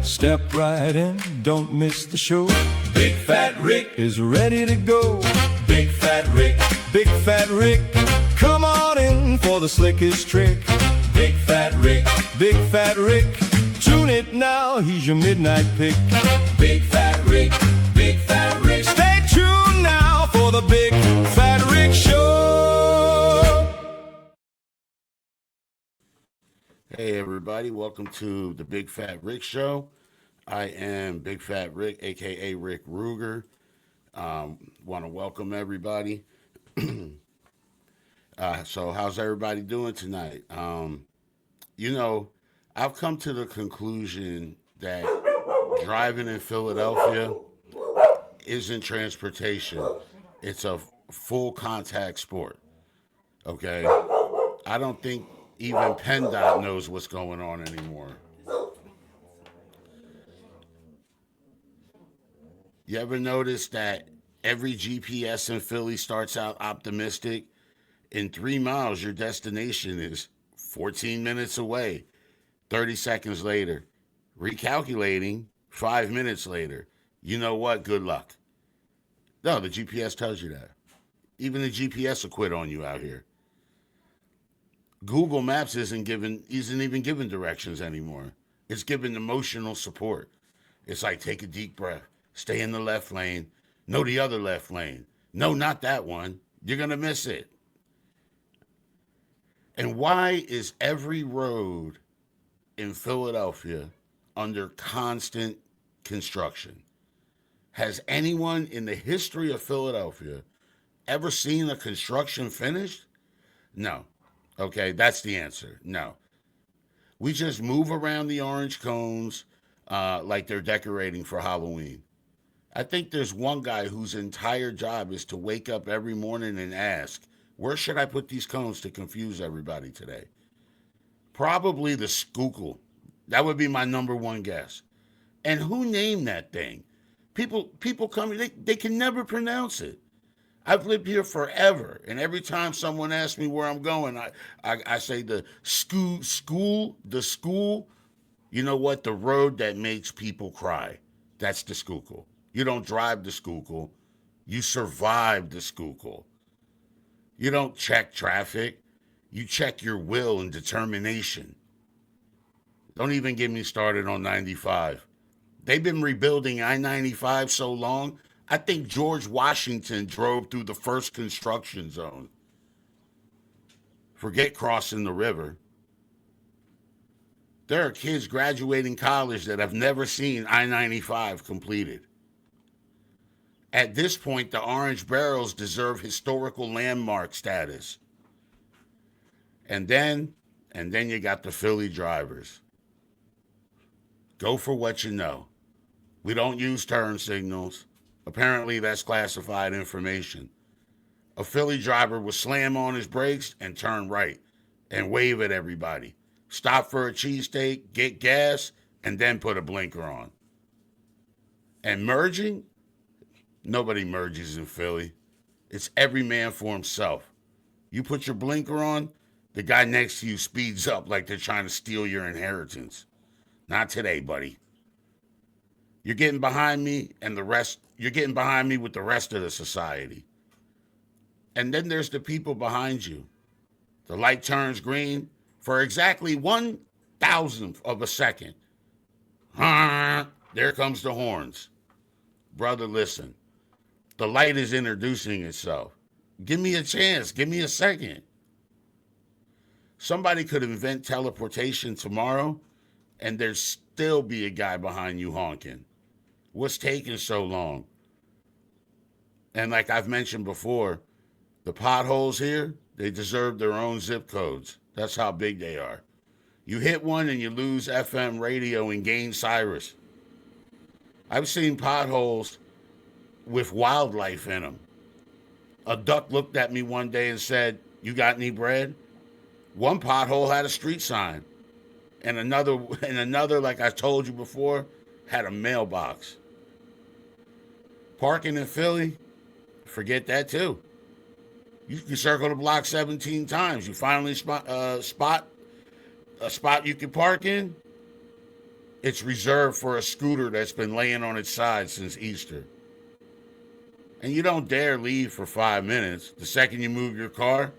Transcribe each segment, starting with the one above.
Step right in, don't miss the show. Big Fat Rick is ready to go. Big Fat Rick, Big Fat Rick, come on in for the slickest trick. Big Fat Rick, Big Fat Rick, tune it now, he's your midnight pick. Big Fat Rick, Big Fat Rick, stay tuned now for the Big Fat Rick Show. Hey everybody, welcome to the Big Fat Rick Show. I am Big Fat Rick, aka Rick Ruger. Want to welcome everybody. So how's everybody doing tonight? I've come to the conclusion that driving in Philadelphia isn't transportation. It's a full contact sport. Okay? I don't think even PennDOT knows what's going on anymore. You ever notice that every GPS in Philly starts out optimistic? In 3 miles, your destination is 14 minutes away. 30 seconds later, recalculating 5 minutes later. You know what? Good luck. No, the GPS tells you that. Even the GPS will quit on you out here. Google Maps isn't even giving directions anymore. It's giving emotional support. It's like, take a deep breath. Stay in the left lane. No, the other left lane. No, not that one. You're going to miss it. And why is every road in Philadelphia under constant construction? Has anyone in the history of Philadelphia ever seen a construction finished? No. Okay, that's the answer. No. We just move around the orange cones like they're decorating for Halloween. I think there's one guy whose entire job is to wake up every morning and ask, where should I put these cones to confuse everybody today? Probably the Schuylkill. That would be my number one guess. And who named that thing? People come, they can never pronounce it. I've lived here forever, and every time someone asks me where I'm going, I say the school. You know what? The road that makes people cry. That's the Schuylkill. You don't drive the Schuylkill. You survive the Schuylkill. You don't check traffic. You check your will and determination. Don't even get me started on 95. They've been rebuilding I-95 so long, I think George Washington drove through the first construction zone. Forget crossing the river. There are kids graduating college that have never seen I-95 completed. At this point, the orange barrels deserve historical landmark status. And then you got the Philly drivers. Go for what you know. We don't use turn signals. Apparently, that's classified information. A Philly driver will slam on his brakes and turn right and wave at everybody. Stop for a cheesesteak, get gas, and then put a blinker on. And merging? Nobody merges in Philly. It's every man for himself. You put your blinker on, the guy next to you speeds up like they're trying to steal your inheritance. Not today, buddy. You're getting behind me you're getting behind me with the rest of the society. And then there's the people behind you. The light turns green for exactly 1,000th of a second. There comes the horns. Brother, listen. The light is introducing itself. Give me a chance. Give me a second. Somebody could invent teleportation tomorrow, and there'd still be a guy behind you honking. What's taking so long? And like I've mentioned before, the potholes here, they deserve their own zip codes. That's how big they are. You hit one and you lose FM radio in Gaines Cyrus. I've seen potholes with wildlife in them. A duck looked at me one day and said, "You got any bread?" One pothole had a street sign. And another, like I told you before, had a mailbox. Parking in Philly, forget that too. You can circle the block 17 times. You finally spot a spot you can park in. It's reserved for a scooter that's been laying on its side since Easter. And you don't dare leave for 5 minutes. The second you move your car,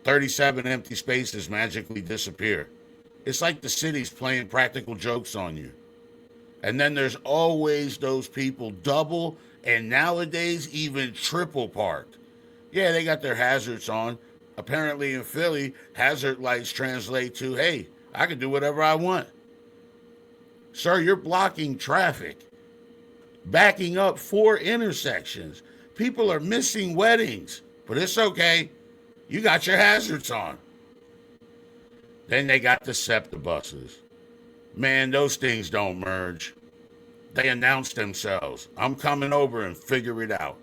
37 empty spaces magically disappear. It's like the city's playing practical jokes on you. And then there's always those people double and nowadays even triple parked. Yeah, they got their hazards on. Apparently in Philly, hazard lights translate to, hey, I can do whatever I want. Sir, you're blocking traffic, backing up 4 intersections. People are missing weddings, but it's okay. You got your hazards on. Then they got the SEPTA buses. Man, those things don't merge. They announce themselves. I'm coming over and figure it out.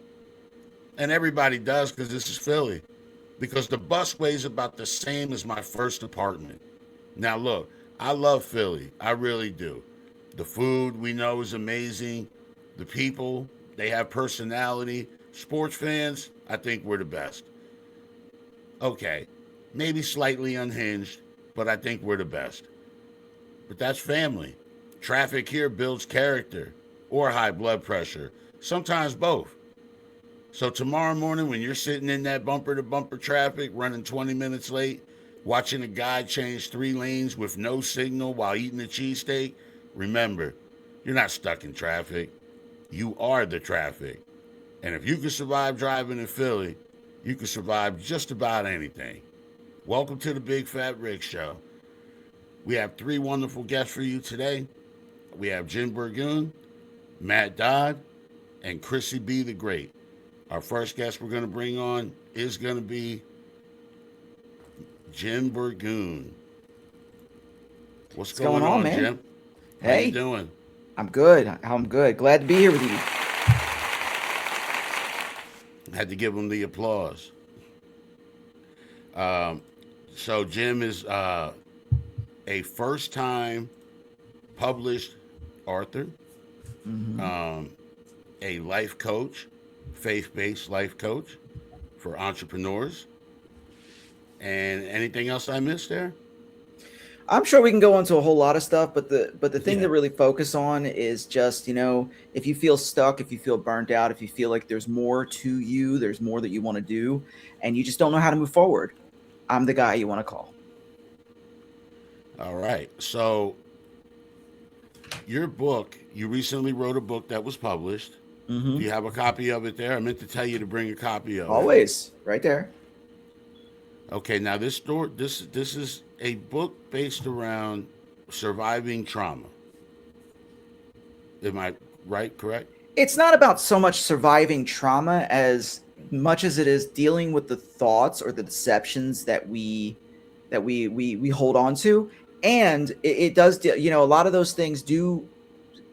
And everybody does because this is Philly. Because the bus weighs about the same as my first apartment. Now look, I love Philly. I really do. The food we know is amazing. The people, they have personality. Sports fans, I think we're the best. Okay, maybe slightly unhinged, but I think we're the best. But that's family. Traffic here builds character or high blood pressure, sometimes both. So tomorrow morning when you're sitting in that bumper-to-bumper traffic, running 20 minutes late, watching a guy change 3 lanes with no signal while eating a cheesesteak, remember, you're not stuck in traffic. You are the traffic. And if you can survive driving in Philly, you can survive just about anything. Welcome to the Big Fat Rick Show. We have 3 wonderful guests for you today. We have Jim Burgoon, Matt Dodd, and Crissy B. the Great. Our first guest we're going to bring on is going to be Jim Burgoon. What's going on, man? Jim? Hey. How you doing? I'm good. Glad to be here with you. Had to give him the applause. So Jim is a first-time published author, a life coach, faith-based life coach for entrepreneurs. And anything else I missed there? I'm sure we can go into a whole lot of stuff, but the thing to really focus on is just, if you feel stuck, if you feel burnt out, if you feel like there's more to you, there's more that you want to do, and you just don't know how to move forward, I'm the guy you want to call. All right. So your book, you recently wrote a book that was published. Do you have a copy of it there? I meant to tell you to bring a copy of it. Always, right there. Okay, now this is a book based around surviving trauma. Am I right? Correct? It's not about so much surviving trauma as much as it is dealing with the thoughts or the deceptions that we hold on to. And it does, a lot of those things do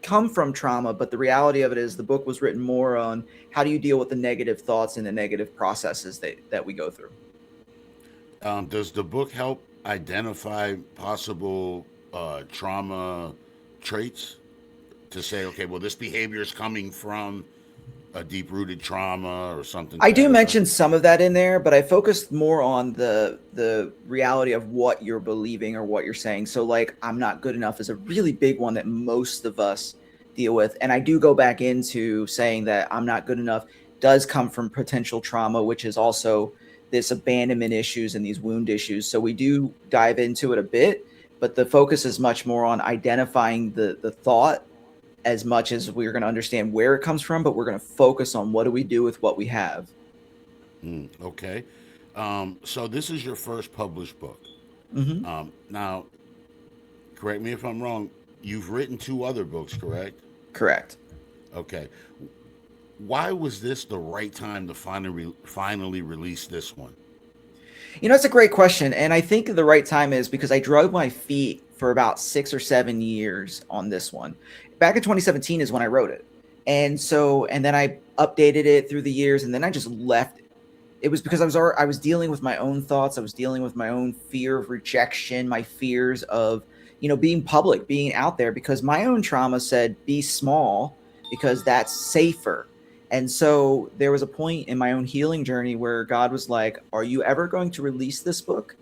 come from trauma, but the reality of it is the book was written more on how do you deal with the negative thoughts and the negative processes that we go through. Does the book help identify possible trauma traits to say, okay, well, this behavior is coming from a deep-rooted trauma or something? I do mention some of that in there, but I focused more on the reality of what you're believing or what you're saying. So like, I'm not good enough is a really big one that most of us deal with. And I do go back into saying that I'm not good enough does come from potential trauma, which is also this abandonment issues and these wound issues. So we do dive into it a bit, but the focus is much more on identifying the thought as much as we're going to understand where it comes from, but we're going to focus on what do we do with what we have. Okay. So this is your first published book. Now, correct me if I'm wrong, you've written 2 other books, correct? Correct. Okay. Why was this the right time to finally release this one? It's a great question. And I think the right time is because I drug my feet for about 6 or 7 years on this one. Back in 2017 is when I wrote it. And then I updated it through the years, and then I just left it. It was because I was dealing with my own thoughts. I was dealing with my own fear of rejection, my fears of, being public, being out there, because my own trauma said, be small because that's safer. And so there was a point in my own healing journey where God was like, are you ever going to release this book?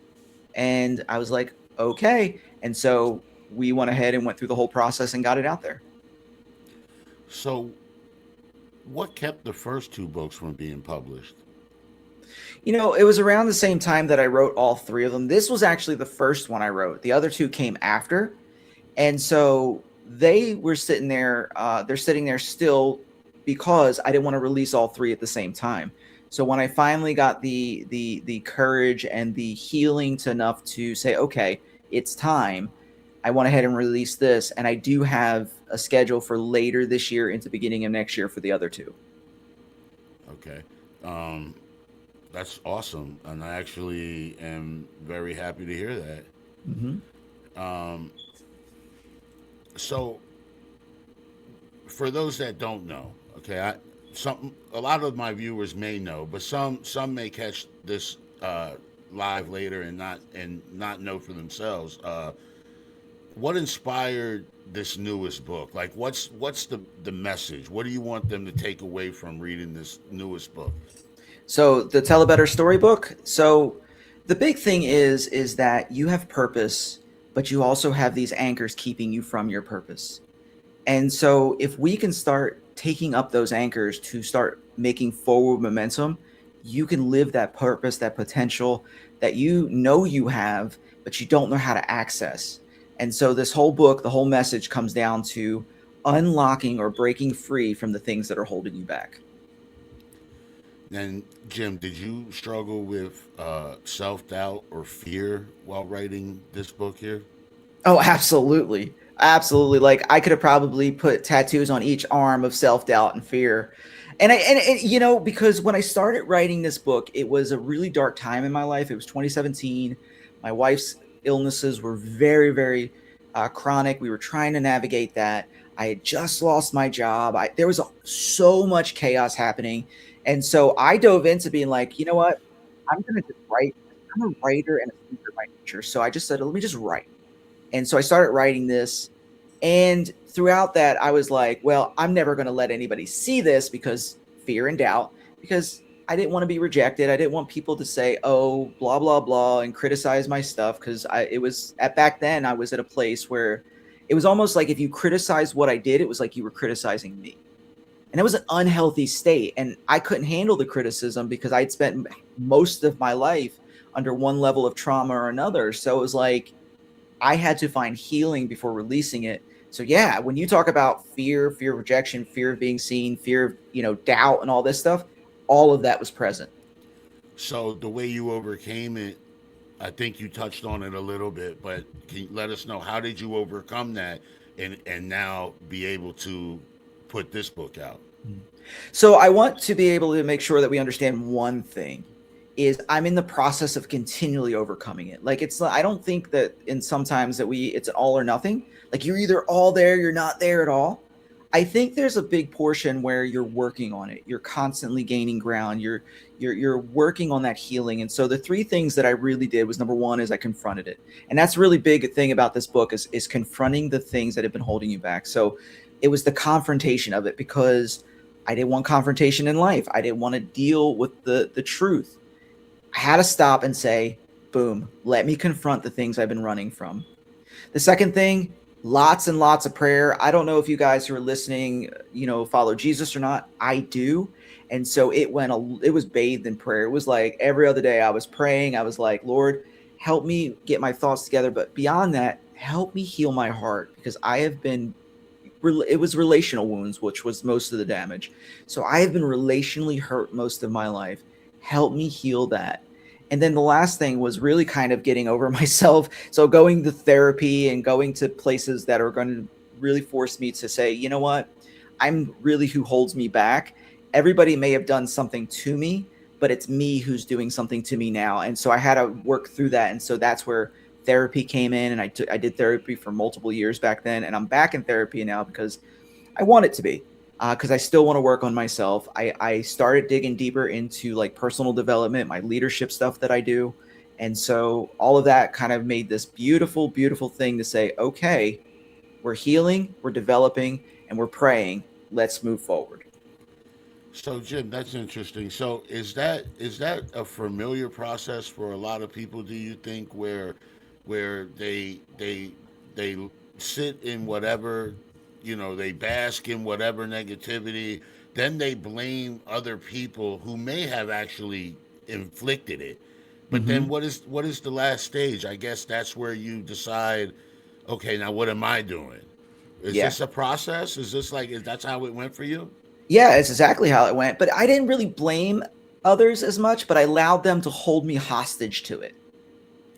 And I was like, okay. And so we went ahead and went through the whole process and got it out there. So, what kept the first two books from being published? It was around the same time that I wrote all three of them. This was actually the first one I wrote. The other two came after. And so they were sitting there, they're sitting there still because I didn't want to release all three at the same time. So when I finally got the courage and the healing to enough to say, okay, it's time, I went ahead and released this. And I do have a schedule for later this year into beginning of next year for the other two. Okay. That's awesome. And I actually am very happy to hear that. Um, so for those that don't know, okay, a lot of my viewers may know, but some may catch this live later and not know for themselves. What inspired this newest book? Like, what's the message? What do you want them to take away from reading this newest book? So the Tell a Better Story book. So the big thing is that you have purpose, but you also have these anchors keeping you from your purpose. And so if we can start taking up those anchors to start making forward momentum, you can live that purpose, that potential that you have, but you don't know how to access. And so this whole book, the whole message comes down to unlocking or breaking free from the things that are holding you back. And Jim, did you struggle with self-doubt or fear while writing this book here? Oh, absolutely. Absolutely. Like I could have probably put tattoos on each arm of self-doubt and fear. And because when I started writing this book, it was a really dark time in my life. It was 2017. My wife's illnesses were very, very chronic. We were trying to navigate that. I had just lost my job. There was so much chaos happening. And so I dove into being like, you know what? I'm going to just write. I'm a writer and a speaker by nature. So I just said, let me just write. And so I started writing this. And throughout that, I was like, well, I'm never going to let anybody see this because fear and doubt, because I didn't want to be rejected. I didn't want people to say, oh, blah, blah, blah, and criticize my stuff. Because back then I was at a place where it was almost like if you criticized what I did, it was like you were criticizing me. And it was an unhealthy state. And I couldn't handle the criticism because I'd spent most of my life under one level of trauma or another. So it was like I had to find healing before releasing it. So yeah, when you talk about fear of rejection, fear of being seen, fear of, doubt and all this stuff, all of that was present. So the way you overcame it, I think you touched on it a little bit, but can you let us know how did you overcome that and now be able to put this book out? So I want to be able to make sure that we understand one thing is I'm in the process of continually overcoming it. Like I don't think that sometimes that it's an all or nothing. Like you're either all there, you're not there at all. I think there's a big portion where you're working on it. You're constantly gaining ground. You're working on that healing. And so the three things that I really did was number one is I confronted it. And that's a really big thing about this book is confronting the things that have been holding you back. So it was the confrontation of it because I didn't want confrontation in life. I didn't want to deal with the truth. I had to stop and say, boom, let me confront the things I've been running from. The second thing, lots and lots of prayer. I don't know if you guys who are listening, follow Jesus or not. I do. And so it was bathed in prayer. It was like every other day I was praying. I was like, Lord, help me get my thoughts together. But beyond that, help me heal my heart because it was relational wounds, which was most of the damage. So I have been relationally hurt most of my life. Help me heal that. And then the last thing was really kind of getting over myself. So going to therapy and going to places that are going to really force me to say, you know what, I'm really who holds me back. Everybody may have done something to me, but it's me who's doing something to me now. And so I had to work through that. And so that's where therapy came in. And I did therapy for multiple years back then. And I'm back in therapy now because I want it to be. Because I still want to work on myself. I started digging deeper into like personal development, my leadership stuff that I do. And so all of that kind of made this beautiful, beautiful thing to say, okay, we're healing, we're developing, and we're praying. Let's move forward. So Jim, that's interesting. So is that a familiar process for a lot of people, do you think, where they sit in whatever, they bask in whatever negativity. Then they blame other people who may have actually inflicted it. But then Hmm. what is the last stage? I guess that's where you decide, okay, now what am I doing? Is Yeah. this a process? Is this like is that's how it went for you? Yeah, it's exactly how it went. But I didn't really blame others as much, but I allowed them to hold me hostage to it.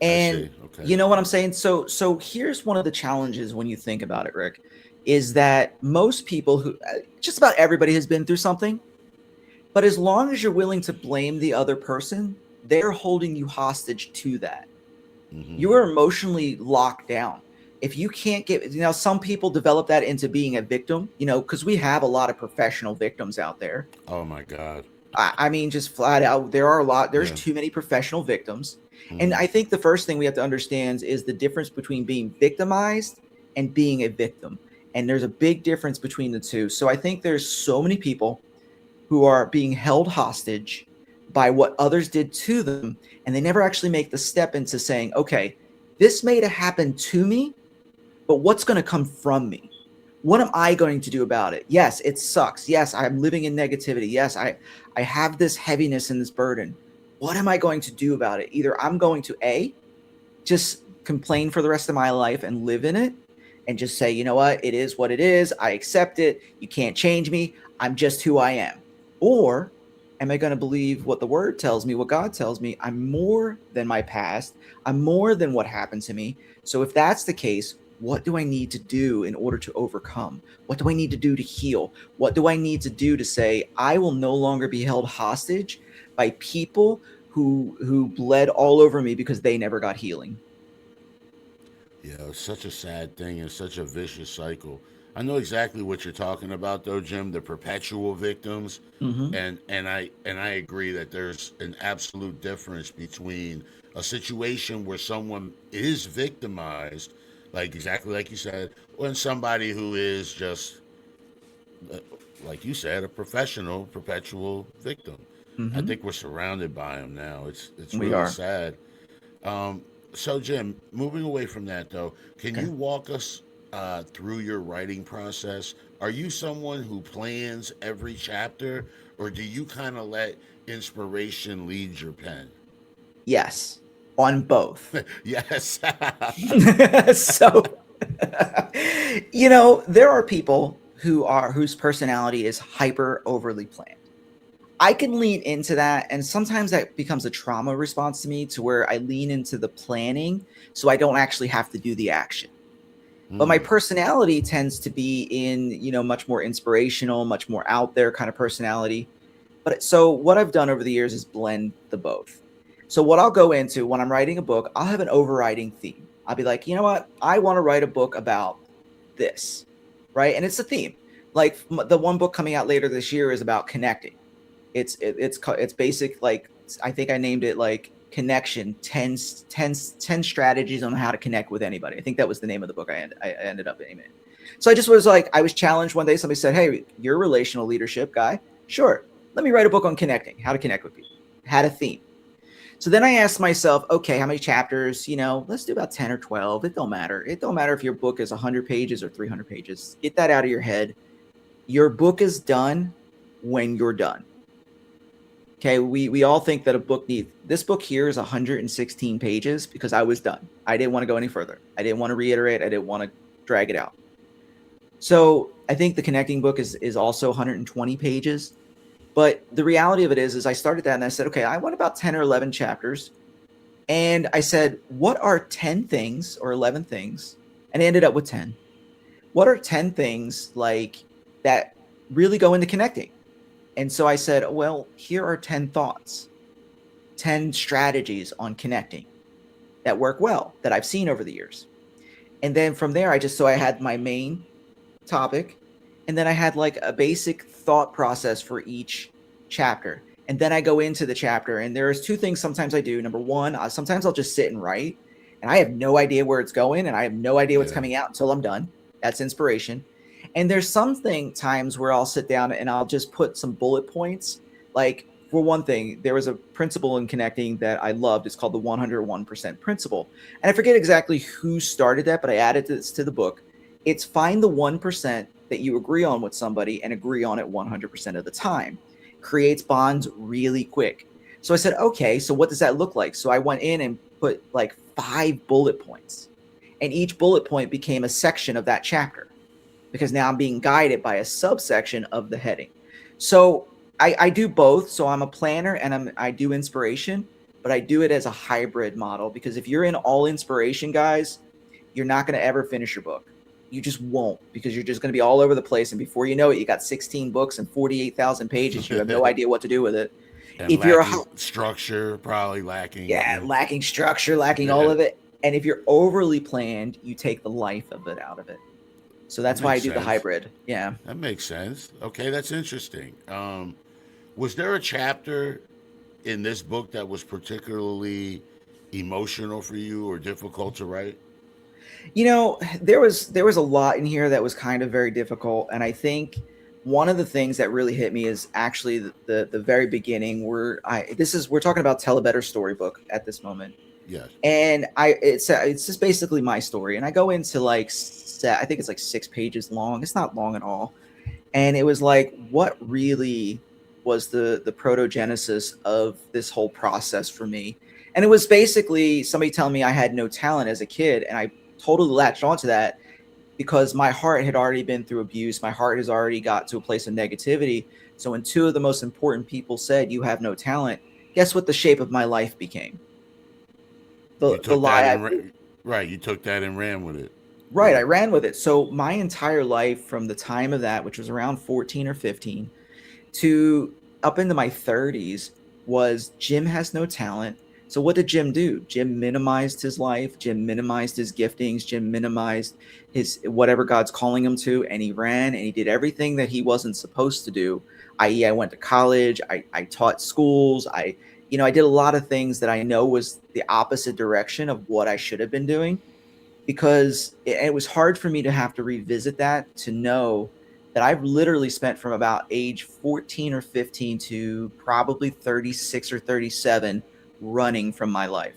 I And see. Okay. you know what I'm saying? So here's one of the challenges when you think about it, Rick, is that most people who just about everybody has been through something, but as long as you're willing to blame the other person, they're holding you hostage to that. Hmm. You are emotionally locked down. If you can't get, some people develop that into being a victim, because we have a lot of professional victims out there. Oh my God. I mean, just flat out, there's Yeah. too many professional victims. And Hmm. I think the first thing we have to understand is the difference between being victimized and being a victim. And there's a big difference between the two. So I think there's so many people who are being held hostage by what others did to them. And they never actually make the step into saying, okay, this may have happened to me, but what's going to come from me? What am I going to do about it? Yes, it sucks. Yes, I'm living in negativity. Yes, I have this heaviness and this burden. What am I going to do about it? Either I'm going to just complain for the rest of my life and live in it and just say, you know what, it is what it is. I accept it. You can't change me. I'm just who I am. Or am I going to believe what the word tells me, what God tells me? I'm more than my past. I'm more than what happened to me. So if that's the case, what do I need to do in order to overcome? What do I need to do to heal? What do I need to do to say I will no longer be held hostage by people who bled all over me because they never got healing? Yeah, it's such a sad thing and such a vicious cycle. I know exactly what you're talking about, though, Jim. The perpetual victims, Mm-hmm. and I agree that there's an absolute difference between a situation where someone is victimized, like exactly like you said, and somebody who is just, uh, like you said, a professional perpetual victim. I Mm-hmm. think we're surrounded by them now. It's We really are. sad. Um, so, Jim, moving away from that, though, can Okay. you walk us through your writing process? Are you someone who plans every chapter, or do you kind of let inspiration lead your pen? Yes, on both. Yes. So, there are people whose personality is hyper overly planned. I can lean into that, and sometimes that becomes a trauma response to me, to where I lean into the planning so I don't actually have to do the action. But my Hmm. personality tends to be in, much more inspirational, much more out there kind of personality. But so what I've done over the years is blend the both. So what I'll go into when I'm writing a book, I'll have an overriding theme. I'll be like, you know what? I want to write a book about this, right? And it's a theme. Like the one book coming out later this year is about connecting. It's basic, like I think I named it like connection 10 strategies on how to connect with anybody. I think that was the name of the book I ended up naming it. So I just was like, I was challenged one day. Somebody said, hey, you're a relational leadership guy. Sure, let me write a book on connecting, how to connect with people. Had a theme. So then I asked myself, okay, how many chapters? Let's do about 10 or 12. It don't matter. It don't matter if your book is 100 pages or 300 pages. Get that out of your head. Your book is done when you're done. Okay, we all think that a book needs, this book here is 116 pages because I was done. I didn't want to go any further. I didn't want to reiterate. I didn't want to drag it out. So I think the connecting book is also 120 pages. But the reality of it is I started that and I said, okay, I want about 10 or 11 chapters. And I said, what are 10 things or 11 things? And I ended up with 10. What are 10 things like that really go into connecting? And so I said, well, here are 10 thoughts, 10 strategies on connecting that work well that I've seen over the years. And then from there, I had my main topic, and then I had like a basic thought process for each chapter. And then I go into the chapter, and there's two things sometimes I do. Number one, sometimes I'll just sit and write, and I have no idea where it's going, and I have no idea what's Yeah. coming out until I'm done. That's inspiration. And there's something times where I'll sit down and I'll just put some bullet points, like for one thing, there was a principle in connecting that I loved. It's called the 101% principle. And I forget exactly who started that, but I added this to the book. It's find the 1% that you agree on with somebody and agree on it 100% of the time. Creates bonds really quick. So I said, okay, so what does that look like? So I went in and put like 5 bullet points, and each bullet point became a section of that chapter, because now I'm being guided by a subsection of the heading. So I do both. So I'm a planner and I do inspiration, but I do it as a hybrid model, because if you're in all inspiration, guys, you're not going to ever finish your book. You just won't, because you're just going to be all over the place. And before you know it, you got 16 books and 48,000 pages. You have no idea what to do with it. And If you're structure, probably lacking. yeah, Yeah. lacking structure, lacking all of it. And if you're overly planned, you take the life of it out of it. So that's That why I makes do the sense. hybrid. Yeah. That makes sense. Okay, that's interesting. Was there a chapter in this book that was particularly emotional for you or difficult to write? You know, there was a lot in here that was kind of very difficult, and I think one of the things that really hit me is actually the very beginning, where we're talking about Tell a Better Storybook at this moment. Yes. And it's just basically my story, and I go into like I think it's like 6 pages long. It's not long at all. And it was like, what really was the protogenesis of this whole process for me? And it was basically somebody telling me I had no talent as a kid, and I totally latched onto that because my heart had already been through abuse. My heart has already got to a place of negativity. So when 2 of the most important people said you have no talent, guess what the shape of my life became? You The took lie that I and right. You took that and ran with it. Right, I ran with it. So my entire life, from the time of that, which was around 14 or 15, to up into my 30s, was Jim has no talent. So what did Jim do? Jim minimized his life. Jim minimized his giftings. Jim minimized his whatever God's calling him to, and he ran and he did everything that he wasn't supposed to do. I.e., I went to college. I taught schools. I did a lot of things that I know was the opposite direction of what I should have been doing, because it was hard for me to have to revisit that, to know that I've literally spent from about age 14 or 15 to probably 36 or 37 running from my life.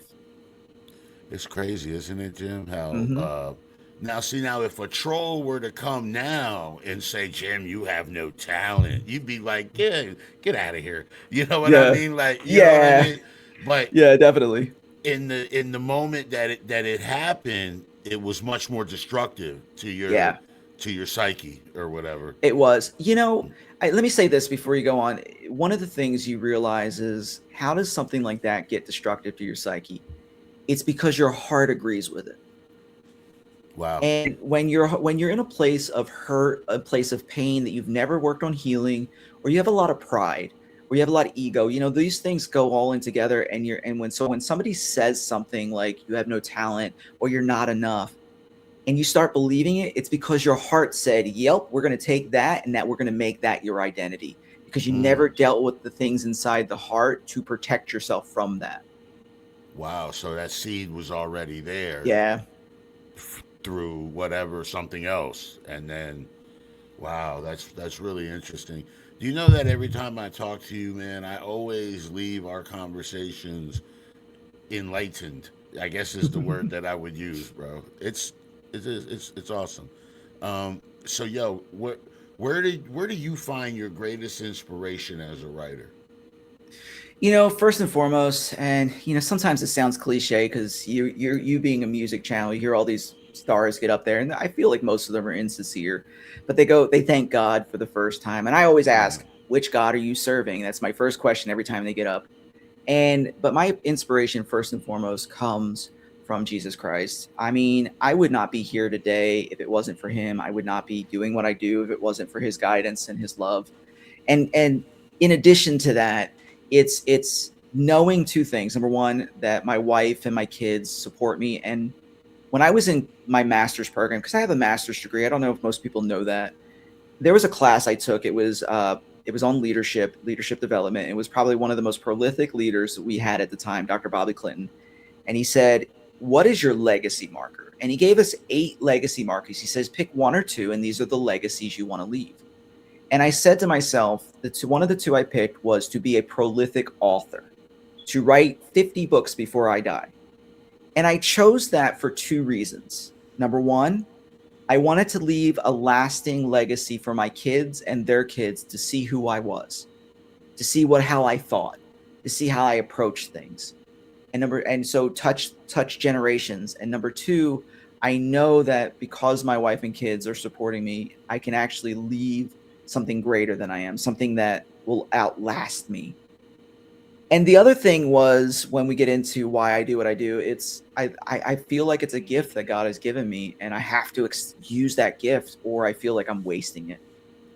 It's crazy, isn't it, Jim? How Hmm. now see now if a troll were to come now and say, Jim, you have no talent, you'd be like, get out of here. You know what I Yeah. mean? Like, you know what I Yeah. mean? But Yeah, definitely. in the moment that it happened, it was much more destructive Yeah, to your psyche or whatever. it was. Let me say this before you go on. One of the things you realize is, how does something like that get destructive to your psyche? It's because your heart agrees with it. Wow. And when you're in a place of hurt, a place of pain that you've never worked on healing, or you have a lot of pride, or you have a lot of ego, these things go all in together. And when somebody says something like you have no talent or you're not enough, and you start believing it, it's because your heart said, "Yep, we're going to take that, and that we're going to make that your identity," because you Mm, never dealt with the things inside the heart to protect yourself from that. wow. So that seed was already there Yeah. through whatever something else, and then wow, that's really interesting. Do you know that every time I talk to you, man, I always leave our conversations enlightened. I guess is the word that I would use, bro. It's awesome. So yo, where do you find your greatest inspiration as a writer? First and foremost, and sometimes it sounds cliche, because you being a music channel, you hear all these stars get up there, and I feel like most of them are insincere, but they thank God for the first time, and I always Mm, ask, which God are you serving? That's my first question every time they get up. But my inspiration, first and foremost, comes from Jesus Christ. I mean, I would not be here today if it wasn't for him. I would not be doing what I do if it wasn't for his guidance and his love. And in addition to that, it's knowing 2 things. Number one, that my wife and my kids support me. And when I was in my master's program, because I have a master's degree, I don't know if most people know that, there was a class I took. It was on leadership development. It was probably one of the most prolific leaders that we had at the time, Dr. Bobby Clinton. And he said, "What is your legacy marker?" And he gave us 8 legacy markers. He says, "Pick 1 or 2, and these are the legacies you want to leave." And I said to myself, one of the two I picked was to be a prolific author, to write 50 books before I die. And I chose that for two reasons. Number one, I wanted to leave a lasting legacy for my kids and their kids to see who I was, to see how I thought, to see how I approached things. And so touch generations. And number two, I know that because my wife and kids are supporting me, I can actually leave something greater than I am, something that will outlast me. And the other thing was, when we get into why I do what I do, I feel like it's a gift that God has given me, and I have to use that gift, or I feel like I'm wasting it.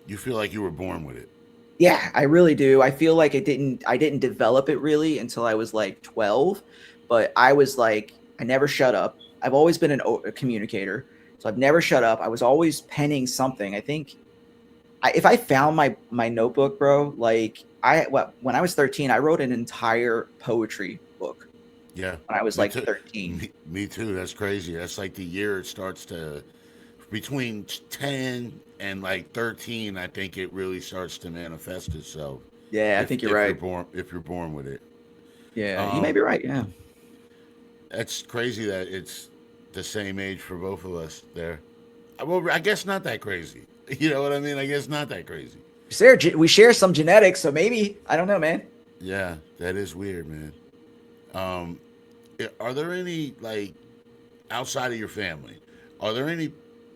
You feel like you were born with it? Yeah, I really do. I feel like I didn't develop it really until I was like 12, but I was like, I never shut up. I've always been a communicator, so I've never shut up. I was always penning something. I think if I found my notebook, bro, like when I was 13, I wrote an entire poetry book. Yeah. When I was like 13. Me too. That's crazy. That's like the year it starts to, between 10 and like 13, I think it really starts to manifest itself. Yeah, I think you're right. If you're born with it. Yeah, you may be right. Yeah. That's crazy that it's the same age for both of us there. Well, I guess not that crazy. You know what I mean? I guess not that crazy. We share some genetics, so maybe. I don't know, man. Yeah, that is weird, man. Are there any, like, outside of your family, are there any,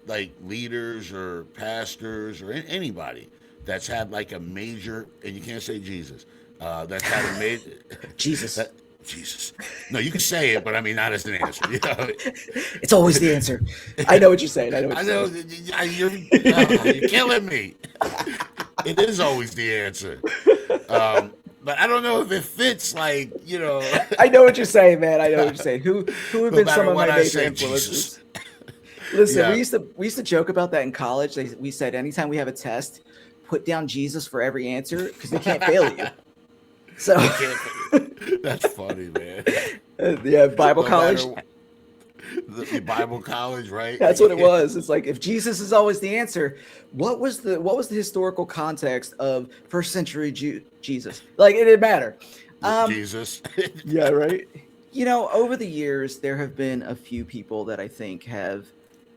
like, leaders or pastors or anybody that's had, like, a major, and you can't say Jesus, that's had a major... Jesus. Jesus. No, you can say it, but I mean, not as an answer. You know? It's always the answer. I know what you're saying. You're killing me. It is always the answer. But I don't know if it fits, like, you know. I know what you're saying, man. I know what you're saying. Who have been some of my major influences? Listen, yeah. we used to joke about that in college. We said anytime we have a test, put down Jesus for every answer because they can't fail you. So that's funny, man. Yeah, Bible college. The Bible college, right? That's what it was. It's like, if Jesus is always the answer, what was the historical context of first century Jesus? Like, it didn't matter. Jesus. Yeah, right. You know, over the years, there have been a few people that I think have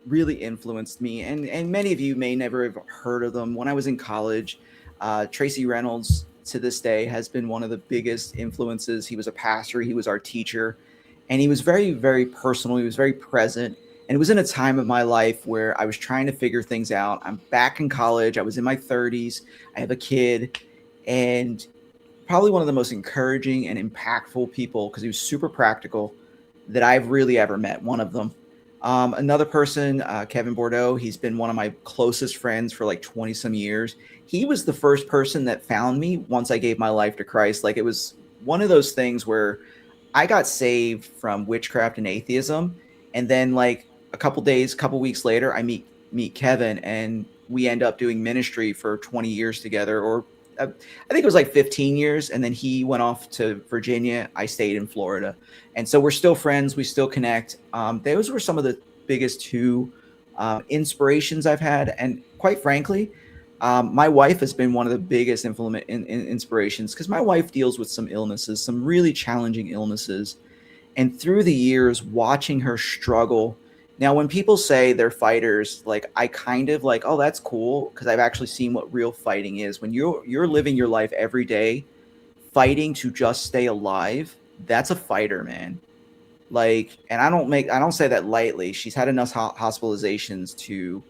really influenced me, and many of you may never have heard of them. When I was in college, Tracy Reynolds, to this day, has been one of the biggest influences. He was a pastor. He was our teacher. And he was very, very personal. He was very present. And it was in a time of my life where I was trying to figure things out. I'm back in college. I was in my 30s. I have a kid. And probably one of the most encouraging and impactful people, because he was super practical, that I've really ever met. One of them. Another person, Kevin Bordeaux, he's been one of my closest friends for like 20 some years. He was the first person that found me once I gave my life to Christ. Like, it was one of those things where I got saved from witchcraft and atheism. And then like a couple weeks later, I meet Kevin, and we end up doing ministry for 20 years together, or I think it was like 15 years. And then he went off to Virginia. I stayed in Florida. And so we're still friends. We still connect. Those were some of the biggest two inspirations I've had. And quite frankly, my wife has been one of the biggest inspirations, because my wife deals with some illnesses, some really challenging illnesses. And through the years, watching her struggle. Now, when people say they're fighters, like, I kind of like, oh, that's cool, because I've actually seen what real fighting is. When you're living your life every day, fighting to just stay alive, that's a fighter, man. Like, and I don't say that lightly. She's had enough hospitalizations to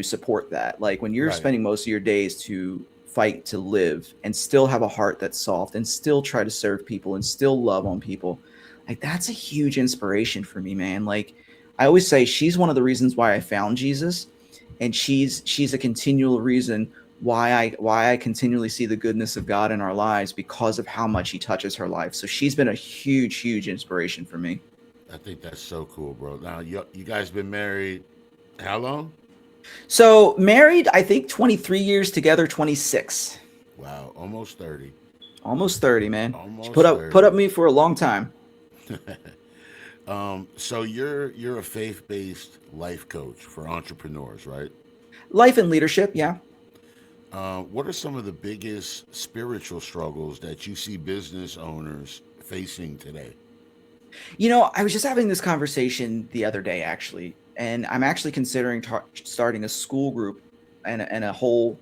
support that. Like, when you're spending most of your days to fight to live and still have a heart that's soft and still try to serve people and still love on people, like, that's a huge inspiration for me, man. Like, I always say she's one of the reasons why I found Jesus, and she's a continual reason why I continually see the goodness of God in our lives, because of how much he touches her life. So she's been a huge inspiration for me. I think that's so cool, bro. Now, you guys been married how long? So married, I think 23 years, together 26. Wow, almost 30. Almost 30, man. Almost put 30. up me for a long time. So you're a faith-based life coach for entrepreneurs, right? Life and leadership, yeah. What are some of the biggest spiritual struggles that you see business owners facing today? I was just having this conversation the other day, actually, and I'm actually considering starting a school group and a whole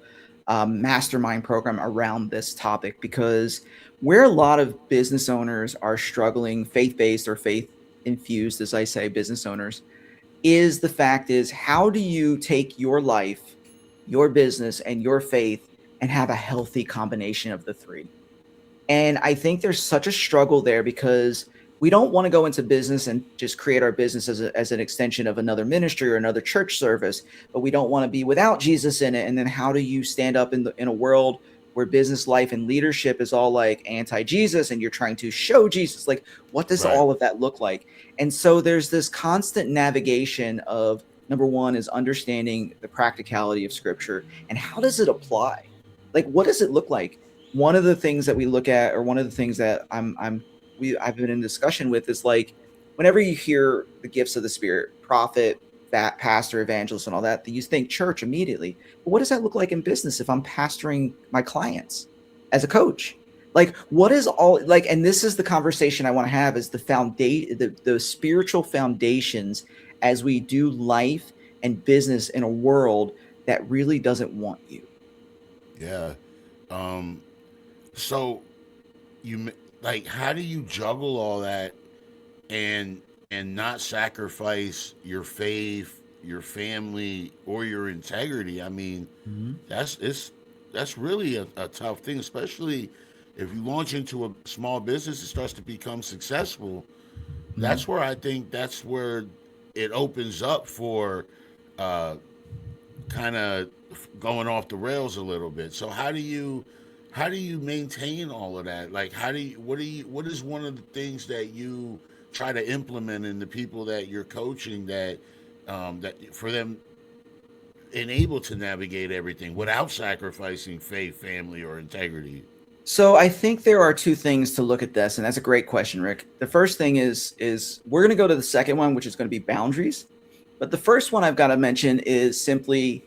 mastermind program around this topic because where a lot of business owners are struggling, faith-based or faith-infused, as I say, business owners, is the fact is how do you take your life, your business, and your faith and have a healthy combination of the three? And I think there's such a struggle there because we don't want to go into business and just create our business as an extension of another ministry or another church service, but we don't want to be without Jesus in it. And then how do you stand up in a world where business life and leadership is all like anti-Jesus and you're trying to show Jesus? Like, what does Right. all of that look like? And so there's this constant navigation of number one is understanding the practicality of scripture and how does it apply? Like, what does it look like? One of the things that we look at, or one of the things that I've been in discussion with is like, whenever you hear the gifts of the Spirit, prophet, that pastor, evangelist, and all that, you think church immediately. But what does that look like in business if I'm pastoring my clients as a coach? Like, what is all like? And this is the conversation I want to have: is the foundation, the spiritual foundations, as we do life and business in a world that really doesn't want you. Yeah. Um, so like, how do you juggle all that and not sacrifice your faith, your family, or your integrity? I mean, Mhm. that's it's that's really a tough thing, especially if you launch into a small business, it starts to become successful. Mhm. That's where it opens up for uh, kind of going off the rails a little bit. So how do you maintain all of that? Like, what is one of the things that you try to implement in the people that you're coaching that for them and able to navigate everything without sacrificing faith, family, or integrity? So I think there are two things to look at this, and that's a great question, Rick. The first thing is we're going to go to the second one, which is going to be boundaries. But the first one I've got to mention is simply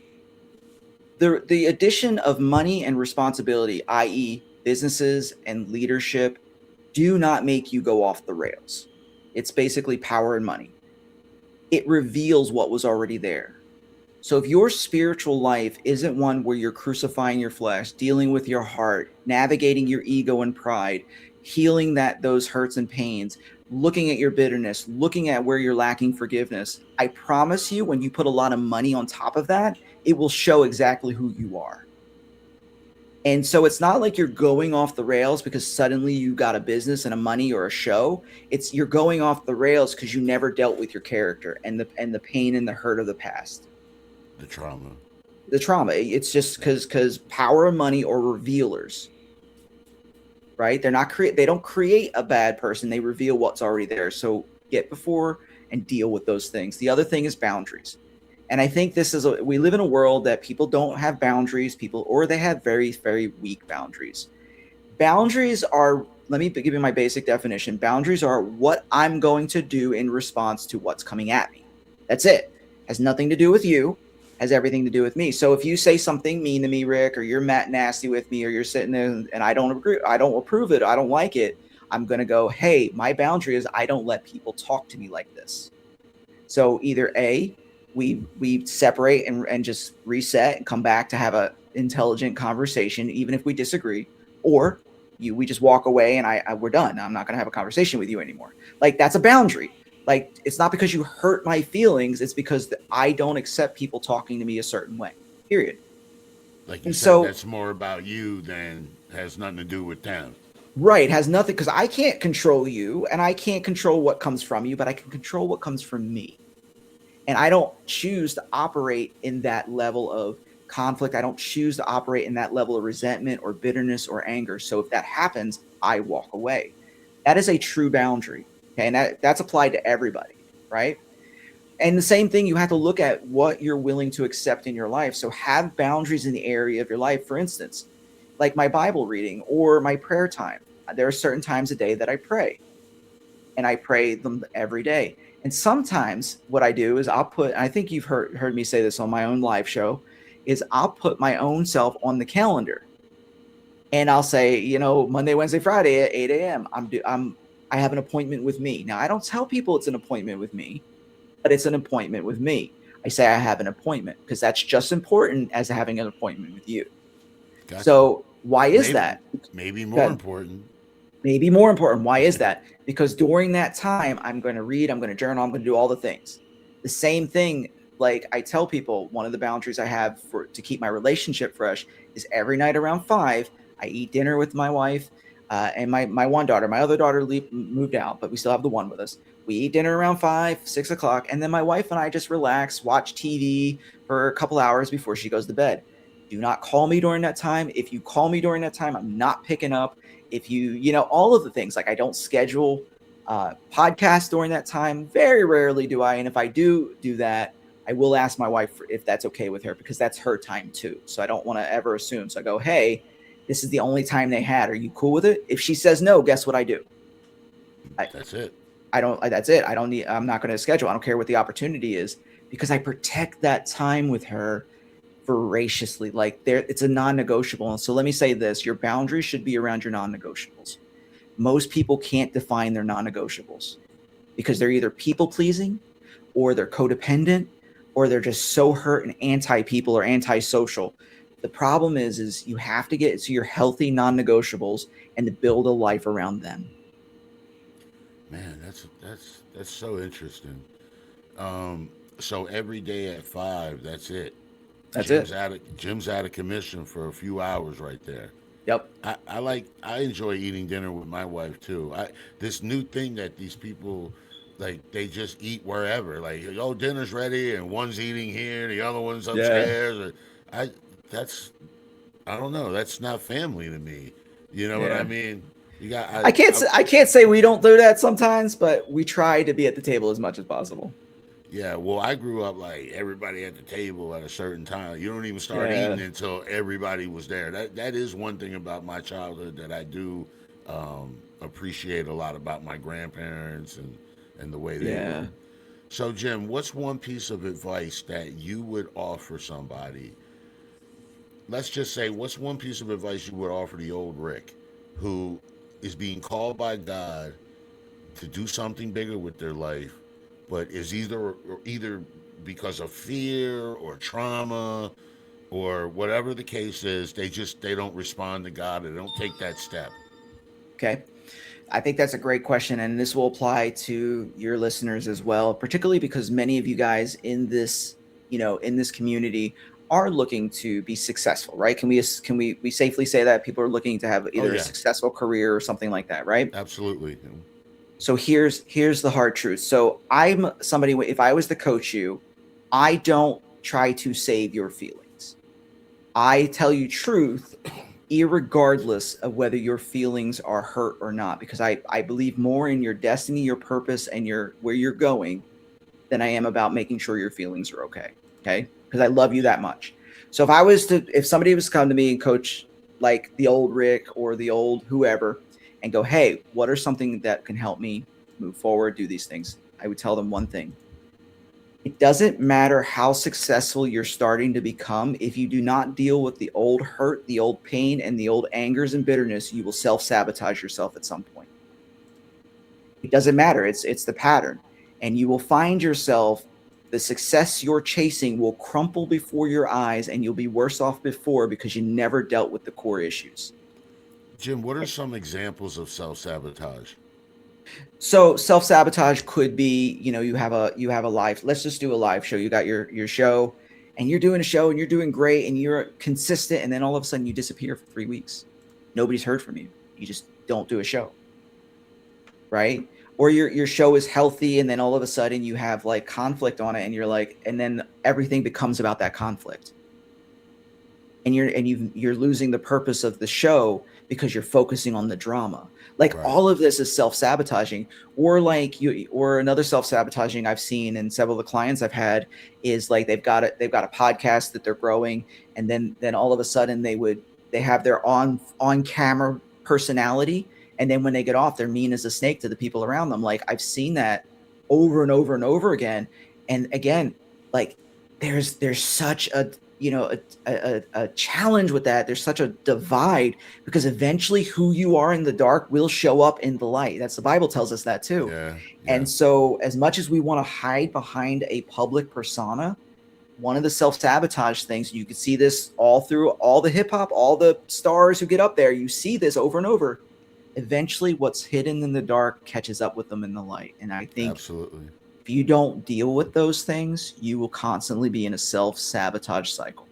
the addition of money and responsibility, i.e., businesses and leadership, do not make you go off the rails. It's basically power and money. It reveals what was already there. So if your spiritual life isn't one where you're crucifying your flesh, dealing with your heart, navigating your ego and pride, healing those hurts and pains, looking at your bitterness, looking at where you're lacking forgiveness, I promise you when you put a lot of money on top of that, it will show exactly who you are. And so it's not like you're going off the rails because suddenly you got a business and a money or a show. It's you're going off the rails because you never dealt with your character and the pain and the hurt of the past, The trauma. the trauma. It's just because power and money are revealers, right? They don't create a bad person. They reveal what's already there. So get before and deal with those things. The other thing is boundaries. And I think we live in a world that people don't have boundaries, or they have very, very weak boundaries. Boundaries are, let me give you my basic definition. Boundaries are what I'm going to do in response to what's coming at me. That's it. Has nothing to do with you, has everything to do with me. So if you say something mean to me, Rick, or you're nasty with me, or you're sitting there and I don't agree, I don't approve it, I don't like it, I'm going to go, hey, my boundary is I don't let people talk to me like this. So either A, we separate and just reset and come back to have a intelligent conversation, even if we disagree, or we just walk away and we're done. I'm not going to have a conversation with you anymore. Like, that's a boundary. Like, it's not because you hurt my feelings. It's because I don't accept people talking to me a certain way, period. Like you And said, so, that's more about you than has nothing to do with them. right, has nothing, because I can't control you and I can't control what comes from you, but I can control what comes from me. And I don't choose to operate in that level of conflict. I don't choose to operate in that level of resentment or bitterness or anger. So if that happens, I walk away. That is a true boundary. Okay. And that's applied to everybody, right? And the same thing, you have to look at what you're willing to accept in your life. So have boundaries in the area of your life. For instance, like my Bible reading or my prayer time. There are certain times a day that I pray, and I pray them every day. And sometimes what I do is I think you've heard me say this on my own live show, is I'll put my own self on the calendar, and I'll say, Monday, Wednesday, Friday at 8 a.m. I have an appointment with me. Now, I don't tell people it's an appointment with me, but it's an appointment with me. I say I have an appointment because that's just important as having an appointment with you. Gotcha. So why is that? Maybe more important. Maybe more important. Why is that? Because during that time, I'm going to read, I'm going to journal, I'm going to do all the things. The same thing, like I tell people, one of the boundaries I have to keep my relationship fresh is every night around 5, I eat dinner with my wife and my one daughter. My other daughter moved out, but we still have the one with us. We eat dinner around 5, 6 o'clock, and then my wife and I just relax, watch TV for a couple hours before she goes to bed. Do not call me during that time. If you call me during that time, I'm not picking up. If all of the things, like I don't schedule podcasts during that time. Very rarely do I. And if I do that, I will ask my wife if that's okay with her, because that's her time too. So I don't want to ever assume. So I go, hey, this is the only time they had. Are you cool with it? If she says no, guess what I do? That's it. That's it. I'm not going to schedule. I don't care what the opportunity is, because I protect that time with her voraciously. Like it's a non-negotiable. And so let me say this, your boundaries should be around your non-negotiables. Most people can't define their non-negotiables because they're either people pleasing, or they're codependent, or they're just so hurt and anti-people or anti-social. The problem is you have to get to your healthy non-negotiables and to build a life around them. Man, that's so interesting. So every day at 5, that's it. Jim's out of commission for a few hours right there. Yep. I enjoy eating dinner with my wife too. This new thing that these people, like, they just eat wherever. Like, dinner's ready and one's eating here, the other one's upstairs. Yeah. I don't know. That's not family to me. You know what I mean? I can't say we don't do that sometimes, but we try to be at the table as much as possible. Yeah, well, I grew up like everybody at the table at a certain time. You don't even start eating until everybody was there. That is one thing about my childhood that I do appreciate a lot about my grandparents and the way they were. So, Jim, what's one piece of advice that you would offer somebody? Let's just say, what's one piece of advice you would offer the old Rick, who is being called by God to do something bigger with their life, but is either because of fear or trauma or whatever the case is, they don't respond to God, they don't take that step? Okay. I think that's a great question, and this will apply to your listeners as well, particularly because many of you guys in this community are looking to be successful, right? Can we safely say that people are looking to have either a successful career or something like that, right? Absolutely. So here's the hard truth. So I'm somebody, if I was to coach you, I don't try to save your feelings. I tell you truth, irregardless of whether your feelings are hurt or not, because I believe more in your destiny, your purpose, and where you're going than I am about making sure your feelings are okay. Okay. Because I love you that much. So if somebody was to come to me and coach like the old Rick or the old whoever and go, hey, what are something that can help me move forward, do these things? I would tell them one thing. It doesn't matter how successful you're starting to become. If you do not deal with the old hurt, the old pain, and the old angers and bitterness, you will self-sabotage yourself at some point. It doesn't matter. It's the pattern. And you will find yourself, the success you're chasing will crumple before your eyes, and you'll be worse off before because you never dealt with the core issues. Jim, what are some examples of self-sabotage? So self-sabotage could be, you have a live, let's just do a live show. You got your show, and you're doing a show and you're doing great and you're consistent, and then all of a sudden you disappear for 3 weeks. Nobody's heard from you. You just don't do a show. Right? Or your show is healthy, and then all of a sudden you have like conflict on it, and you're like, and then everything becomes about that conflict. And you're losing the purpose of the show because you're focusing on the drama. Like right. All of this is self-sabotaging. Or another self-sabotaging I've seen in several of the clients I've had is like they've got a podcast that they're growing, and then all of a sudden they have their on-camera personality. And then when they get off, they're mean as a snake to the people around them. Like I've seen that over and over and over again. And again, like there's such a a challenge with that. There's such a divide because eventually who you are in the dark will show up in the light. That's the Bible tells us that too. Yeah. And so as much as we want to hide behind a public persona, one of the self-sabotage things, you can see this all through all the hip hop, all the stars who get up there, you see this over and over. Eventually what's hidden in the dark catches up with them in the light. And I think absolutely, if you don't deal with those things, you will constantly be in a self-sabotage cycle.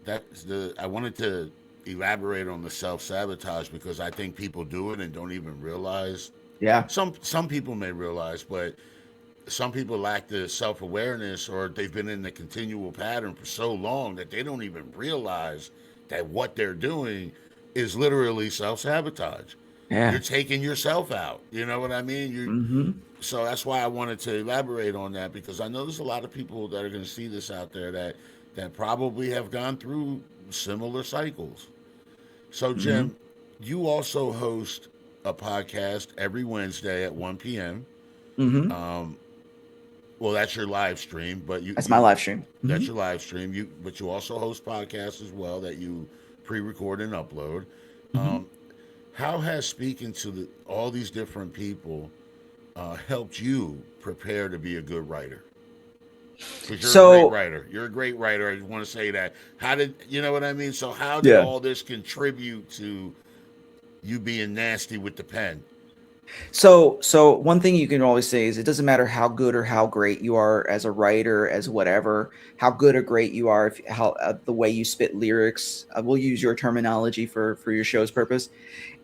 I wanted to elaborate on the self-sabotage because I think people do it and don't even realize. Yeah. Some people may realize, but some people lack the self-awareness, or they've been in the continual pattern for so long that they don't even realize that what they're doing is literally self-sabotage. Yeah. You're taking yourself out. You know what I mean? So that's why I wanted to elaborate on that, because I know there's a lot of people that are going to see this out there that probably have gone through similar cycles. So Jim, you also host a podcast every Wednesday at 1 p.m. Well, that's your live stream, but That's my live stream. That's your live stream. But you also host podcasts as well that you pre-record and upload. How has speaking to all these different people helped you prepare to be a good writer? Because you're a great writer. You're a great writer. I just want to say that. How did you know what I mean? So how did all this contribute to you being nasty with the pen? So one thing you can always say is it doesn't matter how good or how great you are as a writer, as whatever, how good or great you are, the way you spit lyrics. We'll use your terminology for your show's purpose.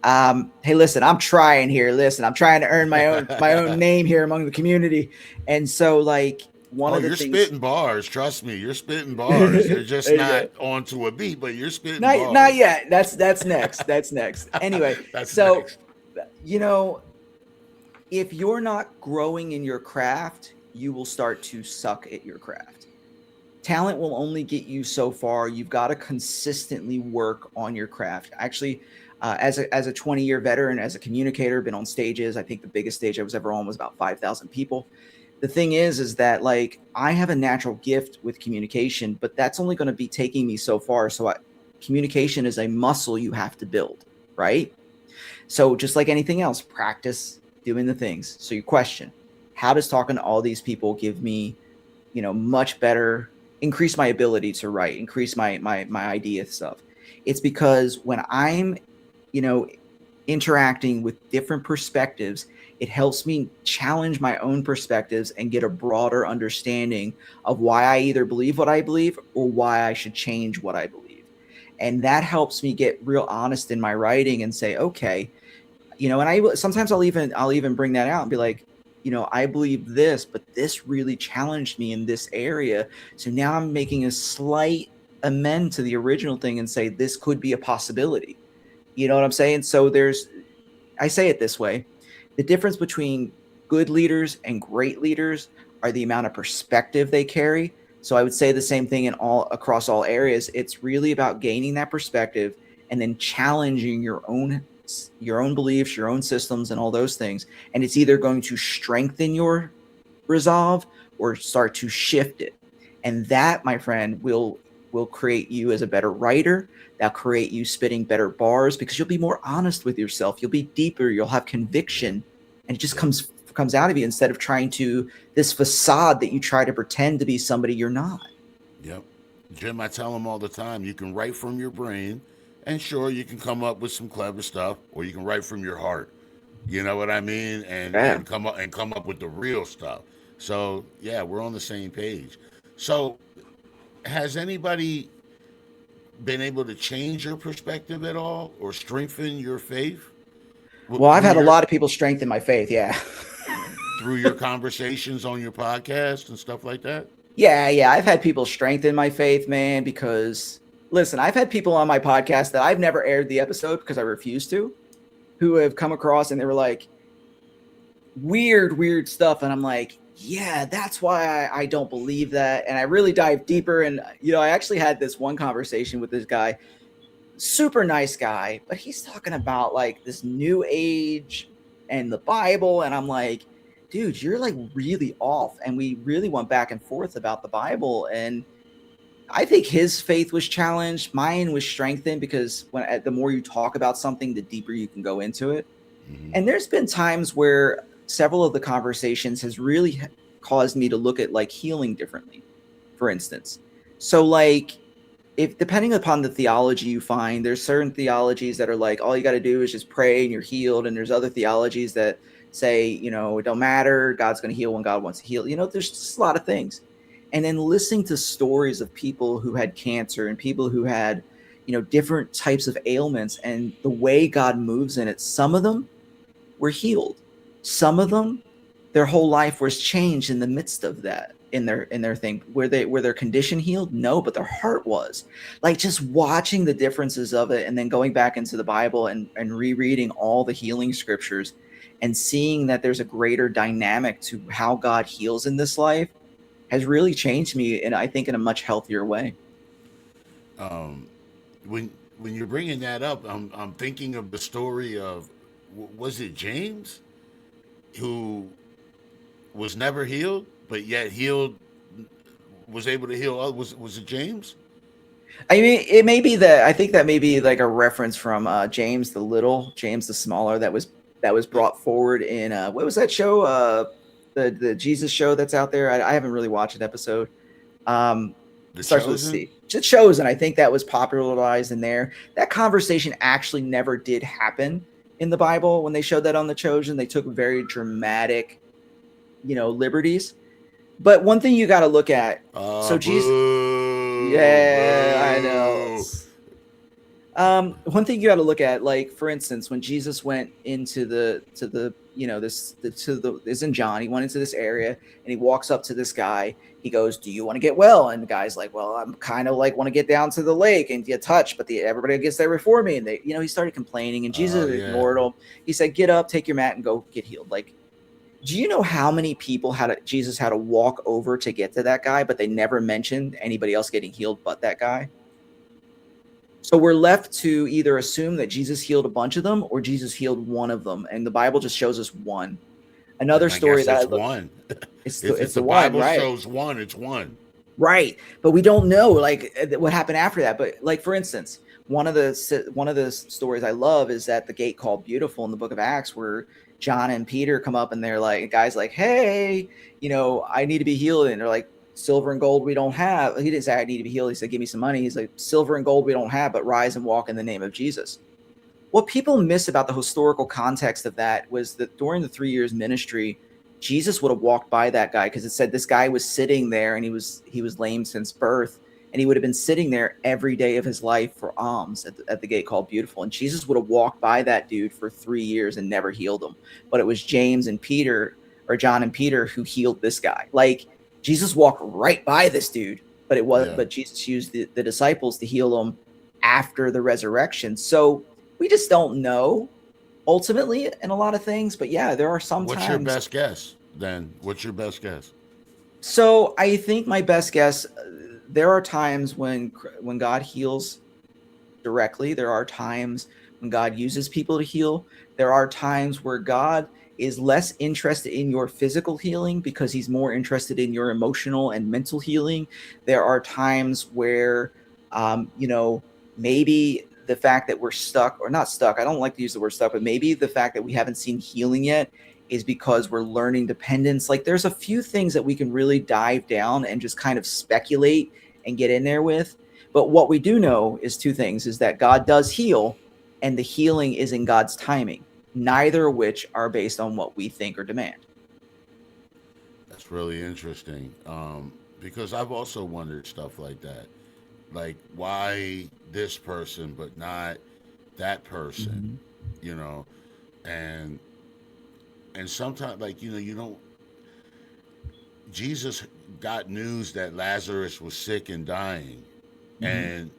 Hey, listen, I'm trying here. Listen, I'm trying to earn my own name here among the community, and so like one of the things. You're spitting bars. Trust me, you're spitting bars. You're just not onto a beat, but you're spitting bars. Not yet. That's next. That's next. Anyway, next. If you're not growing in your craft, you will start to suck at your craft. Talent will only get you so far. You've got to consistently work on your craft. Actually, as a 20-year veteran, as a communicator, been on stages. I think the biggest stage I was ever on was about 5,000 people. The thing is that like I have a natural gift with communication, but that's only going to be taking me so far. So communication is a muscle you have to build, right? So just like anything else, practice doing the things. So your question, how does talking to all these people give me, much better, increase my ability to write, increase my idea stuff? It's because when I'm, interacting with different perspectives, it helps me challenge my own perspectives and get a broader understanding of why I either believe what I believe or why I should change what I believe. And that helps me get real honest in my writing and say, okay, and sometimes I'll even bring that out and be like, I believe this, but this really challenged me in this area. So now I'm making a slight amend to the original thing and say, this could be a possibility. You know what I'm saying? So I say it this way. The difference between good leaders and great leaders are the amount of perspective they carry. So I would say the same thing across all areas. It's really about gaining that perspective and then challenging your own beliefs, your own systems, and all those things. And it's either going to strengthen your resolve or start to shift it. And that, my friend, will create you as a better writer. That'll create you spitting better bars because you'll be more honest with yourself. You'll be deeper. You'll have conviction, and it just comes out of you instead of trying to this facade that you try to pretend to be somebody you're not. Yep. Jim, I tell them all the time, you can write from your brain, and sure, you can come up with some clever stuff, or you can write from your heart. You know what I mean? And come up with the real stuff. So yeah, we're on the same page. So has anybody been able to change your perspective at all or strengthen your faith? Well, I've had a lot of people strengthen my faith, yeah. Through your conversations on your podcast and stuff like that? Yeah. I've had people strengthen my faith, man, because, listen, I've had people on my podcast that I've never aired the episode because I refused to, who have come across and they were like, weird stuff. And I'm like, yeah, that's why I don't believe that. And I really dive deeper. And, I actually had this one conversation with this guy, super nice guy, but he's talking about like this new age and the Bible. And I'm like, dude, you're like really off. And we really went back and forth about the Bible. And I think his faith was challenged. Mine was strengthened because the more you talk about something, the deeper you can go into it. Mm-hmm. And there's been times where several of the conversations has really caused me to look at like healing differently, for instance. So like, if depending upon the theology you find, there's certain theologies that are like, all you got to do is just pray and you're healed. And there's other theologies that say, you know, it don't matter. God's going to heal when God wants to heal. You know, there's just a lot of things. And then listening to stories of people who had cancer and people who had, you know, different types of ailments and the way God moves in it. Some of them were healed. Some of them, their whole life was changed in the midst of that. In their thing, were their condition healed? No, but their heart was. Like just watching the differences of it, and then going back into the Bible and rereading all the healing scriptures, and seeing that there's a greater dynamic to how God heals in this life, has really changed me, and I think in a much healthier way. When you're bringing that up, I'm thinking of the story of, was it James, who was never healed, but yet healed, was able to heal. Was it James? I mean, it may be that I think that may be like a reference from James the Little, James the Smaller, that was brought forward in what was that show? The Jesus show that's out there. I haven't really watched an episode. The Starts with a Chosen? C. Just Chosen. I think that was popularized in there. That conversation actually never did happen in the Bible when they showed that on the Chosen. They took very dramatic, you know, liberties. But one thing you got to look at. So Jesus. Yeah, I know. Boo. One thing you got to look at, like for instance, when Jesus went into the you know this is in John. He went into this area and he walks up to this guy. He goes, "Do you want to get well?" And the guy's like, "Well, I'm kind of like want to get down to the lake and get touched, but everybody gets there before me." And they, you know, he started complaining, and Jesus ignored him. He said, "Get up, take your mat, and go get healed." Like, do you know how many people Jesus had to walk over to get to that guy, but they never mentioned anybody else getting healed but that guy? So we're left to either assume that Jesus healed a bunch of them or Jesus healed one of them, and the Bible just shows us one. Another And I story guess that I it's look, one. it's If the the one, Bible right? shows one, it's one. Right, but we don't know like what happened after that. But like for instance, one of the stories I love is at the gate called Beautiful in the Book of Acts, where John and Peter come up and they're like, guys, like, hey, you know, I need to be healed, and they're like, silver and gold we don't have. He didn't say I need to be healed. He said, give me some money. He's like, silver and gold we don't have, but rise and walk in the name of Jesus. What people miss about the historical context of that was that during the 3 years ministry, Jesus would have walked by that guy, because it said this guy was sitting there and he was lame since birth, and he would have been sitting there every day of his life for alms at the gate called Beautiful. And Jesus would have walked by that dude for 3 years and never healed him. But it was James and Peter, or John and Peter, who healed this guy. Like Jesus walked right by this dude, but it was but Jesus used the disciples to heal him after the resurrection. So we just don't know ultimately in a lot of things. But yeah, there are some What's times. your best guess then? What's your best guess? So I think my best guess, there are times when God heals directly. There are times when God uses people to heal. There are times where God is less interested in your physical healing because he's more interested in your emotional and mental healing. There are times where, you know, maybe the fact that we're stuck, or not stuck, I don't like to use the word stuck, but maybe the fact that we haven't seen healing yet is because we're learning dependence. Like there's a few things that we can really dive down and just kind of speculate and get in there with. But what we do know is two things, is that God does heal, and the healing is in God's timing, neither of which are based on what we think or demand. That's really interesting, because I've also wondered stuff like that. Like, why this person but not that person, you know? And sometimes, like, you know, you don't, Jesus got news that Lazarus was sick and dying. And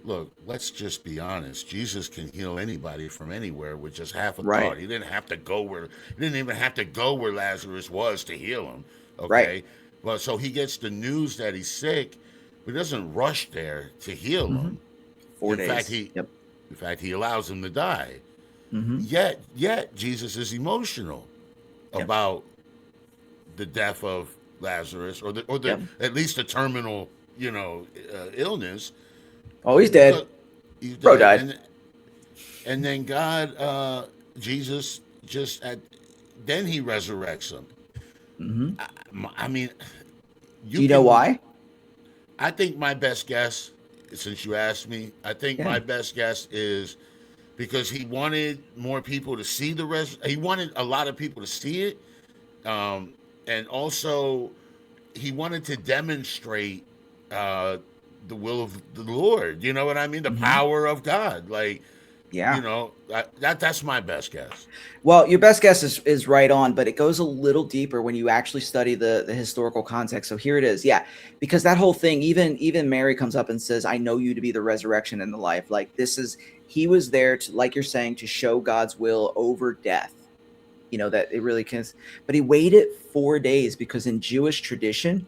look, let's just be honest. Jesus can heal anybody from anywhere with just half a thought. He didn't have to go where, he didn't even have to go where Lazarus was to heal him. Okay. But so he gets the news that he's sick, but he doesn't rush there to heal him. 4 days. In fact, he allows him to die. Yet Jesus is emotional about the death of Lazarus, or at least the terminal illness. Oh, he's Because dead. he's Bro dead, died. and then Jesus, then he resurrects him. Hmm. I mean, Do you you know can. why? I think my best guess, since you asked me, I think Yeah. my best guess is because he wanted more people to see the res. He wanted a lot of people to see it, um, and also he wanted to demonstrate uh, the will of the Lord. You know what I mean? The Hmm. power of God. Like, Yeah. that's my best guess. Well, your best guess is right on, but it goes a little deeper when you actually study the historical context. So here it is. Yeah, because that whole thing, even Mary comes up and says, "I know you to be the resurrection and the life." Like this is he was there to, like you're saying, to show God's will over death. That it really can. But he waited 4 days because in Jewish tradition,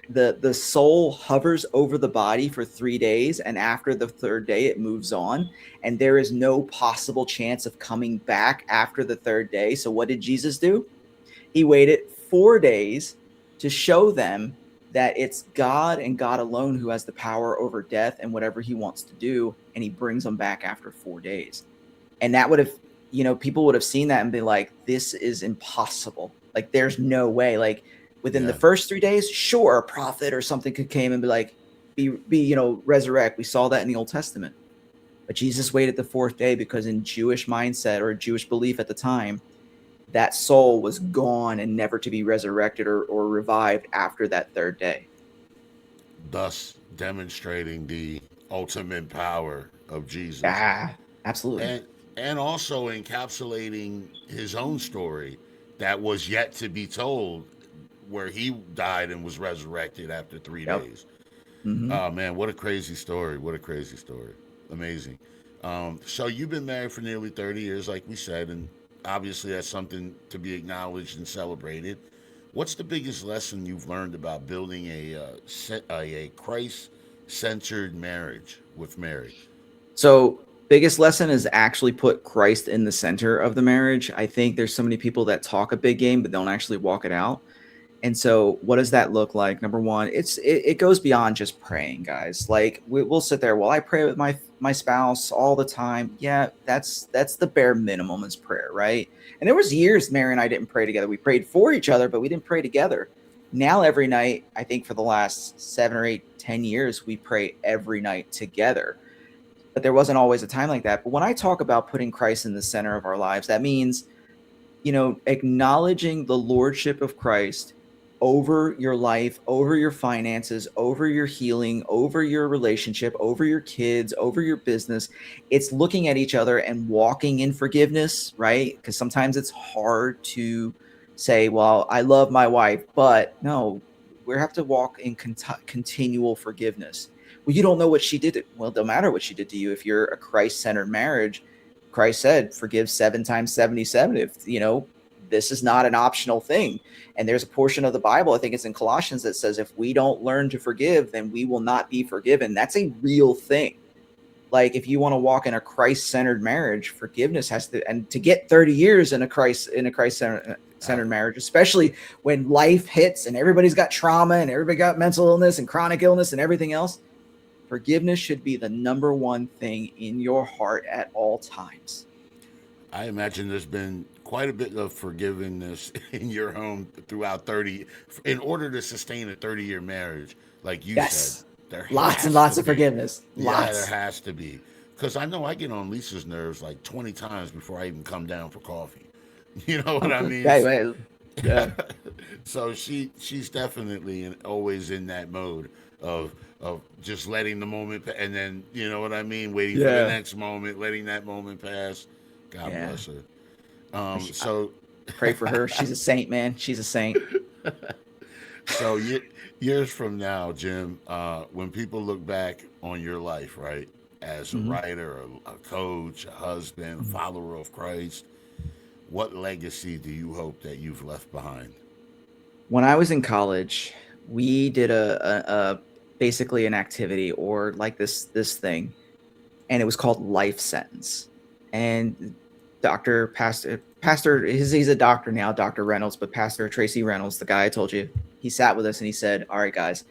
the soul hovers over the body for 3 days, and after the third day it moves on, and there is no possible chance of coming back after the third day. So what did Jesus do? He waited 4 days to show them that it's God and God alone who has the power over death and whatever he wants to do, and he brings them back after 4 days. And that would have, people would have seen that and be like, this is impossible. Like there's no way. Like within the Yeah. first 3 days, sure, a prophet or something could came and be like, resurrect. We saw that in the Old Testament. But Jesus waited the fourth day because in Jewish mindset or Jewish belief at the time, that soul was gone and never to be resurrected or revived after that third day. Thus demonstrating the ultimate power of Jesus, Ah, absolutely. and also encapsulating his own story that was yet to be told, where he died and was resurrected after three Yep. days. Hmm. Oh man, what a crazy story! What a crazy story! Amazing. So you've been married for nearly 30 years, like we said, and obviously that's something to be acknowledged and celebrated. What's the biggest lesson you've learned about building a Christ-centered marriage with Mary? So, biggest lesson is actually put Christ in the center of the marriage. I think there's so many people that talk a big game but don't actually walk it out. And so, what does that look like? Number one, it goes beyond just praying, guys. Like we'll sit there. Well, I pray with my spouse all the time. Yeah, that's the bare minimum is prayer, right? And there was years Mary and I didn't pray together. We prayed for each other, but we didn't pray together. Now every night, I think for the last 7 or 8, 10 years, we pray every night together. But there wasn't always a time like that. But when I talk about putting Christ in the center of our lives, that means acknowledging the lordship of Christ over your life, over your finances, over your healing, over your relationship, over your kids, over your business. It's looking at each other and walking in forgiveness, right? Because sometimes it's hard to say, well, I love my wife, but no, we have to walk in continual forgiveness. Well, you don't know what she did. Well, it don't matter what she did to you. If you're a Christ-centered marriage, Christ said, forgive 7 times 77. If, this is not an optional thing. And there's a portion of the Bible, I think it's in Colossians, that says, if we don't learn to forgive, then we will not be forgiven. That's a real thing. Like if you want to walk in a Christ-centered marriage, forgiveness has to, and to get 30 years in a Christ-centered marriage, especially when life hits and everybody's got trauma and everybody got mental illness and chronic illness and everything else, forgiveness should be the number one thing in your heart at all times. I imagine there's been quite a bit of forgiveness in your home throughout 30, in order to sustain a 30-year marriage, like you said. Yes. There Lots and has lots to of be. forgiveness. Yeah, there Lots. has to be. Because I know I get on Lisa's nerves like 20 times before I even come down for coffee. You know what I mean? Right. Yeah. So she's definitely always in that mode of just letting the moment and then, you know what I mean, waiting for the Yeah. next moment, letting that moment pass. God Yeah. bless her. I So pray for her. She's a saint, man. She's a saint. so years from now, Jim, when people look back on your life, right, as a Mhm. writer, a coach, a husband, a Mhm. follower of Christ, what legacy do you hope that you've left behind? When I was in college, we did a basically an activity or like this thing, and it was called life sentence. And pastor he's a doctor now, Dr. Reynolds, but Pastor Tracy Reynolds, the guy I told you, he sat with us and he said, all right, guys,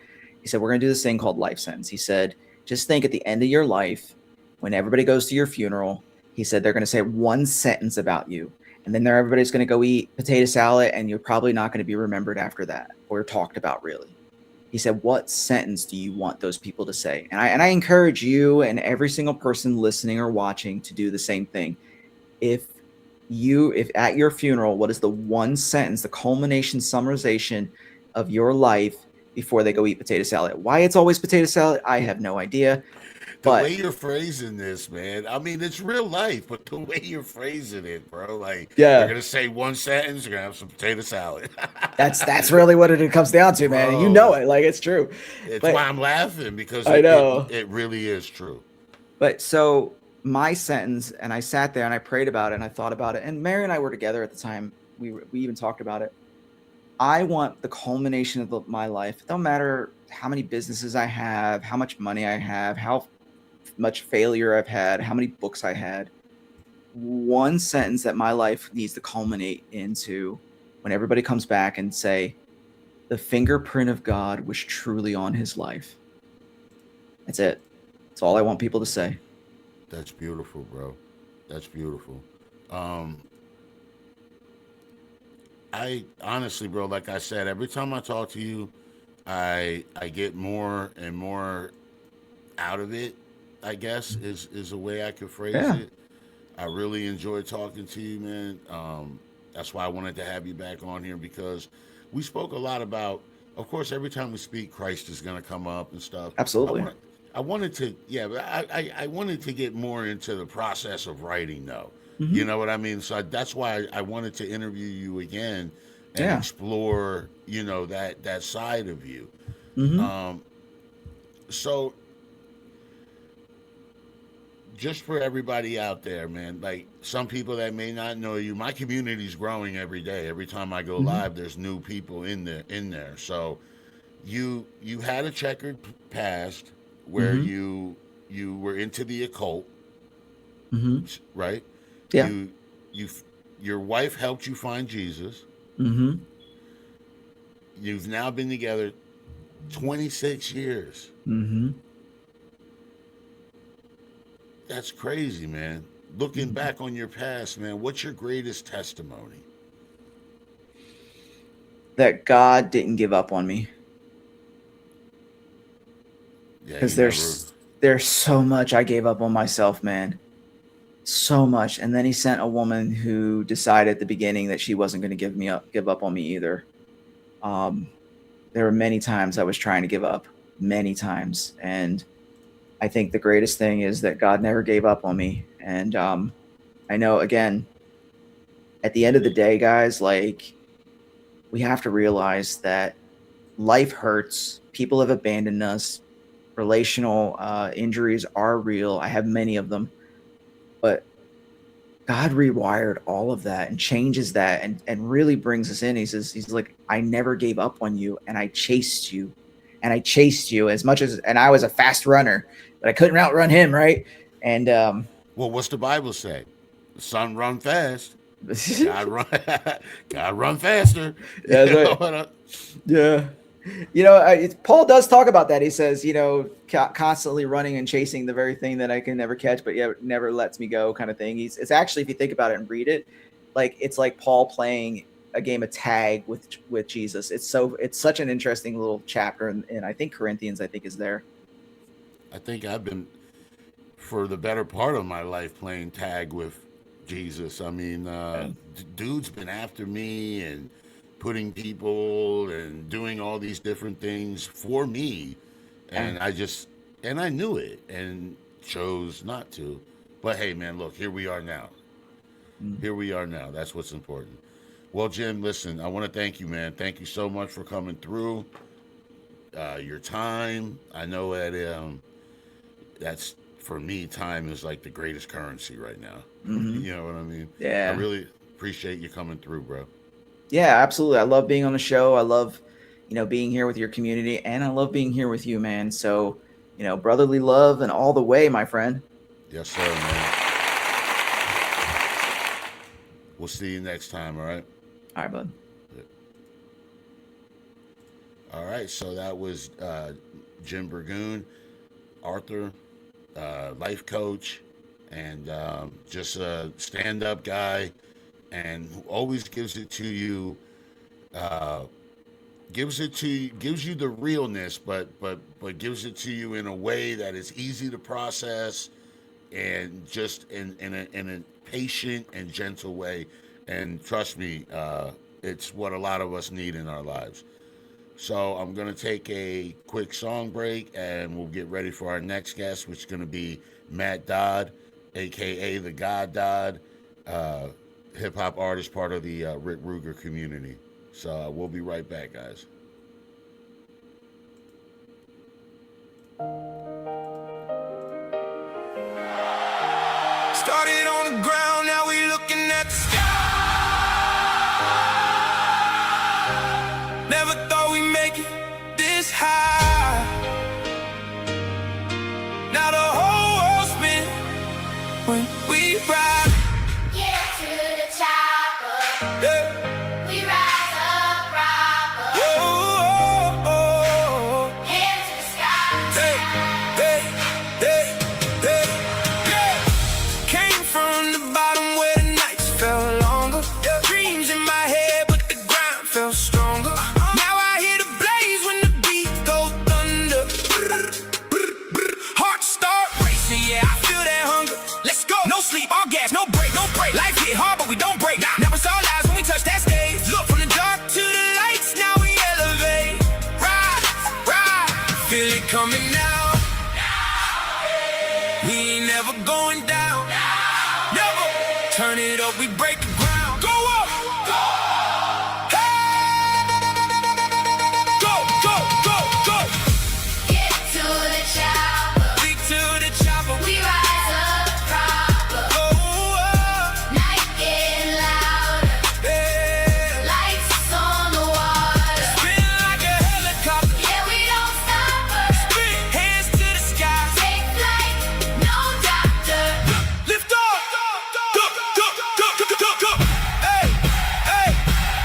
He said, we're going to do this thing called life sentence. He said, just think at the end of your life, when everybody goes to your funeral, he said, they're going to say one sentence about you. And then everybody's going to go eat potato salad, and you're probably not going to be remembered after that or talked about, really. He said, what sentence do you want those people to say? And I encourage you and every single person listening or watching to do the same thing. If at your funeral, what is the one sentence, the culmination summarization of your life before they go eat potato salad? Why it's always potato salad, I have no idea. The way you're phrasing this, man, I mean, it's real life, but the way you're phrasing it, bro, like, yeah, you're going to say one sentence, you're going to have some potato salad. That's really what it comes down to, man. Bro, you know it, like, it's true. It's why I'm laughing, because I know. It really is true. But so my sentence, and I sat there and I prayed about it and I thought about it, and Mary and I were together at the time. We even talked about it. I want the culmination of my life. It don't matter how many businesses I have, how much money I have, how much failure I've had, how many books I had. One sentence that my life needs to culminate into when everybody comes back and say, the fingerprint of God was truly on his life. That's it. That's all I want people to say. That's beautiful, bro. That's beautiful. I honestly, bro, like I said, every time I talk to you, I get more and more out of it, I guess, is a way I could phrase it. I really enjoy talking to you, man. That's why I wanted to have you back on here, because we spoke a lot about, of course, every time we speak, Christ is going to come up and stuff. Absolutely. I wanted to, I wanted to get more into the process of writing, though. Mm-hmm. You know what I mean? So that's why I wanted to interview you again and explore, that side of you. Mm-hmm. So just for everybody out there, man, like some people that may not know you, my community's growing every day. Every time I go live, there's new people in there. So you had a checkered past where you were into the occult, right? Yeah. Your wife helped you find Jesus. You've now been together 26 years. That's crazy, man. Looking back on your past, man, what's your greatest testimony? That God didn't give up on me. Because there's so much I gave up on myself, man. So much. And then he sent a woman who decided at the beginning that she wasn't going to give up on me either. There were many times I was trying to give up, many times. And I think the greatest thing is that God never gave up on me. And I know, again, at the end of the day, guys, like, we have to realize that life hurts. People have abandoned us. Relational injuries are real. I have many of them. But God rewired all of that and changes that and really brings us in. He says, he's like, I never gave up on you, and I chased you. And I chased you and I was a fast runner, but I couldn't outrun him, right? And well, what's the Bible say? The son run fast. God run faster. Yeah, right. Yeah. Paul does talk about that. He says, constantly running and chasing the very thing that I can never catch, but yet never lets me go, kind of thing. It's actually, if you think about it and read it, like, it's like Paul playing a game of tag with Jesus. It's such an interesting little chapter, and I think Corinthians, is there. I think I've been, for the better part of my life, playing tag with Jesus. I mean, dude's been after me and putting people and doing all these different things for me, and I knew it and chose not to. But hey, man, look, here we are now. That's what's important. Well, Jim, listen, I want to thank you, man. Thank you so much for coming through. Your time. I know that that's, for me, time is like the greatest currency right now. You know what I mean? Yeah. I really appreciate you coming through, bro. Yeah, absolutely. I love being on the show. I love, being here with your community, and I love being here with you, man. So, brotherly love and all the way, my friend. Yes, sir, man. We'll see you next time, all right? All right, bud. All right, so that was Jim Burgoon, Arthur, life coach, and just a stand-up guy, and who always gives it to you. Gives you the realness, but gives it to you in a way that is easy to process, and just in a patient and gentle way. And trust me, it's what a lot of us need in our lives. So I'm gonna take a quick song break, and we'll get ready for our next guest, which is gonna be Matt Dodd, aka the God Dodd, hip hop artist, part of the Rick Ruger community. So we'll be right back, guys. Started on the ground, now we looking at the sky. Never thought we'd make it this high. Now the whole world's spin when we ride. Get to the chopper. Yeah. We rise up proper. Whoa. Hands to the sky. Hey, hey, hey, hey, yeah. Came from the bottom where the nights felt longer. Dreams in my head, but the grind felt stronger. Now I hear the blaze when the beat go thunder. Heart start racing, yeah, I feel that hunger. Let's go. No sleep, all gas, no break, no break. Life hit hard, but we don't break. Now it's all lies when we touch that stage. Look from the dark to the lights, now we elevate. Rise, rise, feel it coming now. We ain't never going down. Never. Turn it up, we break the ground. Go up. Hey. Go, go, go, go. Get to the chopper. Big to the chopper. We rise up proper. Go up. Night getting louder. Yeah. Lights on the water. Spin like a helicopter. Yeah, we don't stop us. Spin hands to the sky. Take flight, no doctor. Lift off. Go, go, go, go, go, go. Hey, hey,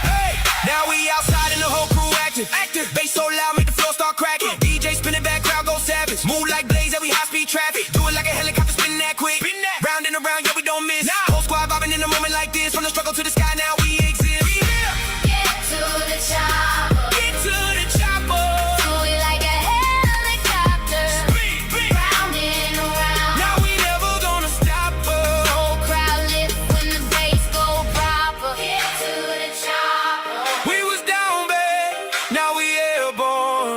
hey. Now we outside and the whole crew active. Bass so loud, make the floor start cracking. DJ spinning back, crowd go savage. Move like blaze, every high speed traffic. Do it like a helicopter, spin that quick. Round and around, yeah, we don't miss. Whole squad bobbing in a moment like this. From the struggle to the sky, now we exist. Get to the chopper. Get to the chopper. Do it like a helicopter. Round and around. Now we never gonna stop us. Whole crowd lift when the bass go proper. Get to the chopper. We was down bad, now we airborne.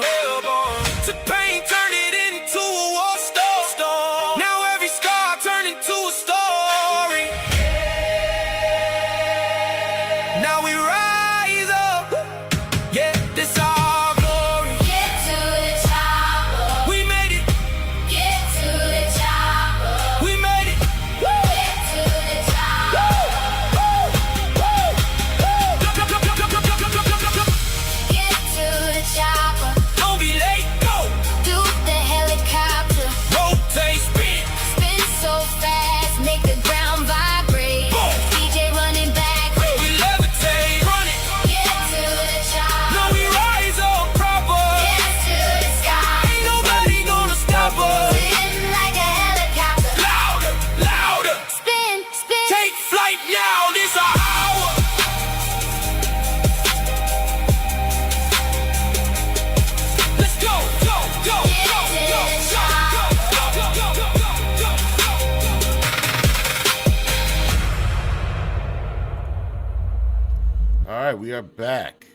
Took pain, turned it into a war storm. Now every scar turned into a story. Now we rise up, yeah, this our glory. Get to the chopper. We made it, Get to the chopper. we made it. Get to the chopper. Get to the chopper. Don't be late, go. Do the helicopter. Rotate, spin. Spin so fast, make the ground vibrate. Boom. DJ running back. We levitate, run it. Get to the chopper. Now we rise up proper. Get to the sky. Ain't nobody gonna stop us. Spin like a helicopter. Louder, louder. Spin, spin. Take flight now, this our hour. Let's go, go, go, go, go, go, go, go, go, go, go, go. All right, we are back.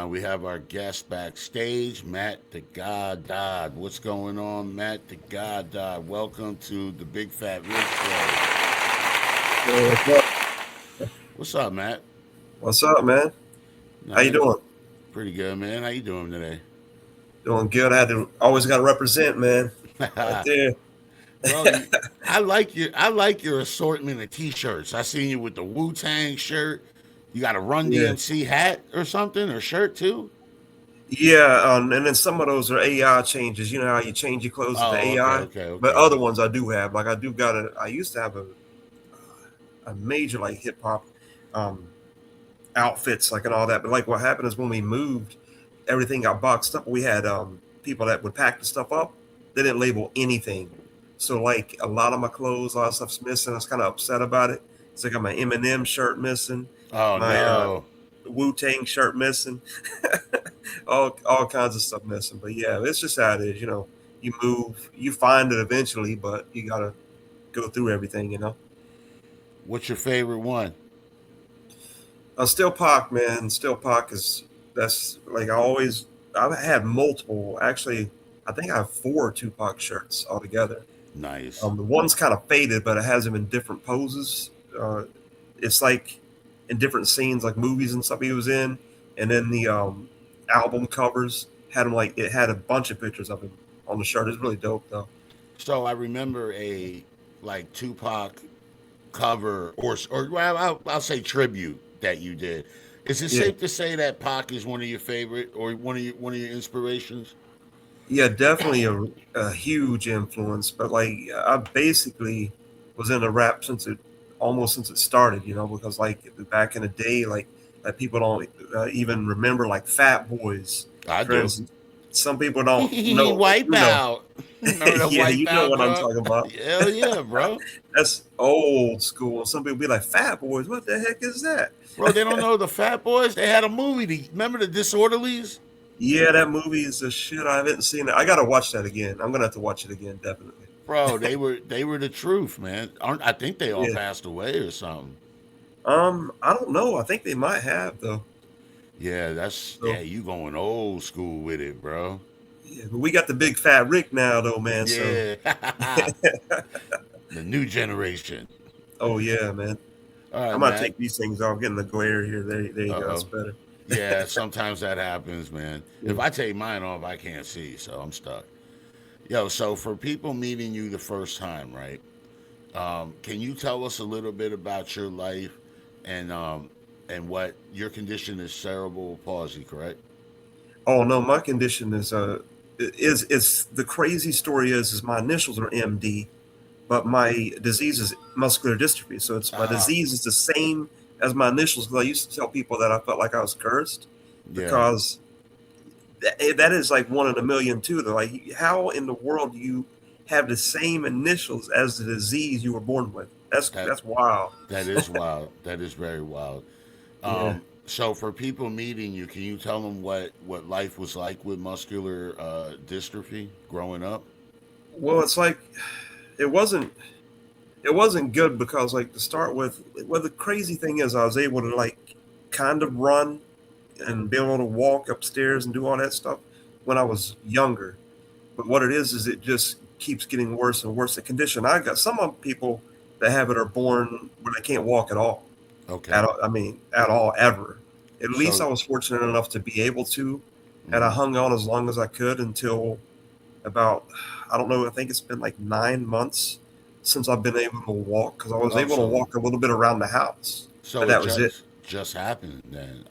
We have our guest backstage, Matt the God Dodd. What's going on, Matt the God Dodd? Welcome to the Big Fat Rick Show. What's up, Matt? What's up, man? How you doing? Pretty good, man. How you doing today? Doing good. I had to always got to represent, man. Right there. Bro, I like your assortment of T-shirts. I seen you with the Wu-Tang shirt. You got a Run Yeah. DMC hat or something, or shirt too? Yeah, and then some of those are AI changes. You know how you change your clothes with the AI. Okay. But other ones I do have. Like I used to have a major like hip hop outfits like and all that. But like what happened is when we moved, everything got boxed up. We had people that would pack the stuff up. They didn't label anything. So like a lot of my clothes, a lot of stuff's missing. I was kind of upset about it. So I got my Eminem shirt missing, Oh my no. Wu-Tang shirt missing, all kinds of stuff missing. But yeah, it's just how it is. You know, you move, you find it eventually, but you gotta go through everything. You know. What's your favorite one? Still Pac, man. Still Pac is that's like I've had multiple. Actually, I think I have 4 Tupac shirts altogether. Nice. The one's kind of faded, but it has him in different poses. It's like in different scenes, like movies and stuff he was in, and then the album covers had him like it had a bunch of pictures of him on the shirt. It's really dope though. So I remember a like Tupac cover or well, I'll say tribute that you did. Is it Yeah, safe to say that Pac is one of your favorite or one of your inspirations? yeah, definitely a huge influence. But like I basically was in the rap since it almost since it started, you know, because like back in the day, like people don't even remember like Fat Boys, I for do. instance. Some people don't know, but Wipe you know, out. Remember the yeah, wipe you know out, what I'm bro? talking about. Hell yeah, bro. That's old school. Some people be like, Fat Boys, what the heck is that? Bro, they don't know the Fat Boys. They had a movie. Remember the Disorderlies? Yeah, that movie is a shit. I haven't seen it. I gotta watch that again. I'm gonna have to watch it again, definitely. Bro, they were the truth, man. I think they all Yeah. passed away or something. I don't know. I think they might have though. Yeah, So you going old school with it, bro. yeah, but we got the big fat Rick now though, man. So Yeah. The new generation. oh yeah, man. All I'm right, gonna Matt. take these things off. Getting the glare here. There you Uh go. That's oh. better. Yeah, sometimes that happens, man. Yeah. If I take mine off, I can't see, so I'm stuck. Yo, so for people meeting you the first time, right? Can you tell us a little bit about your life and what your condition is cerebral palsy, correct? Oh no, my condition is the crazy story is my initials are MD, but my disease is muscular dystrophy. So it's my Ah, disease is the same as my initials. Because I used to tell people that I felt like I was cursed yeah, because that is like one in a million too. They're like, how in the world do you have the same initials as the disease you were born with? that That's wild. that is wild. That is very wild. Yeah. So for people meeting you, can you tell them what life was like with muscular dystrophy growing up? Well, it's like it wasn't it wasn't good because like to start with, well, the crazy thing is I was able to like kind of run and be able to walk upstairs and do all that stuff when I was younger. But what it is it just keeps getting worse and worse. The condition I got, some of people that have it are born where they can't walk at all. Okay. I mean, at all, ever. At least So, I was fortunate enough to be able to, and I mhm. hung on as long as I could until about, I don't know, I think it's been like 9 months since I've been able to walk because I was Oh, able to so walk a little bit around the house, but so it that was it. just happened then.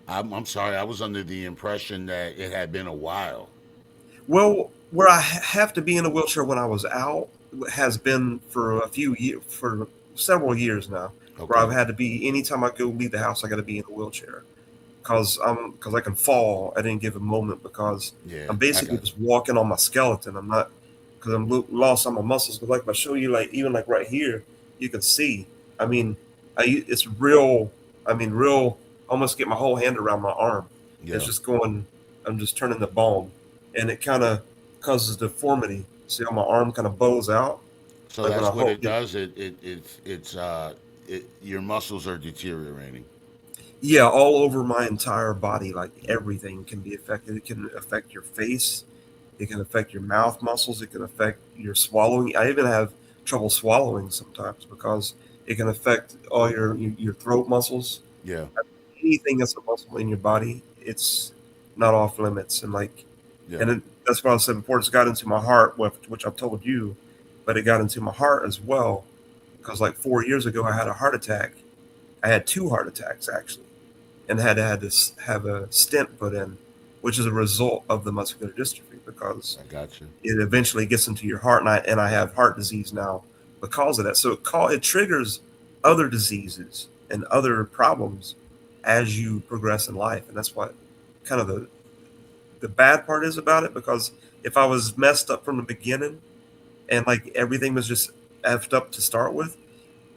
I'm sorry. I was under the impression that it had been a while. Well, where I have to be in a wheelchair when I was out has been for a few years, for several years now, where I've Okay. had to be anytime I go leave the house, I got to be in a wheelchair because I can fall at any given moment because Yeah, I'm I basically got just walking on my skeleton. I'm not because lost on my muscles. But like if I show you, like even like right here, you can see. I mean, it's real. I mean, real. Almost get my whole hand around my arm. you. It's Yeah. just going. I'm just turning the bone, and it kind of causes deformity. See how my arm kind of bows out, So like when I that's what hold. it does. Your muscles are deteriorating. Yeah, all over my entire body, like everything can be affected. It can affect your face. It can affect your mouth muscles. It can affect your swallowing. I even have trouble swallowing sometimes because it can affect all your throat muscles. Yeah. Anything that's a muscle in your body, it's not off limits. And like, Yeah. and it, that's what I said before. It's got into my heart, which I've told you, but it got into my heart as well because like 4 years ago, I had a heart attack. I had 2 heart attacks actually and had to have a stent put in, which is a result of the muscular dystrophy because I got you. it eventually gets into your heart, and I have heart disease now because of that. So it triggers other diseases and other problems as you progress in life, and that's what kind of the bad part is about it, because if I was messed up from the beginning and like everything was just effed up to start with,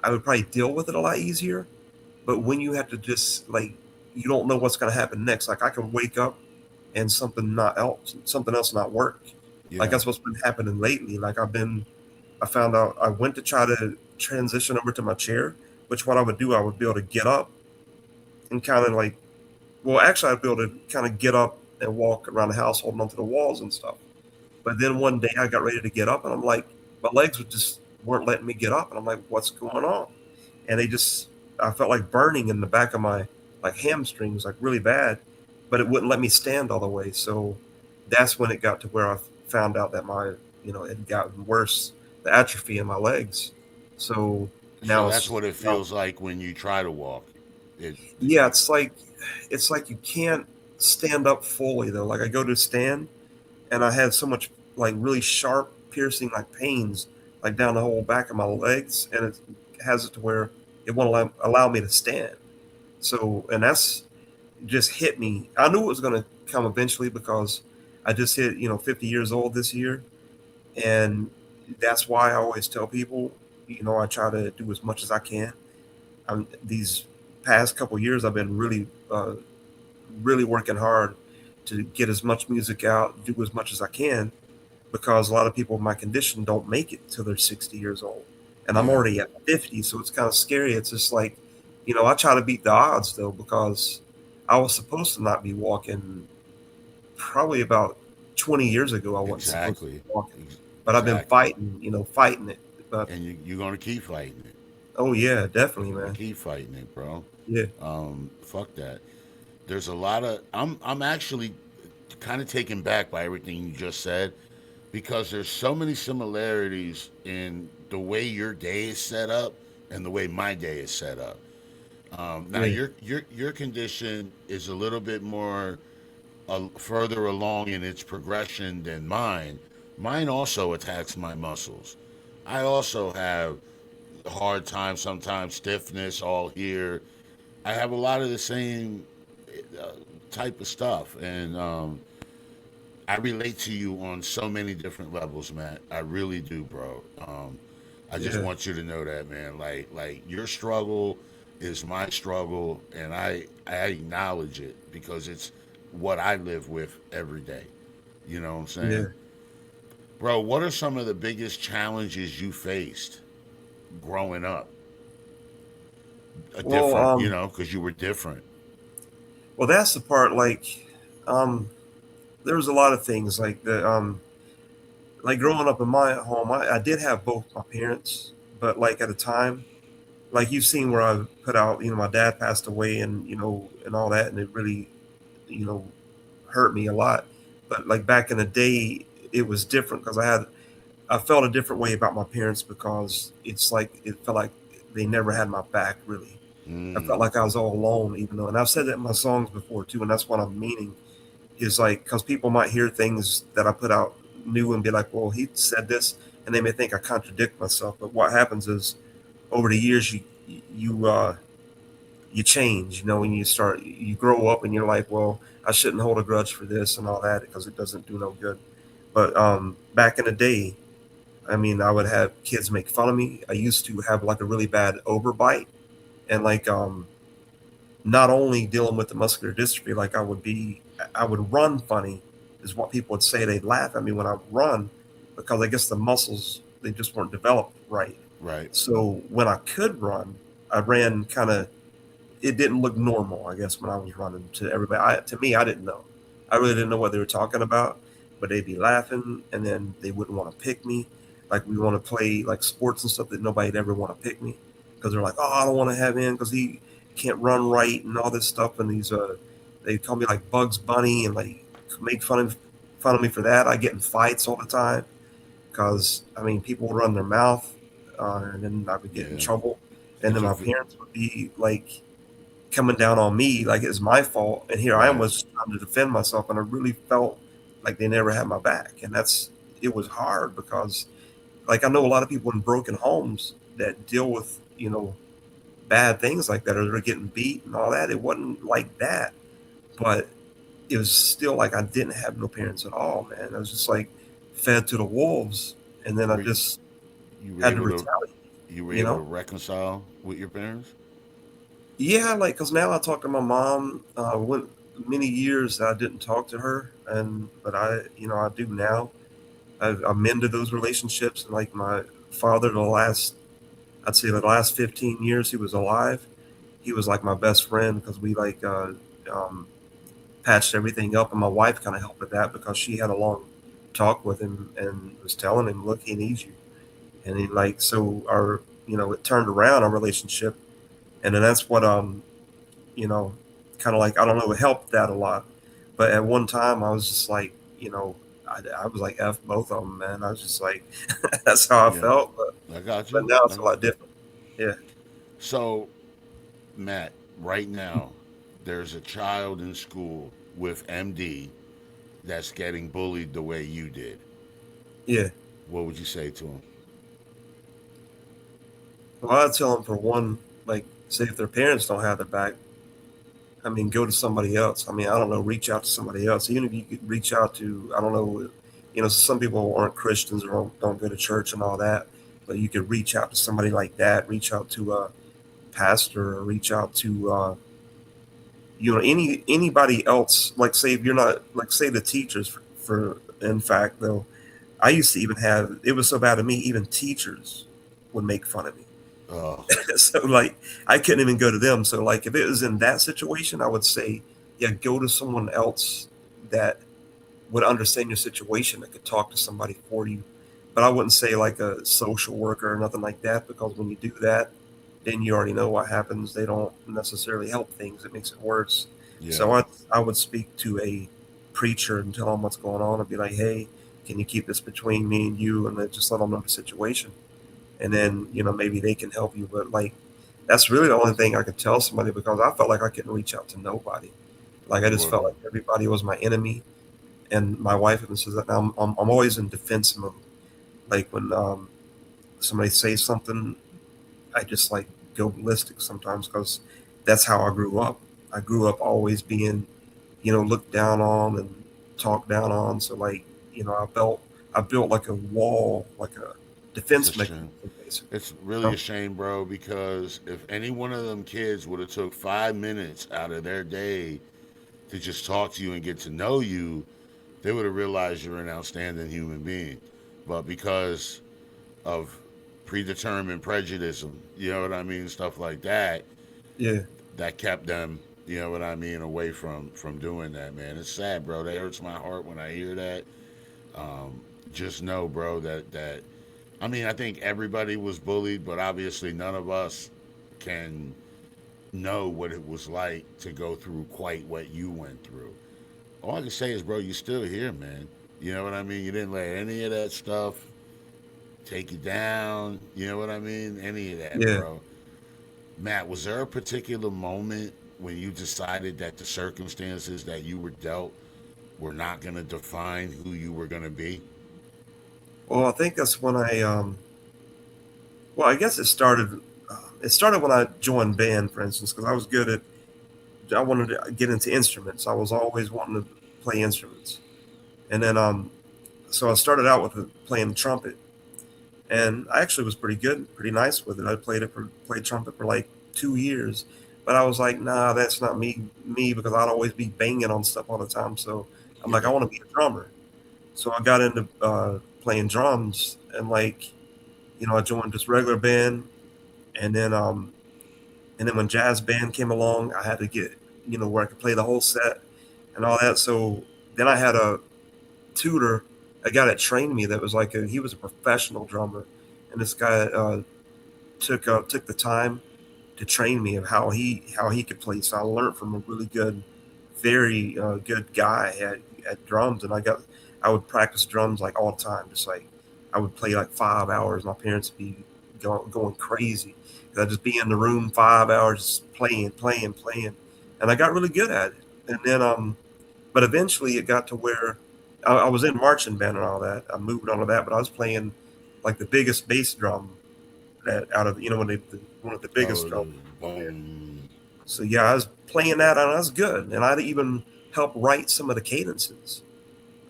I would probably deal with it a lot easier. But when you have to just like, you don't know what's going to happen next. Like I can wake up and something else not work. Like Yeah. that's what's been happening lately. Like I found out I went to try to transition over to my chair, which what I would do, I would be able to get up and kind of like, well, actually I'd be able to kind of get up and walk around the house holding onto the walls and stuff. But then one day I got ready to get up and I'm like, my legs would just weren't letting me get up. And I'm like, what's going on? And I felt like burning in the back of my like hamstrings, like really bad, but it wouldn't let me stand all the way. So that's when it got to where I found out that it had gotten worse, the atrophy in my legs. So So now that's what it feels like when you try to walk. It yeah, it's like you can't stand up fully though. Like I go to stand and I had so much like really sharp piercing like pains like down the whole back of my legs, and it has it to where it won't allow me to stand. So, and that's just hit me. I knew it was going to come eventually because I just hit 50 years old this year, and that's why I always tell people, I try to do as much as I can. These past couple years I've been really working hard to get as much music out, do as much as I can, because a lot of people with my condition don't make it till they're 60 years old. And I'm yeah. already at 50, so it's kind of scary. It's just like, I try to beat the odds though, because I was supposed to not be walking probably about 20 years ago. I wasn't supposed to Exactly. be walking, but I've been Exactly. fighting it. But And you're gonna keep fighting it. oh yeah, definitely, You're gonna man. keep fighting it, bro. Yeah. Fuck that. There's a lot of I'm actually kind of taken back by everything you just said, because there's so many similarities in the way your day is set up and the way my day is set up. Now Yeah. your condition is a little bit more further along in its progression than mine. Mine also attacks my muscles. I also have a hard time sometimes, stiffness all here. I have a lot of the same uh, type of stuff, and I relate to you on so many different levels, Matt. I really do, bro. I just Yeah. want you to know that, man. Like your struggle is my struggle, and I acknowledge it because it's what I live with every day. You know what I'm Yeah. saying, bro? What are some of the biggest challenges you faced growing up? A Well, different, because you were different. that's the part. Like, there was a lot of things like the like growing up in my home. I did have both my parents, but like at a time, like you've seen where I put out, my dad passed away, and and all that, and it really, you know, hurt me a lot. But like back in the day, it was different because I felt a different way about my parents, because it's like it felt like they never had my back really. I felt Mm, like I was all alone, even though, and I've said that in my songs before too, and that's what I'm meaning is like, because people might hear things that I put out new and be like, well, he said this, and they may think I contradict myself. But what happens is over the years, you change, when you grow up and you're like, well, I shouldn't hold a grudge for this and all that because it doesn't do no good. But back in the day, I mean, I would have kids make fun of me. I used to have like a really bad overbite, and like not only dealing with the muscular dystrophy, like I would run funny, is what people would say. They'd laugh at me when I would run because I guess the muscles, they just weren't developed right. right. So when I could run, I ran kind of. It didn't look normal, I guess, when I was running to everybody. To me, I didn't know. I really didn't know what they were talking about, but they'd be laughing, and then they wouldn't want to pick me. Like we want to play like sports and stuff that nobody'd ever want to pick me because they're like, oh, I don't want to have him because he can't run right and all this stuff. And they call me like Bugs Bunny and like make fun of me for that. I get in fights all the time because I mean people would run their mouth, and then I would get in Yeah. trouble, and It's then a my parents would be like coming down on me like it's my fault, and here I am right. was trying to defend myself, and I really felt like they never had my back, and it was hard because like I know a lot of people in broken homes that deal with bad things like that, or they're getting beat and all that. It wasn't like that, but it was still like I didn't have no parents at all, man. I was just like fed to the wolves, and then I Were just you were had to able to retaliate. you were You able to know? reconcile with your parents? Yeah, like because now I talk to my mom. Went many years I didn't talk to her, and but I do now. I've mended those relationships. And like my father, I'd say the last 15 years he was alive, he was like my best friend because we like um, patched everything up, and my wife kind of helped with that because she had a long talk with him and was telling him, "Look, he needs you," and he like so our it turned around our relationship, and then that's what you know kind of like I don't know it helped that a lot, but at one time I was just like I was like f both of them, man. I was just like that's how I Yeah, felt, I got but you. now I it's a got lot different. Yeah, So, Matt, right now, there's a child in school with MD that's getting bullied the way you did. yeah. What would you say to him? Well, I'd tell them for one, like say if their parents don't have their back, I mean, go to somebody else. I mean, I don't know, reach out to somebody else. Even if you could reach out to, I don't know, some people aren't Christians or don't go to church and all that, but you could reach out to somebody like that. Reach out to a pastor or reach out to, anybody else. Like, say if you're not, like, say the teachers. For in fact, though, I used to even have. It was so bad to me. Even teachers would make fun of me. Oh, So like I couldn't even go to them. So like if it was in that situation, I would say, yeah, go to someone else that would understand your situation that could talk to somebody for you. But I wouldn't say like a social worker or nothing like that because when you do that, then you already know what happens. They don't necessarily help things. It makes it worse. yeah. So I would speak to a preacher and tell them what's going on and be like, hey, can you keep this between me and you? And then just let them know the situation, and then maybe they can help you. But like that's really the only thing I could tell somebody because I felt like I couldn't reach out to nobody. Like I just felt Word. like everybody was my enemy, and my wife even says that now I'm always in defense mode. Like when somebody says something, I just like go ballistic sometimes because that's how I grew up. I grew up always being looked down on and talked down on. So like I built like a wall, like a It's a defense shame. mechanism, basically. It's really a shame, bro, because if any one of them kids would have took 5 minutes out of their day to just talk to you and get to know you, they would have realized you're an outstanding human being. But because of predetermined prejudice, you know what I mean, stuff like that, Yeah. that kept them, you know what I mean, away from doing that, man. It's sad, bro. That hurts my heart when I hear that. Um, just know, bro, that I mean, I think everybody was bullied, but obviously none of us can know what it was like to go through quite what you went through. All I can say is, bro, you're still here, man. You know what I mean? You didn't let any of that stuff take you down. You know what I mean? Any of that, Yeah. bro. Matt, was there a particular moment when you decided that the circumstances that you were dealt were not going to define who you were going to be? Well, I think that's when I guess it started. It started when I joined band, for instance, because I was good at. I wanted to get into instruments. I was always wanting to play instruments, and then so I started out with playing the trumpet, and I actually was pretty good, pretty nice with it. I played trumpet for like 2 years, but I was like, nah, that's not me because I'd always be banging on stuff all the time. So I'm like, I Yeah. want to be a drummer. So I got into playing drums, and like I joined this regular band, and then when jazz band came along, I had to get where I could play the whole set and all that. So then I had a tutor, a guy that trained me that was like he was a professional drummer, and this guy took the time to train me of how he could play. So I learned from a really good, very good guy at drums, and I would practice drums like all the time, just like I would play like 5 hours. My parents would be going crazy. I'd just be in the room 5 hours just playing, and I got really good at it. And then but eventually it got to where I was in marching band and all that. I moved on to that, but I was playing like the biggest bass drum that out of when one of the biggest Oh, drums the there. boom. So yeah, I was playing that and I was good, and I'd even help write some of the cadences.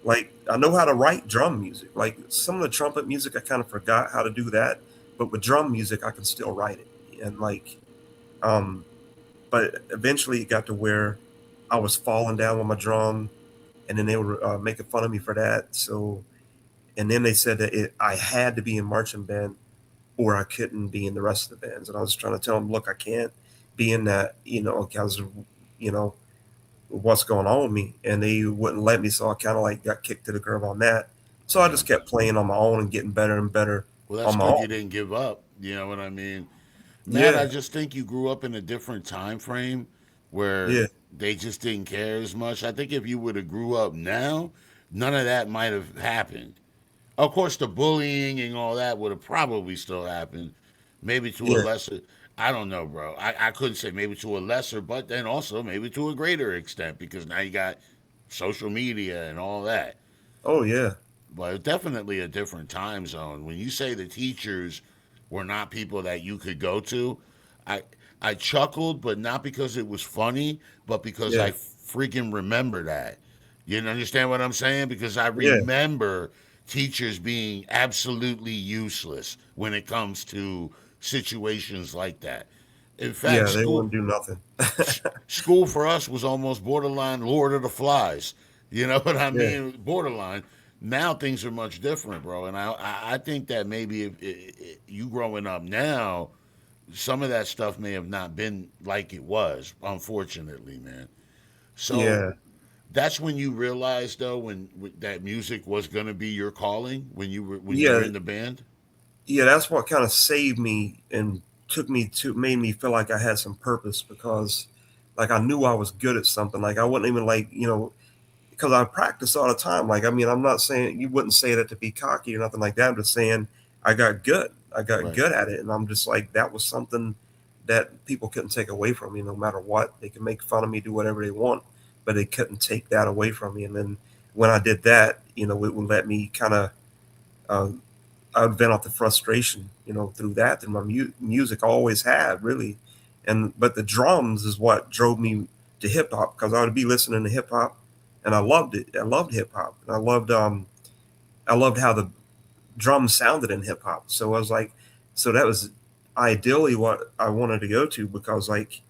Like I know how to write drum music. Like some of the trumpet music, I kind of forgot how to do that, but with drum music, I can still write it. And like, um, but eventually it got to where I was falling down with my drum, and then they were making fun of me for that. So, and then they said that I had to be in marching band or I couldn't be in the rest of the bands. And I was trying to tell them, look, I can't be in that, because of, you know, what's going on with me. And they wouldn't let me. So I kind of like got kicked to the curb on that. So I Yeah. just kept playing on my own and getting better and better Well, that's on my good you own. didn't give up. You know what I mean? Matt, I Yeah. just think you grew up in a different time frame where Yeah. they just didn't care as much. I think if you would have grew up now, none of that might have happened. Of course, the bullying and all that would have probably still happened, maybe to a Yeah. lesser. I don't know, bro. I couldn't say maybe to a lesser, but then also maybe to a greater extent because now you got social media and all that. Oh, yeah. But it's definitely a different time zone. When you say the teachers were not people that you could go to, I I chuckled, but not because it was funny, but because Yeah. I freaking remember that. You understand what I'm saying? Because I Yeah. remember teachers being absolutely useless when it comes to situations like that. In fact, Yeah. They wouldn't do nothing. school for us was almost borderline Lord of the Flies. You know what I Yeah. mean? Borderline. Now things are much different, bro. And I think that maybe if you growing up now, some of that stuff may have not been like it was, unfortunately, man. So Yeah. that's when you realized, though, when that music was gonna be your calling when you were Yeah. in the band. Yeah. That's what kind of saved me and made me feel like I had some purpose because like I knew I was good at something. Like I wouldn't even like, because I practice all the time. Like, I mean, I'm not saying you wouldn't say that to be cocky or nothing like that. I'm just saying I got good. I got Right. good at it. And I'm just like, that was something that people couldn't take away from me no matter what. They can make fun of me, do whatever they want, but they couldn't take that away from me. And then when I did that, it would let me kind of, uh, I would vent out the frustration, through that. And my music always had really. But the drums is what drove me to hip hop because I would be listening to hip hop and I loved it. I loved hip hop. And I loved how the drums sounded in hip hop. So I was like, so that was ideally what I wanted to go to because like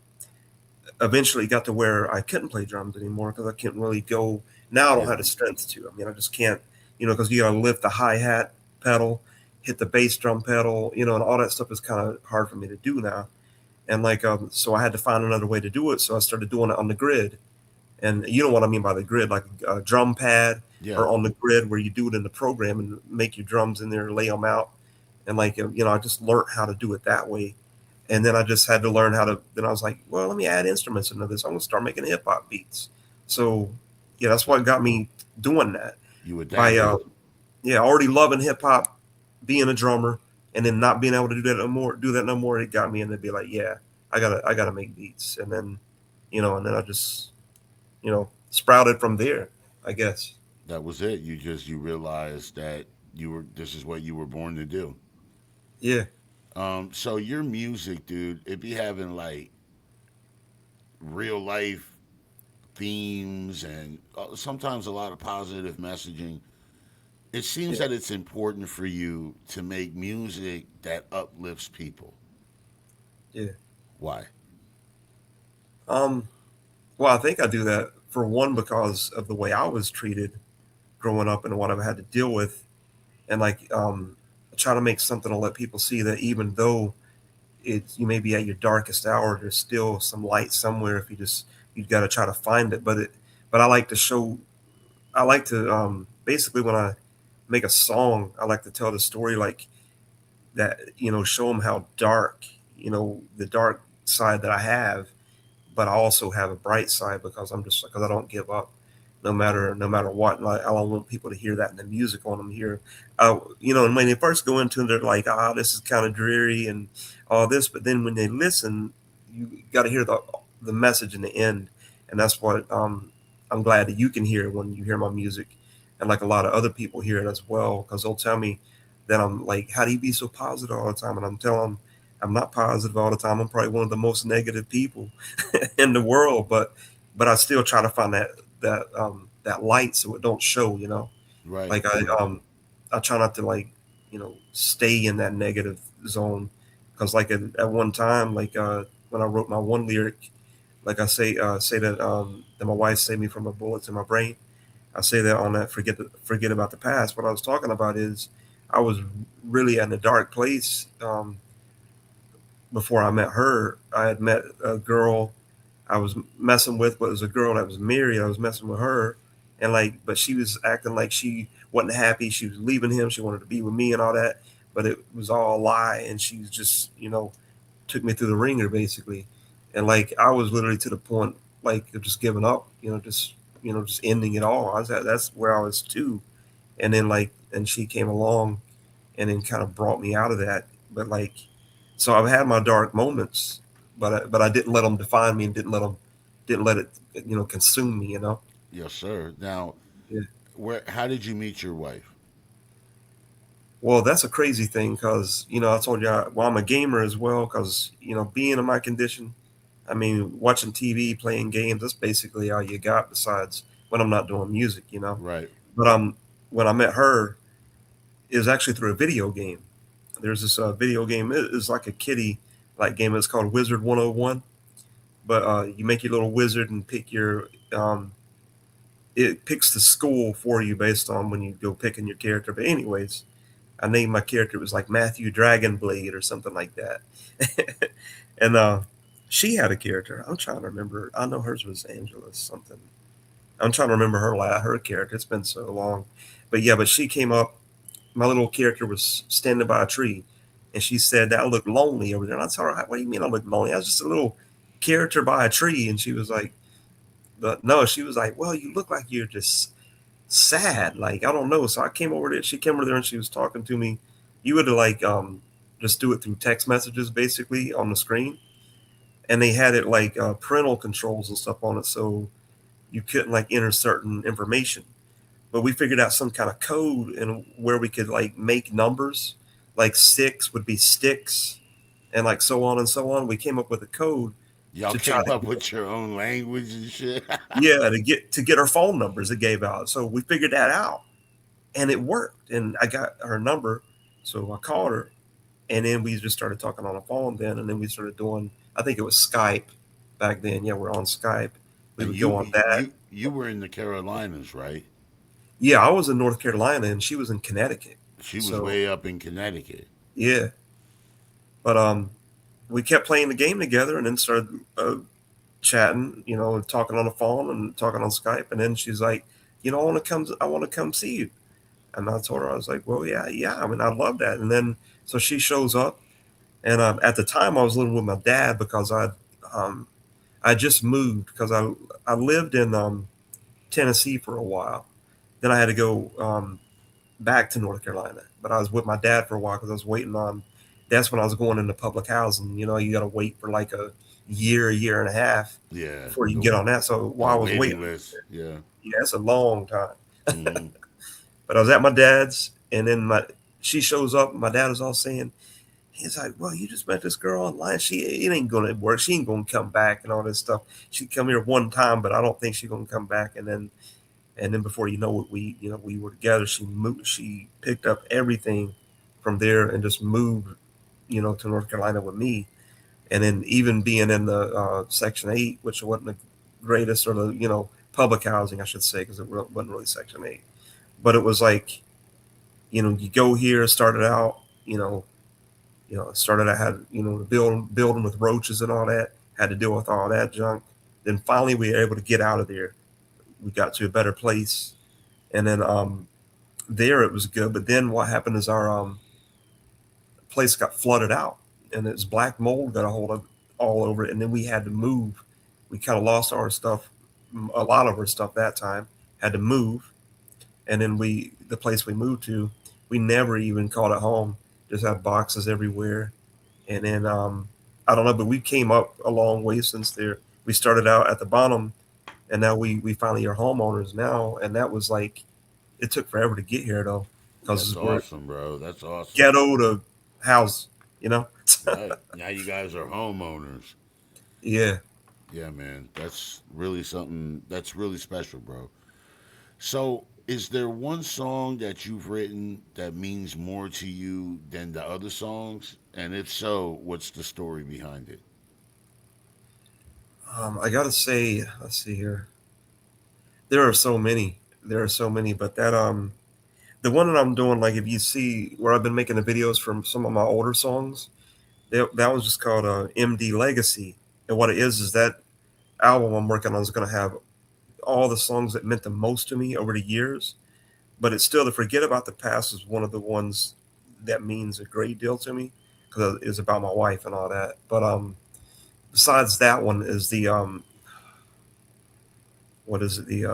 eventually got to where I couldn't play drums anymore because I couldn't really go. Now I don't Yeah. have the strength to. I mean, I just can't, because you got to lift the hi hat pedal, hit the bass drum pedal, and all that stuff is kind of hard for me to do now. And like, so I had to find another way to do it. So I started doing it on the grid. And you know what I mean by the grid, like a drum pad Yeah. or on the grid where you do it in the program and make your drums in there, lay them out. And like, I just learned how to do it that way. And then I just had to learn how to, then I was like, well, let me add instruments into this. I'm going to start making hip hop beats. So yeah, that's what got me doing that You by, adapted. yeah, already loving hip hop, being a drummer and then not being able to do that no more. It got me and to be like, yeah, I gotta make beats. And then, and then I just, sprouted from there, I guess. That was it. You realized that you were this is what you were born to do. Yeah, So your music, dude, it be having like real life themes and sometimes a lot of positive messaging. It seems yeah, that it's important for you to make music that uplifts people. yeah. Why? Um, well, I think I do that for one because of the way I was treated growing up and what I've had to deal with, and like try to make something to let people see that even though you may be at your darkest hour, there's still some light somewhere if you got to try to find it. But I like to show, I like to basically when I make a song, I like to tell the story like that, show them how dark, the dark side that I have, but I also have a bright side because I don't give up no matter what. Like, I don't want people to hear that in the music. I want them to hear, and when they first go into it, they're like, this is kind of dreary and all this, but then when they listen, you got to hear the message in the end, and that's what I'm glad that you can hear when you hear my music, and like a lot of other people hear it as well because they'll tell me that I'm like, how do you be so positive all the time? And I'm telling them I'm not positive all the time. I'm probably one of the most negative people in the world, but I still try to find that light so it don't show, you know. Right. Like I try not to like, stay in that negative zone, because like at one time, like when I wrote my one lyric, like I say that my wife saved me from a bullet in my brain. I say that on that forget about the past. What I was talking about is I was really in a dark place before I met her. I had met a girl I was messing with, but it was a girl that was married. I was messing with her, and like, but she was acting like she wasn't happy. She was leaving him. She wanted to be with me and all that, but it was all a lie. And she just, took me through the ringer basically. And like, I was literally to the point like of just giving up. Just ending it all. That's where I was too. And then like, and she came along and then kind of brought me out of that. But like, so I've had my dark moments, but I didn't let them define me, and didn't let it consume me. Yes, sir. Now, Yeah. where? How did you meet your wife? Well, that's a crazy thing because I told you, well, I'm a gamer as well because being in my condition, I mean, watching TV, playing games, that's basically all you got besides when I'm not doing music. Right. But when I met her, it was actually through a video game. There's this video game. It's like a kiddie like game. It's called Wizard 101. But you make your little wizard and pick your it picks the school for you based on when you go picking your character. But anyways, I named my character, it was like Matthew Dragonblade or something like that. And she had a character. I'm trying to remember. I know hers was Angela something. I'm trying to remember her character. It's been so long. But yeah, but she came up. My little character was standing by a tree, and she said that I looked lonely over there. And I told her, "What do you mean I look lonely? I was just a little character by a tree." And she was like, "But no," she was like, "Well, you look like you're just sad. Like, I don't know." So I came over there. She came over there and she was talking to me. You would like just do it through text messages basically on the screen, and they had it like parental controls and stuff on it, so you couldn't like enter certain information. But we figured out some kind of code and where we could like make numbers, like six would be sticks, and like so on and so on. We came up with a code Y'all to try came to up with your own language and shit. yeah to get our phone numbers it gave out. So we figured that out, and it worked. And I got her number, so I called her, and then we just started talking on the phone. Then, and then we started doing. I think it was Skype back then. Yeah, we're on Skype. We And would go you on that. you were in the Carolinas, right? Yeah, I was in North Carolina, and she was in Connecticut. She was So way up in Connecticut. yeah, but we kept playing the game together, and then started chatting, and talking on the phone and talking on Skype. And then she's like, I want to come see you. And I told her, I was like, well, yeah, yeah. I mean, I love that. And then so she shows up, and at the time I was living with my dad because um, I just moved because I lived in Tennessee for a while. Then I had to go back to North Carolina, but I was with my dad for a while because I was waiting on. That's when I was going into public housing. You got to wait for like a year and a half Yeah. before you can get on that. So The while I was waiting waiting, list. Yeah. yeah, it's a long time. Hmm. But I was at my dad's, and then she shows up. My dad was all saying, he's like, "Well, you just met this girl online. It ain't gonna work. She ain't gonna come back and all this stuff. She come here one time, but I don't think she's gonna come back." And then before you know it, we were together. She moved. She picked up everything from there and just moved, to North Carolina with me. And then even being in the Section 8, which wasn't the greatest, or the public housing, I should say, because it wasn't really Section 8, but it was like, you go here, started out, started I had building with roaches and all that, had to deal with all that junk. Then finally we were able to get out of there. We got to a better place, and then there it was good. But then what happened is our place got flooded out, and it's black mold got a hold of all over it, and then we had to move. We kind of lost our stuff, a lot of our stuff that time. Had to move, and then the place we moved to, we never even called it home. Just had boxes everywhere, and then I don't know, but we came up a long way since there. We started out at the bottom, and now we finally are homeowners now, and that was like it took forever to get here though, That's because we're awesome, bro. That's awesome. ghetto to house, you know. Right. Now you guys are homeowners. Yeah, Yeah, man. That's really something that's really special, bro. So, is there one song that you've written that means more to you than the other songs? And if so, what's the story behind it? I gotta say, let's see here. There are so many. There are so many, but the one that I'm doing, like if you see where I've been making the videos from some of my older songs, that was just called MD Legacy. And what it is that album I'm working on is going to have all the songs that meant the most to me over the years. But it's still, to forget about the past is one of the ones that means a great deal to me because it's about my wife and all that. But besides that one is the what is it, the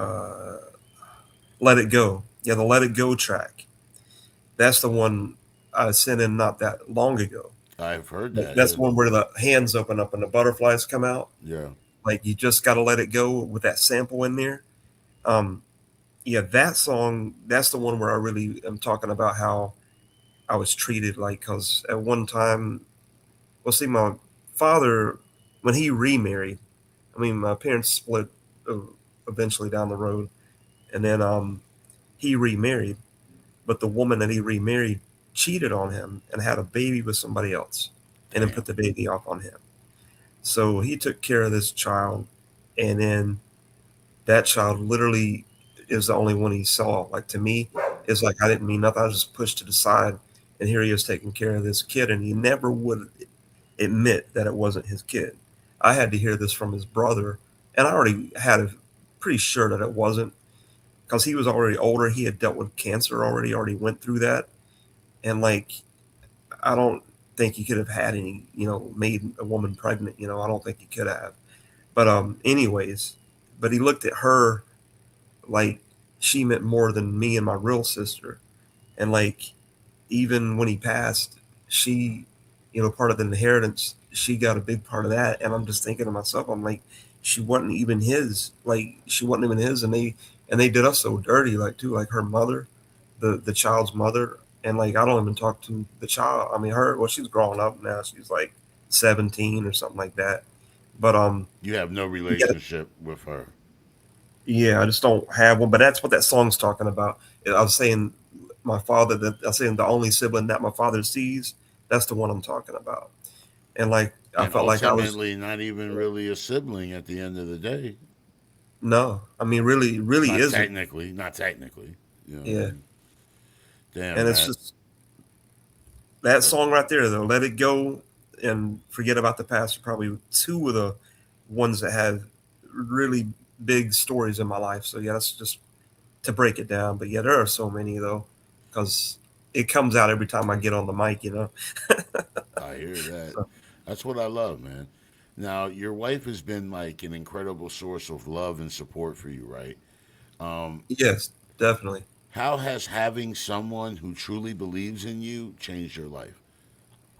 Let It Go. Yeah, the Let It Go track. That's the one I sent in not that long ago. I've heard Like, that. that's the one where the hands open up and the butterflies come out. Yeah. Like you just got to let it go with that sample in there. Um, yeah, that song. That's the one where I really am talking about how I was treated. Like, cause at one time, well, see, my father, when he remarried, I mean, my parents split uh, eventually down the road, and then he remarried, but the woman that he remarried cheated on him and had a baby with somebody else, and then put Damn. the baby off on him. So he took care of this child, and then that child literally is the only one he saw. Like to me, it's like I didn't mean nothing. I was just pushed to the side, and here he is taking care of this kid, and he never would admit that it wasn't his kid. I had to hear this from his brother, and I already had a pretty sure that it wasn't because he was already older. He had dealt with cancer already went through that, and like I don't think he could have had any, made a woman pregnant. I don't think he could have. But anyways, but he looked at her like she meant more than me and my real sister. And like even when he passed, she, part of the inheritance, she got a big part of that. And I'm just thinking to myself, I'm like, she wasn't even his. Like she wasn't even his, and they did us so dirty, like too, like her mother, the child's mother. And like I don't even talk to the child. I mean her, well, she's growing up now. She's like 17 or something like that. But You have no yeah, relationship with her. yeah, I just don't have one. But that's what that song's talking about. I was saying my father, that I was saying the only sibling that my father sees, that's the one I'm talking about. And like I And felt like I was, ultimately, not even really a sibling at the end of the day. no, I mean really, really Not isn't. technically. Not technically. You know what I Yeah. mean? Damn, And it's that. just that that song right there though, Let It Go and Forget About the Past are probably two of the ones that have really big stories in my life. So yeah, that's just to break it down. But yeah, there are so many though, because it comes out every time I get on the mic. I hear that. So, That's what I love, man. Now, your wife has been like an incredible source of love and support for you, right? Um, yes, definitely. how has having someone who truly believes in you changed your life?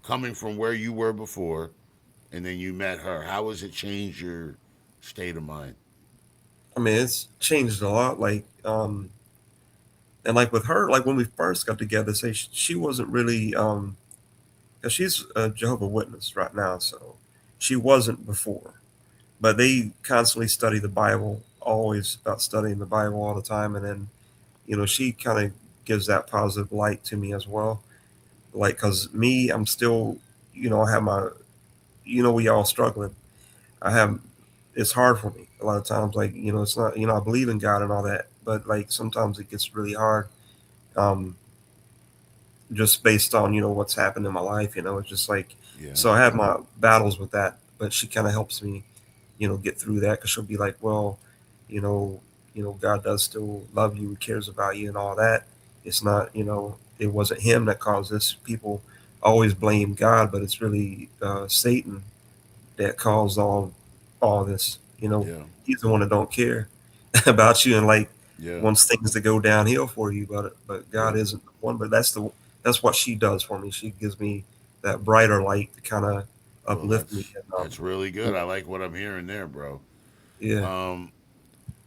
Coming from where you were before, and then you met her, how has it changed your state of mind? I mean, it's changed a lot. Like, and like with her, like when we first got together, say she wasn't really, 'cause she's a Jehovah Witness right now, so she wasn't before. But they constantly study the Bible, always about studying the Bible all the time, and then she kind of gives that positive light to me as well. Like, cause me, I'm still, I have my, we all struggling. I have it's hard for me a lot of times. Like it's not I believe in God and all that, but like sometimes it gets really hard. Um, just based on what's happened in my life. It's just like Yeah. so I have my battles with that, but she kind of helps me get through that because she'll be like, well, you know, God does still love you, He cares about you, and all that. It's not it wasn't Him that caused this. People always blame God, but it's really Satan that caused all this. Yeah. He's the one that don't care about you and like Yeah. wants things to go downhill for you, but God Yeah. isn't the one. But that's what she does for me. She gives me that brighter light to kind of Well, uplift me. And, that's really you good. know, I like what I'm hearing there, bro. yeah, Um,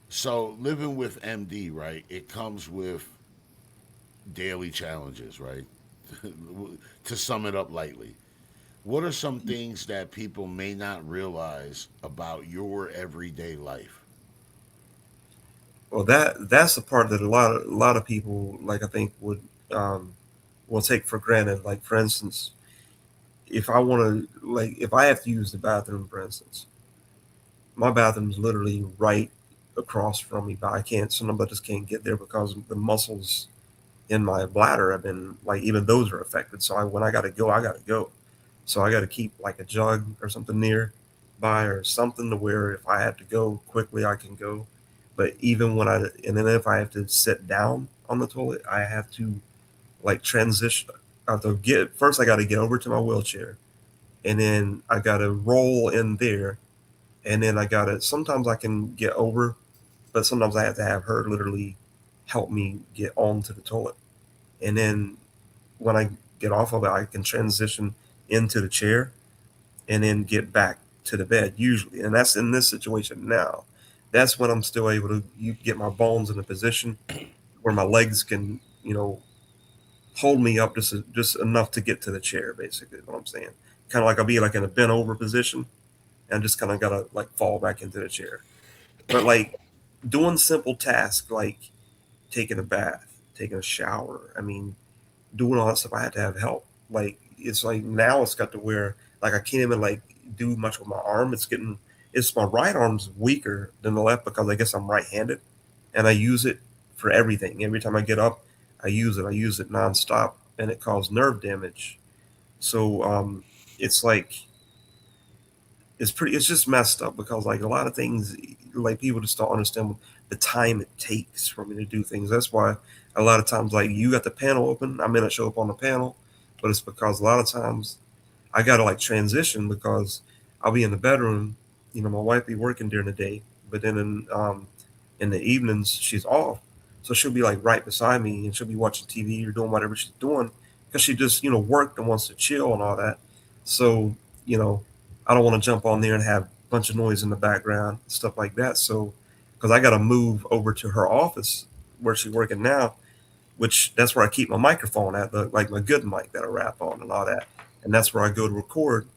so living with MD, right? It comes with daily challenges, right? To sum it up lightly. What are some things that people may not realize about your everyday life? Well, that's the part that a lot of people, like, I think um, will take for granted. Like, for instance, if I want to, like, if I have to use the bathroom, for instance, my bathroom's literally right across from me, but I can't. Sometimes I just can't get there because the muscles in my bladder have been, like, even those are affected. So when I gotta go, I gotta go. So I gotta keep like a jug or something nearby or something to where if I have to go quickly, I can go. But even when and then if I have to sit down on the toilet, I have to like transition. I have to get first. I got to get over to my wheelchair, and then I got to roll in there, and then I got to. Sometimes I can get over, but sometimes I have to have her literally help me get onto the toilet, and then when I get off of it, I can transition into the chair and then get back to the bed usually. And that's in this situation now. That's when I'm still able to get my bones in a position where my legs can, hold me up just enough to get to the chair. Basically, is what I'm saying. Kind of like I'll be like in a bent over position, and just kind of gotta like fall back into the chair. But like doing simple tasks like taking a bath, taking a shower. I mean, doing all that stuff, I had to have help. Like it's like now it's got to where like I can't even like do much with my arm. It's my right arm's weaker than the left because I guess I'm right-handed, and I use it for everything. Every time I get up, I use it. I use it nonstop, and it caused nerve damage. So it's like it's just messed up because like a lot of things like people just don't understand the time it takes for me to do things. That's why a lot of times like you got the panel open, I may not show up on the panel, but it's because a lot of times I gotta like transition because I'll be in the bedroom, my wife be working during the day, but then in the evenings she's off, so she'll be like right beside me and she'll be watching TV or doing whatever she's doing because she just worked and wants to chill and all that. So you know I don't want to jump on there and have a bunch of noise in the background, stuff like that. So because I got to move over to her office where she's working now, which that's where I keep my microphone at, like my good mic that I rap on and all that, and that's where I go to record.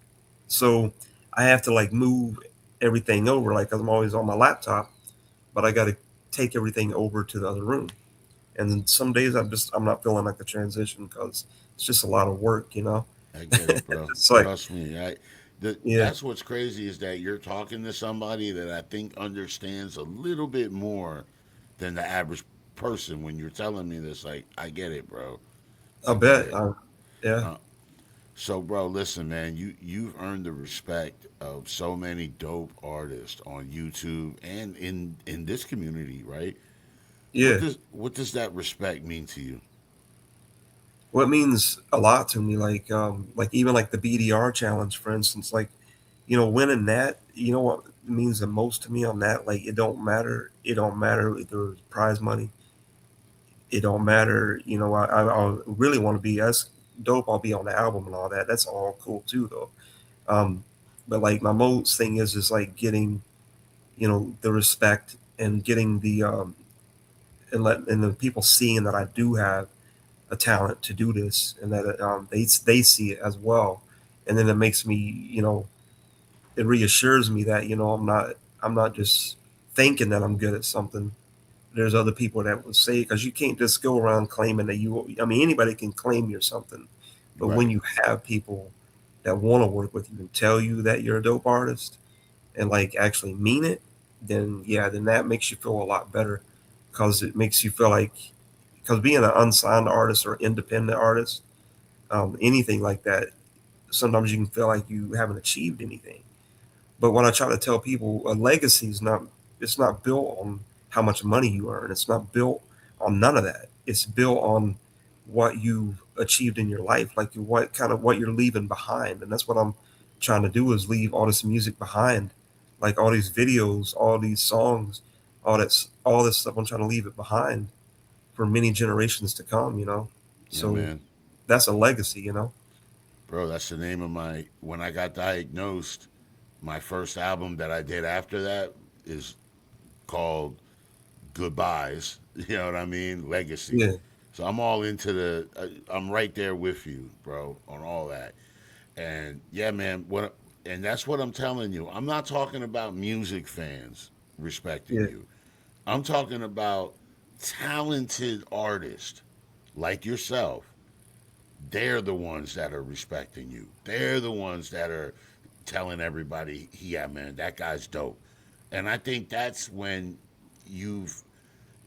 So I have to like move everything over, like 'cause I'm always on my laptop, but I got to take everything over to the other room. And then some days I'm not feeling like the transition because it's just a lot of work. I get it, bro. It's like Trust me. yeah, That's what's crazy is that you're talking to somebody that I think understands a little bit more than the average person. When you're telling me this, like, I get it, bro. I I get bet. it. Yeah, Uh, so, bro, listen, man. You've earned the respect of so many dope artists on YouTube and in this community, right? yeah. What does that respect mean to you? Well, it means a lot to me. Like even like the BDR challenge, for instance. Like winning that. You know what means the most to me on that? Like it don't matter. It don't matter if there's prize money. It don't matter. I really want to be as dope. I'll be on the album and all that. That's all cool too, though. Um, but like my most thing is like getting the respect and getting and the people seeing that I do have a talent to do this and that they see it as well, and then it makes me it reassures me that I'm not just thinking that I'm good at something. There's other people that will say, because you can't just go around claiming that I mean anybody can claim you're something, but when Right. you have people that want to work with you and tell you that you're a dope artist and like actually mean it, then yeah, then that makes you feel a lot better because it makes you feel like because being an unsigned artist or independent artist, anything like that, sometimes you can feel like you haven't achieved anything. But when I try to tell people, a legacy is not, it's not built on how much money you earn. It's not built on none of that. It's built on what you've achieved in your life, like what you're leaving behind. And that's what I'm trying to do is leave all this music behind, like all these videos, all these songs, all this stuff. I'm trying to leave it behind for many generations to come. Yeah, So man. that's a legacy. Bro, that's the name of my when I got diagnosed, my first album that I did after that is called Goodbyes. You know what I mean? Legacy. Yeah. So I'm all into I'm right there with you, bro, on all that. And yeah, man, what and that's what I'm telling you. I'm not talking about music fans respecting Yeah, you. I'm talking about talented artists like yourself. They're the ones that are respecting you. They're the ones that are telling everybody, yeah, man, that guy's dope. And I think that's when you've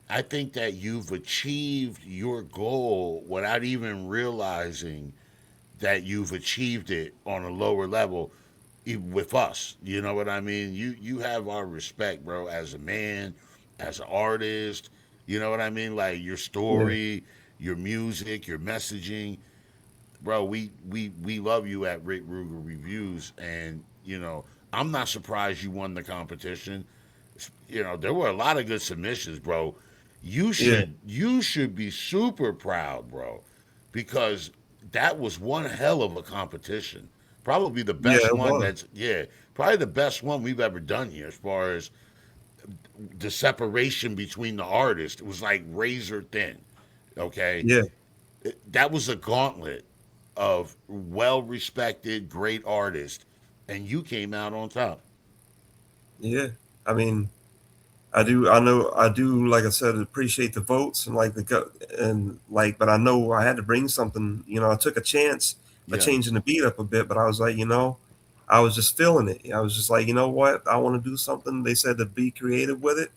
I think that you've achieved your goal without even realizing that you've achieved it on a lower level with us. You know what I mean? You have our respect, bro, as a man, as an artist. You know what I mean? Like your yeah, story, your music, your messaging, bro. We love you at Rickrugerreviews, and I'm not surprised you won the competition. There were a lot of good submissions, bro. You yeah, should you should be super proud, bro, because that was one hell of a competition. Probably the yeah. best It one was. that's yeah, probably the best one we've ever done here as far as the separation between the artists. It was like razor thin. Okay. Yeah, That was a gauntlet of well respected, great artists, and you came out on top. yeah. I mean, I do. I know. I do. Like I said, appreciate the votes and like and like. But I know I had to bring something. I took a chance by Yeah. changing the beat up a bit. But I was like, I was just feeling it. I was just like, you know what? I want to do something. They said to be creative with it,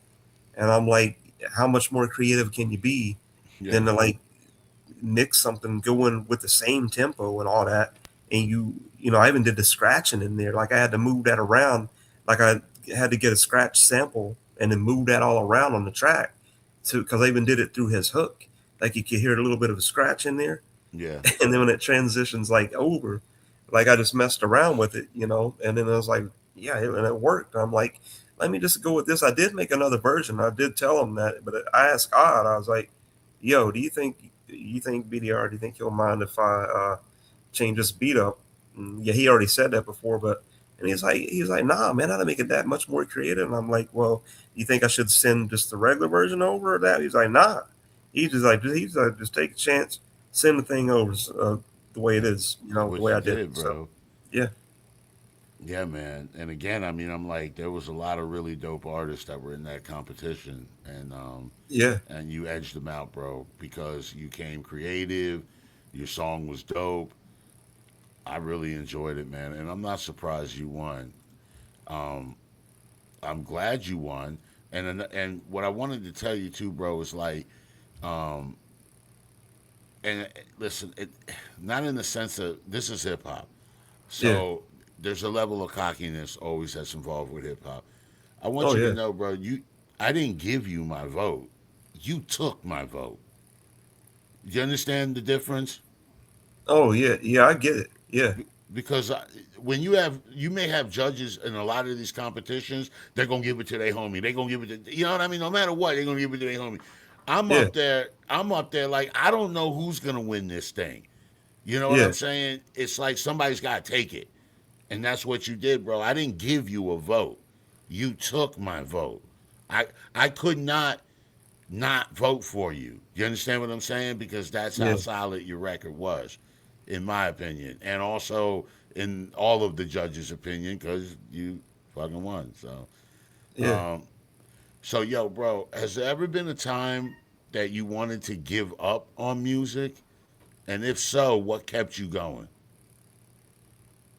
and I'm like, how much more creative can you be Yeah. than to like mix something going with the same tempo and all that. And I even did the scratching in there. Like I had to move that around. Like I had to get a scratch sample and then move that all around on the track to, because I even did it through his hook. Like you could hear a little bit of a scratch in there. Yeah. And then when it transitions like over, like I just messed around with it, and then I was like, yeah, and it worked. I'm like, let me just go with this. I did make another version. I did tell him that, but I asked Odd, I was like, yo, do you think BDR, do you think he'll mind if I change this beat up? And yeah, he already said that before, but and he's like, nah, man, I'd make it that much more creative. And I'm like, well, you think I should send just the regular version over or that? He's like, nah. He's like, just take a chance, send the thing over the way it is, the Which way you I did it. did, So bro. yeah, Yeah, man. And again, I mean, I'm like, there was a lot of really dope artists that were in that competition, yeah, and you edged them out, bro, because you came creative. Your song was dope. I really enjoyed it, man, and I'm not surprised you won. Um, I'm glad you won, and what I wanted to tell you too, bro, is like, um, and listen, not in the sense of this is hip hop. yeah. So there's a level of cockiness always that's involved with hip hop. I want Oh you to yeah. know, bro, I didn't give you my vote. You took my vote. You understand the difference? Oh yeah. Yeah, I get it. Yeah. Because when you may have judges in a lot of these competitions, they're gonna give it to their homie. They're gonna give it to, you know what I mean. No matter what, they're gonna give it to their homie. I'm Yeah. up there. I'm up there. Like I don't know who's gonna win this thing. You know what Yeah. I'm saying? It's like somebody's got to take it. And that's what you did, bro. I didn't give you a vote. You took my vote. I could not vote for you. You understand what I'm saying? Because that's how Yeah. solid your record was, in my opinion, and also in all of the judges' opinion, because you fucking won. Yeah. Um, so yo, bro, has there ever been a time that you wanted to give up on music? And if so, what kept you going?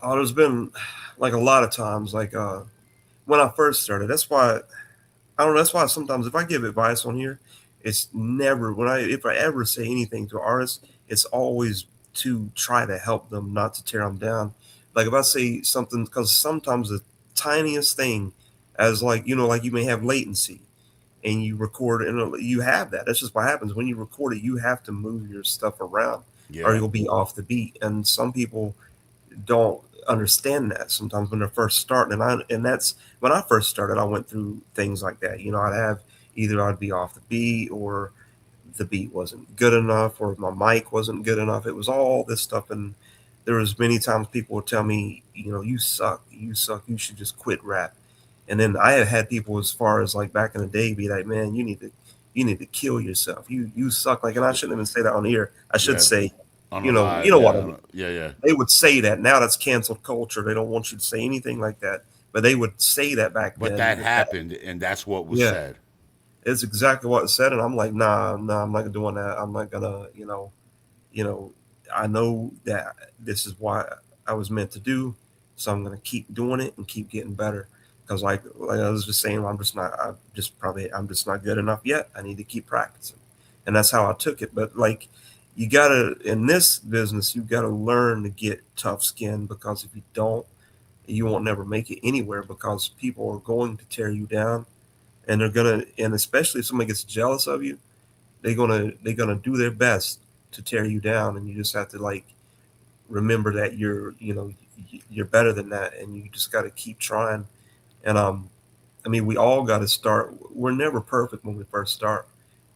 Oh, there's been like a lot of times, like when I first started. That's why I don't know. That's why sometimes if I give advice on here, it's never if I ever say anything to artists, it's always to try to help them, not to tear them down. Like if I say something, because sometimes the tiniest thing, as like like you may have latency, and you record and you have that. That's just what happens when you record it. You have to move your stuff around, or Yeah, you'll be off the beat. And some people don't understand that sometimes when they're first starting. And that's when I first started. I went through things like that. I'd have either I'd be off the beat, or the beat wasn't good enough, or my mic wasn't good enough. It was all this stuff, and there was many times people would tell me, you suck, you should just quit rap. And then I have had people as far as like back in the day be like, man, you need to kill yourself. You suck. Like, and I shouldn't even say that on the air. I should yeah, say Unalive, what I yeah, mean. yeah. They would say that. Now that's canceled culture. They don't want you to say anything like that. But they would say that back But then. that happened, and that's what was Yeah, said. it's exactly what it said. And I'm like, nah, I'm not doing that. I'm not gonna, you know, I know that this is what I was meant to do, so I'm gonna keep doing it and keep getting better. Because like I was just saying, I'm just not good enough yet. I need to keep practicing, and that's how I took it. But like, you gotta in this business, you gotta learn to get tough skin, because if you don't, you won't never make it anywhere, because people are going to tear you down, and and especially if somebody gets jealous of you, they're gonna do their best to tear you down, and you just have to like remember that you're better than that, and you just got to keep trying. And I mean, we all got to start. We're never perfect when we first start.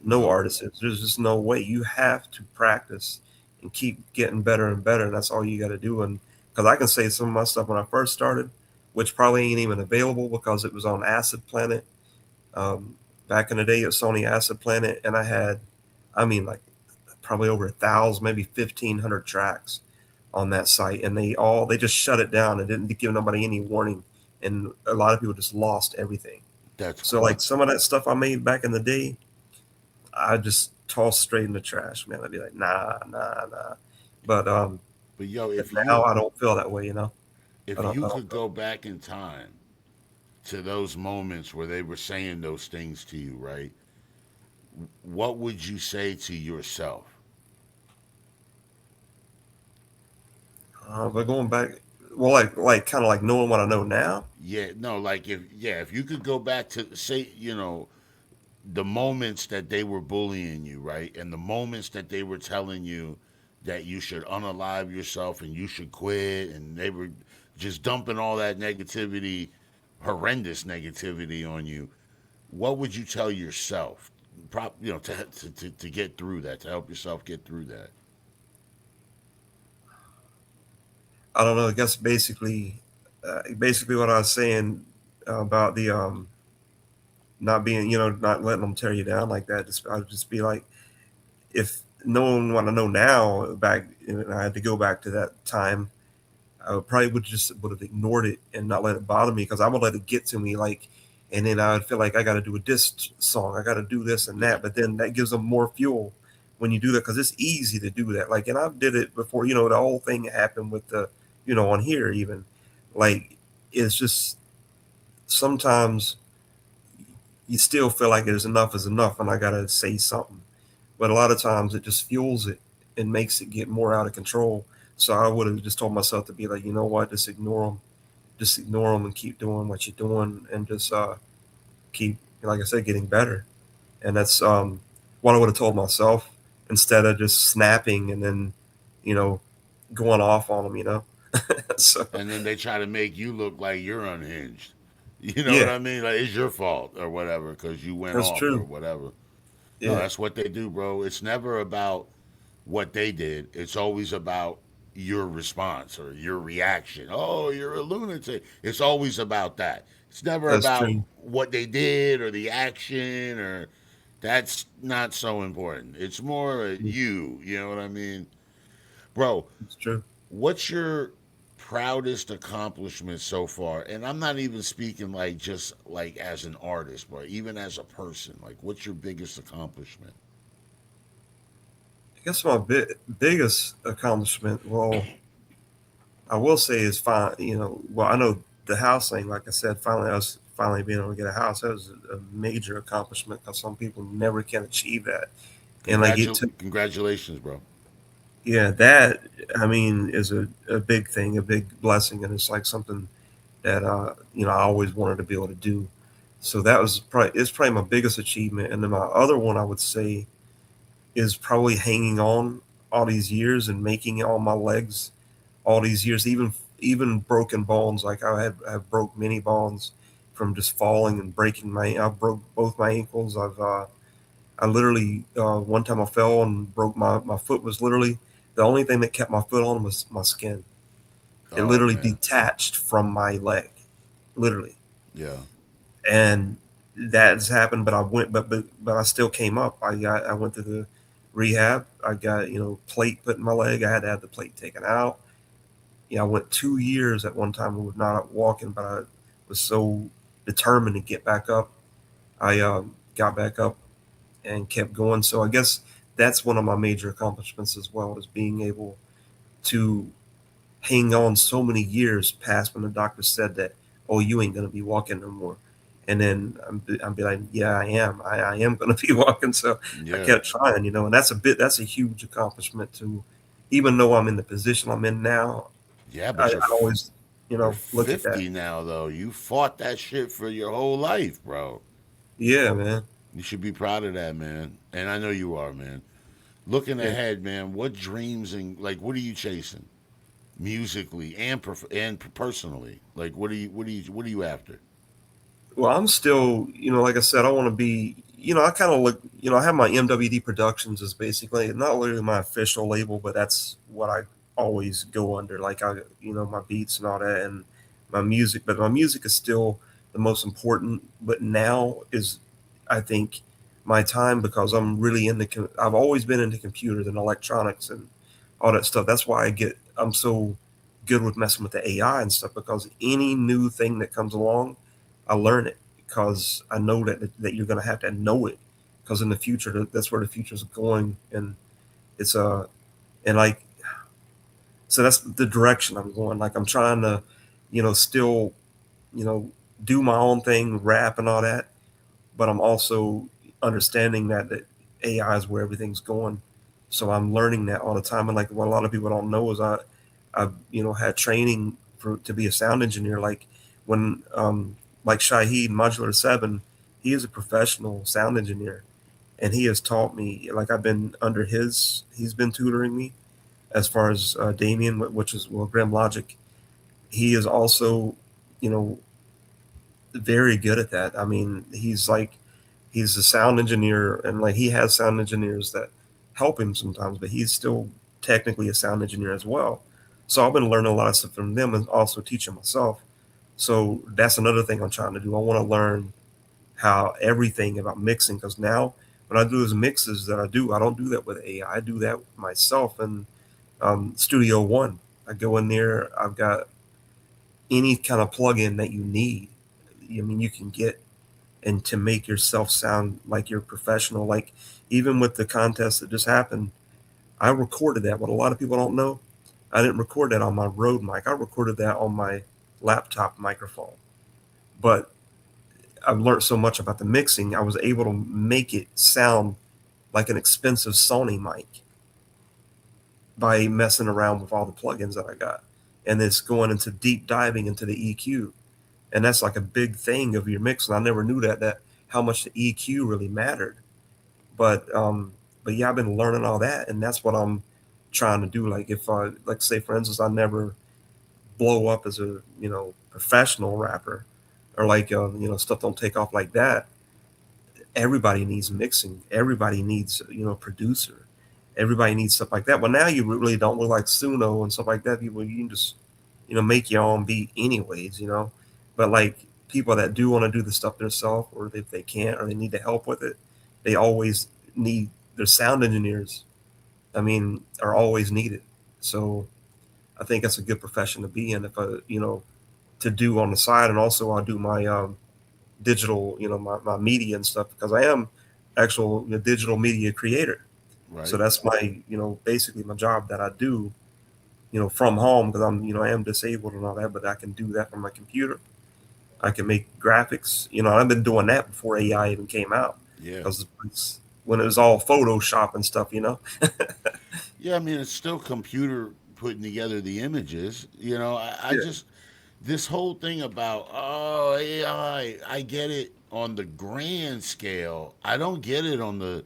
No Nope. artist is. There's just no way. You have to practice and keep getting better and better, and that's all you got to do. And because I can say some of my stuff when I first started, which probably ain't even available because it was on Acid Planet. um, Back in the day, it was Sony Acid Planet, and I had, I mean, like probably over 1,000, maybe 1,500 tracks on that site, and they just shut it down and didn't give nobody any warning, and a lot of people just lost everything. That's So like some of that stuff I made back in the day, I just tossed straight in the trash, man. I'd be like, nah. But but yo, now I don't feel that way. if you I don't could feel. go back in time to those moments where they were saying those things to you, right? What would you say to yourself? But going back, well, like kind of like knowing what I know now. Yeah, no, like if you could go back to say, the moments that they were bullying you, right? And the moments that they were telling you that you should unalive yourself and you should quit, and they were just dumping all that negativity, horrendous negativity on you. What would you tell yourself? To get through that, to help yourself get through that. I don't know. I guess basically what I was saying about the not being, not letting them tear you down like that. I'd just be like, if knowing what I know now, back, and I had to go back to that time, I probably would have ignored it and not let it bother me, because I would let it get to me, like, and then I would feel like I got to do a diss song, I got to do this and Yeah, that, but then that gives them more fuel when you do that, because it's easy to do that. Like, and I did it before, the whole thing happened with the, on here even, like, it's just sometimes you still feel like there's enough is enough, and I got to say something, but a lot of times it just fuels it and makes it get more out of control. So I would have just told myself to be like, you know what, just ignore them and keep doing what you're doing, and just keep, like I said, getting better. And that's what I would have told myself, instead of just snapping and then, you know, going off on them. So and then they try to make you look like you're unhinged. You know what yeah, I mean? Like it's your fault or whatever because you went that's off or true. whatever. No, Yeah, that's what they do, bro. It's never about what they did. It's always about your response or your reaction. Oh, you're a lunatic. It's always about that. It's never that's about true. what they did or the action or that's not so important. It's more you. You know what I mean? Bro, That's true. what's your proudest accomplishment so far? And I'm not even speaking like just like as an artist, but even as a person. Like, what's your biggest accomplishment? I guess my biggest accomplishment, well, I will say is fine. Well, I know the house thing. Like I said, finally, I was finally being able to get a house. That was a major accomplishment, because some people never can achieve that. And like it took, Congratulations, bro. yeah, that, I mean, is a big thing, a big blessing, and it's like something that I always wanted to be able to do. So that was probably it's probably my biggest achievement. And then my other one, I would say, is probably hanging on all these years and making it on my legs all these years, even broken bones. Like I've broke many bones from just falling and breaking I broke both my ankles. I literally, one time I fell and broke my foot. Was literally the only thing that kept my foot on was my skin. It Oh literally man. detached from my leg, literally. Yeah. And that has happened. But I went, but I still came up. I went through rehab. I got, plate put in my leg. I had to have the plate taken out. I went 2 years at one time with not walking, but I was so determined to get back up. I got back up and kept going. So I guess that's one of my major accomplishments as well, is being able to hang on so many years past when the doctor said that, oh, you ain't gonna be walking no more. And then I'm be like, yeah, I am. I am gonna be walking. So I Yeah. kept trying, and that's a huge accomplishment to, even though I'm in the position I'm in now, Yeah, I, but I always, you're look at that. 50 now though. You fought that shit for your whole life, bro. Yeah, man. You should be proud of that, man. And I know you are, man. Looking Yeah. ahead, man, what dreams and like what are you chasing? Musically and personally. Like what are you after? Well, I'm still, like I said, I want to be, I kind of look, I have my MWD Productions is basically not literally my official label, but that's what I always go under. Like my beats and all that, and my music. But my music is still the most important. But now is, I think, my time, because I'm really into. I've always been into computers and electronics and all that stuff. That's why I'm so good with messing with the AI and stuff, because any new thing that comes along, I learn it, because I know that you're gonna have to know it, because in the future that's where the future is going, and it's and like, so that's the direction I'm going. Like, I'm trying to, still, you know do my own thing, rap and all that, but I'm also understanding that AI is where everything's going. So I'm learning that all the time. And like, what a lot of people don't know is I've had training to be a sound engineer. Like, when like Shahid Modular 7, he is a professional sound engineer, and he has taught me. Like, I've been under he's been tutoring me as far as Damien, which is, well, Grim Logic. He is also, you know very good at that. I mean, he's a sound engineer, and like, he has sound engineers that help him sometimes, but he's still technically a sound engineer as well. So I've been learning a lot of stuff from them and also teaching myself. So that's another thing I'm trying to do. I want to learn how everything about mixing, because now when I do those mixes that I don't do that with AI. I do that myself in Studio One. I go in there. I've got any kind of plugin that you need. I mean, you can get, and to make yourself sound like you're professional. Like, even with the contest that just happened, I recorded that. What a lot of people don't know, I didn't record that on my Rode mic. I recorded that on my laptop microphone. But I've learned so much about the mixing, I was able to make it sound like an expensive Sony mic by messing around with all the plugins that I got. And it's going into deep diving into the EQ. And that's like a big thing of your mix. And I never knew that how much the EQ really mattered. But yeah, I've been learning all that, and that's what I'm trying to do. Like, if I, like, say for instance, I never blow up as a professional rapper, or like stuff don't take off like that. Everybody needs mixing. Everybody needs producer. Everybody needs stuff like that. But now you really don't look like Suno and stuff like that. People, you can just make your own beat anyways. But like, people that do want to do the stuff themselves, or if they can't, or they need the help with it, they always need their sound engineers. I mean, are always needed. So I think that's a good profession to be in, if to do on the side. And also I do my digital, my media and stuff, because I am actual digital media creator. So Right? that's my, basically my job that I do, from home, because I am disabled and all that, but I can do that from my computer. I can make graphics. I've been doing that before AI even came out, Yeah. because when it was all Photoshop and stuff. Yeah, I mean it's still computer putting together the images. I Yeah, just this whole thing about I get it on the grand scale. I don't get it on the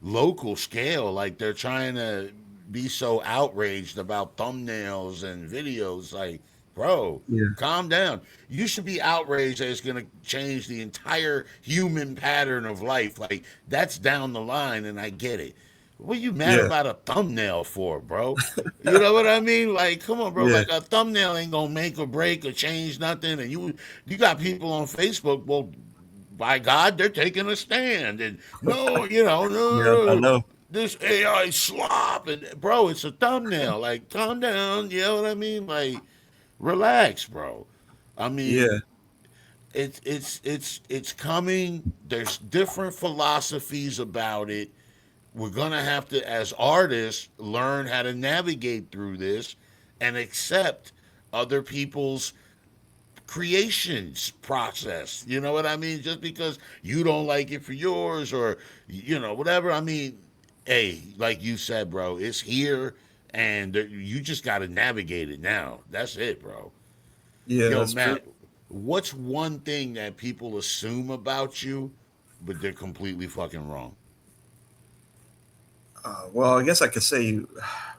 local scale. Like, they're trying to be so outraged about thumbnails and videos. Like, bro, yeah, calm down. You should be outraged that it's gonna change the entire human pattern of life. Like, that's down the line, and I get it. What are you mad yeah, about a thumbnail for, bro? You know what I mean? Like, come on, bro. yeah, Like, a thumbnail ain't gonna make or break or change nothing. And you got people on Facebook. Well, by God, they're taking a stand. And no, yeah. I no. know. this AI slop, and bro, it's a thumbnail. Like, calm down. You know what I mean? Like, relax, bro. I mean, Yeah. it's coming. There's different philosophies about it. We're gonna have to, as artists, learn how to navigate through this and accept other people's creations process. You know what I mean? Just because you don't like it for yours, or whatever. I mean, hey, like you said, bro, it's here, and you just got to navigate it now. That's it, bro. Yeah, Yo, that's true. Matt, what's one thing that people assume about you, but they're completely fucking wrong? Well, I guess I could say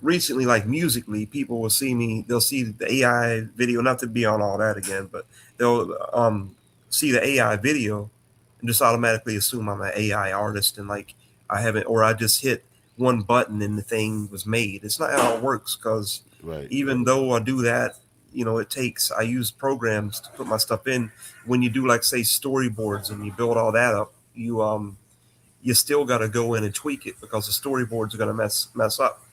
recently, like musically, people will see me, they'll see the AI video, not to be on all that again, but they'll see the AI video and just automatically assume I'm an AI artist and like I haven't, or I just hit one button and the thing was made. It's not how it works because Right. even though I do that, I use programs to put my stuff in. When you do like say storyboards and you build all that up, you still got to go in and tweak it because the storyboards are going to mess up.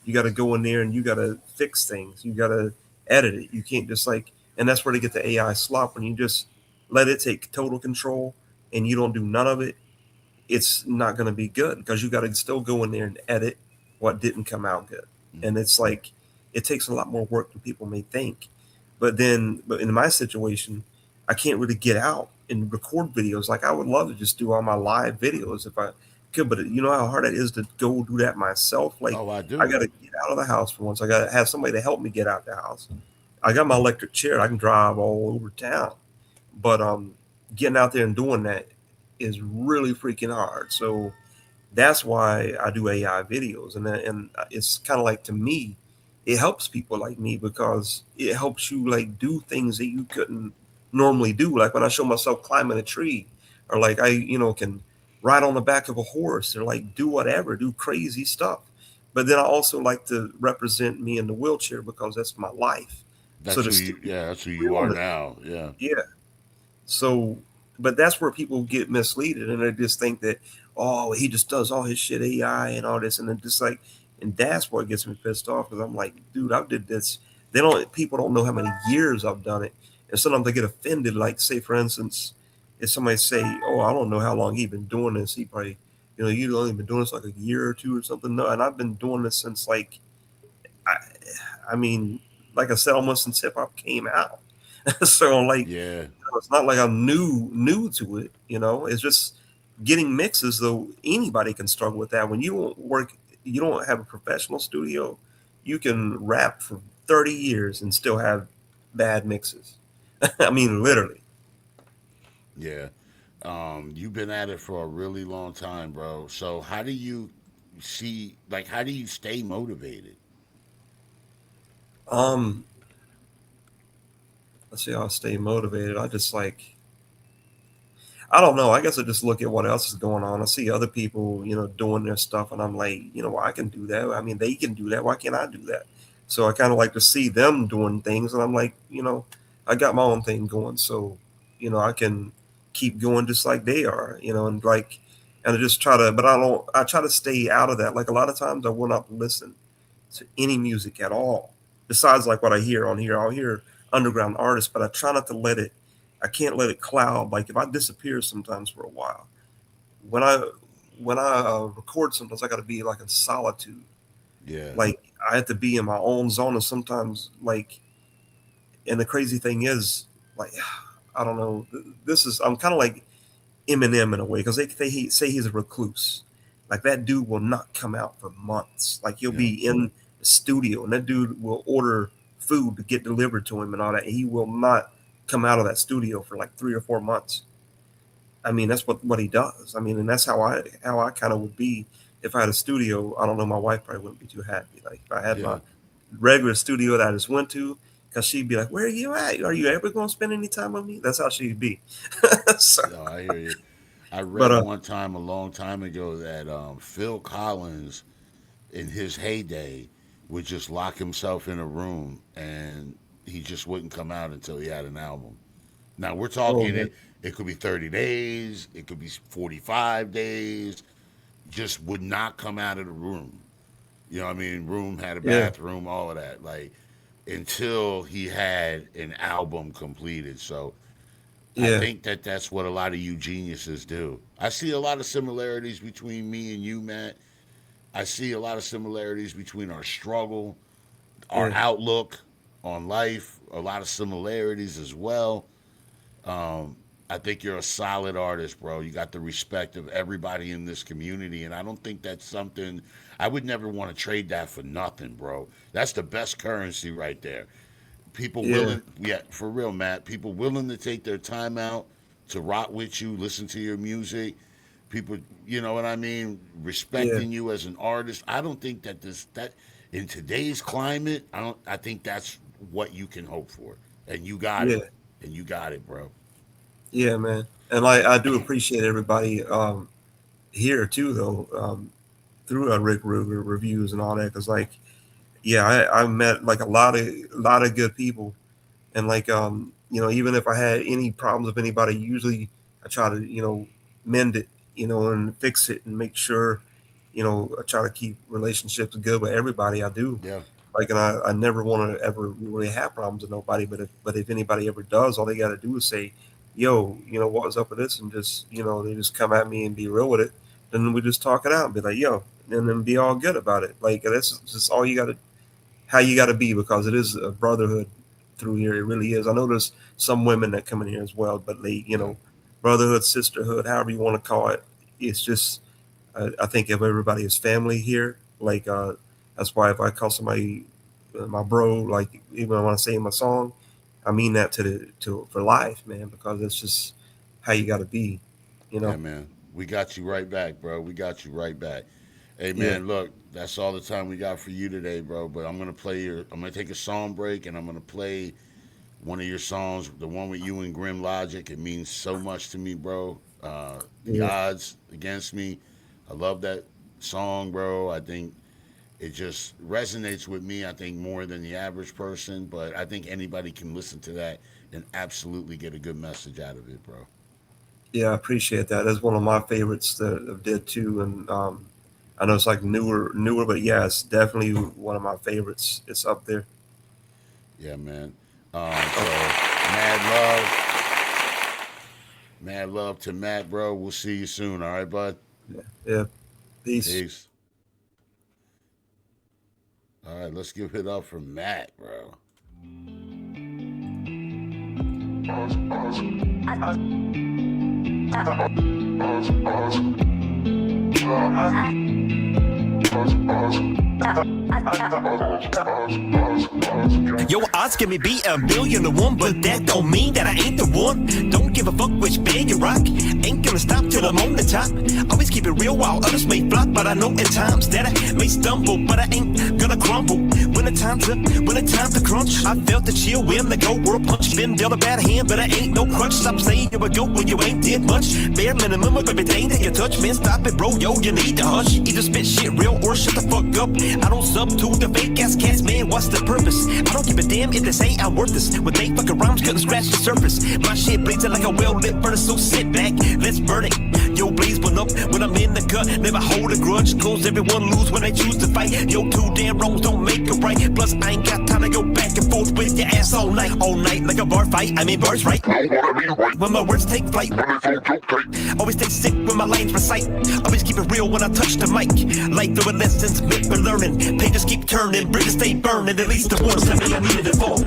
You got to go in there and you got to fix things. You got to edit it. You can't just like, and that's where they get the AI slop. When you just let it take total control and you don't do none of it, it's not going to be good because you got to still go in there and edit what didn't come out good. And it's like, it takes a lot more work than people may think. But in my situation, I can't really get out and record videos. Like I would love to just do all my live videos if I could, but you know how hard it is to go do that myself. Like Oh, I I do. got to get out of the house for once. I got to have somebody to help me get out the house. I got my electric chair. I can drive all over town, but getting out there and doing that is really freaking hard. So that's why I do AI videos, and it's kind of like to me, it helps people like me because it helps you like do things that you couldn't normally do. Like when I show myself climbing a tree, or like I can ride on the back of a horse, or like do whatever, do crazy stuff. But then I also like to represent me in the wheelchair because that's my life. So That's to who still you. be Yeah, that's who you are realness, now. Yeah. yeah. So, but that's where people get misleaded, and they just think that, oh, he just does all his shit AI and all this, and then just like, and that's what gets me pissed off because I'm like, dude, I did this. People don't know how many years I've done it, and sometimes they get offended. Like, say for instance, if somebody say, oh, I don't know how long he been doing this, he probably, you only been doing this like a year or two or something. No, and I've been doing this since like, I, I mean, like I said, almost since hip hop came out. So like Yeah. it's not like I'm new to it. It's just getting mixes. Though anybody can struggle with that. When you don't work, you don't have a professional studio. You can rap for 30 years and still have bad mixes. I mean, literally. Yeah. You've been at it for a really long time, bro. So how do you see? Like, how do you stay motivated? Um, let's see. I'll stay motivated. I just like. I don't know. I guess I just look at what else is going on. I see other people, doing their stuff, and I'm like, well, I can do that. I mean, they can do that. Why can't I do that? So I kind of like to see them doing things, and I'm like, I got my own thing going, so I can keep going just like they are, and like, and I just try to, but I don't. I try to stay out of that. Like a lot of times, I will not listen to any music at all, besides like what I hear on here. I'll hear underground artists, but I try not to let it. I can't let it cloud. Like if I disappear sometimes for a while, when I record, sometimes I got to be like in solitude. Yeah. Like I have to be in my own zone, and sometimes like, and the crazy thing is, like, I don't know. This is I'm kind of like Eminem in a way because they say he's a recluse. Like that dude will not come out for months. Like he'll Yeah. be in the studio, and that dude will order food to get delivered to him and all that. And he will not come out of that studio for like 3 or 4 months. I mean, that's what he does. I mean, and that's how I kind of would be if I had a studio. I don't know. My wife probably wouldn't be too happy. Like if I had my Yeah. regular studio that I just went to, because she'd be like, "Where are you at? Are you ever going to spend any time with me?" That's how she'd be. So, No, I hear you. I but read one time a long time ago that Phil Collins, in his heyday, would just lock himself in a room and he just wouldn't come out until he had an album. Now we're oh talking yeah, it. It could be 30 days. It could be 45 days. just would not come out of the room. You know what I mean? Room had a Yeah. bathroom, all of that. Like until he had an album completed. So I Yeah. think that that's what a lot of you geniuses do. I see a lot of similarities between me and you, Matt. I see a lot of similarities between our struggle, our Yeah. outlook on life, a lot of similarities as well. I think you're a solid artist, bro. You got the respect of everybody in this community, and I don't think that's something I would never want to trade that for nothing, bro. That's the best currency right there. People Yeah. willing, yeah, for real, Matt. People willing to take their time out to rock with you, listen to your music. People, you know what I mean, Yeah. respecting you as an artist. I don't think that that in today's climate, I don't. I think that's what you can hope for, and you got it, Yeah. and you got it, bro. Yeah, man. And like I do appreciate everybody here too, though, through Rick Ruger reviews and all that, because like, yeah, I met like a lot of good people, and like even if I had any problems with anybody, usually I try to mend it, and fix it and make sure, I try to keep relationships good with everybody I do. Yeah, Like, and I never want to ever really have problems with nobody, but if anybody ever does, all they got to do is say, yo, what's up with this, and just they just come at me and be real with it. Then we just talk it out and be like, yo, and then be all good about it. Like that's just all you got to, how you got to be, because it is a brotherhood through here. It really is. I know there's some women that come in here as well, but they, yeah, brotherhood, sisterhood, however you want to call it. It's just, I think of everybody as family here. Like, that's why if I call somebody my bro, like even when I say in my song, I mean that to for life, man, because it's just how you got to be, you yeah, know. man. We got you right back, bro. We got you right back. Hey, Yeah, man, look, that's all the time we got for you today, bro. But I'm gonna take a song break, and I'm gonna play one of your songs, the one with you and Grim Logic. It means so much to me, bro. The yeah, odds against me. I love that song, bro. I think it just resonates with me. I think more than the average person, but I think anybody can listen to that and absolutely get a good message out of it, bro. yeah. I appreciate that. That's one of my favorites that I did too, and I know it's like newer, but yeah, it's definitely one of my favorites. It's up there. Yeah, man. So mad love, mad love to Matt, bro. We'll see you soon. All right, bud. Yeah, peace. Peace. All right, let's give it up for Matt, bro. Yo, odds can me be a million to one, but that don't mean that I ain't the one. Don't give a fuck which band you rock. Ain't gonna stop till I'm on the top. Always keep it real while others may flop, but I know at times that I may stumble, but I ain't gonna crumble. When the time's up, when the time to crunch, I felt the chill when the go world punch. Been dealt a bad hand, but I ain't no crutch. Stop saying you a go when you ain't did much. Bare minimum of everything that you touch, man. Stop it, bro. Yo, you need to hush. Either spit shit real or shut the fuck up. I don't sub to the fake ass cats, man. What's the purpose? I don't give a damn if they say I'm worthless. When they fucking rhymes, couldn't scratch the surface. My shit blazing like a well-lit furnace, so sit back, let's burn it. Yo, blaze one up when I'm in the cut. Never hold a grudge, cause everyone lose when they choose to fight. Yo, two damn wrongs don't make it right. Plus, I ain't got time to go back and forth with your ass all night like a bar fight. I mean, bars right. When my words take flight, always stay sick when my lines recite. Always keep it real when I touch the mic. Like the lessons, meant for learning. Pages keep turning, bridges stay burning. At least the ones that me I needed it for.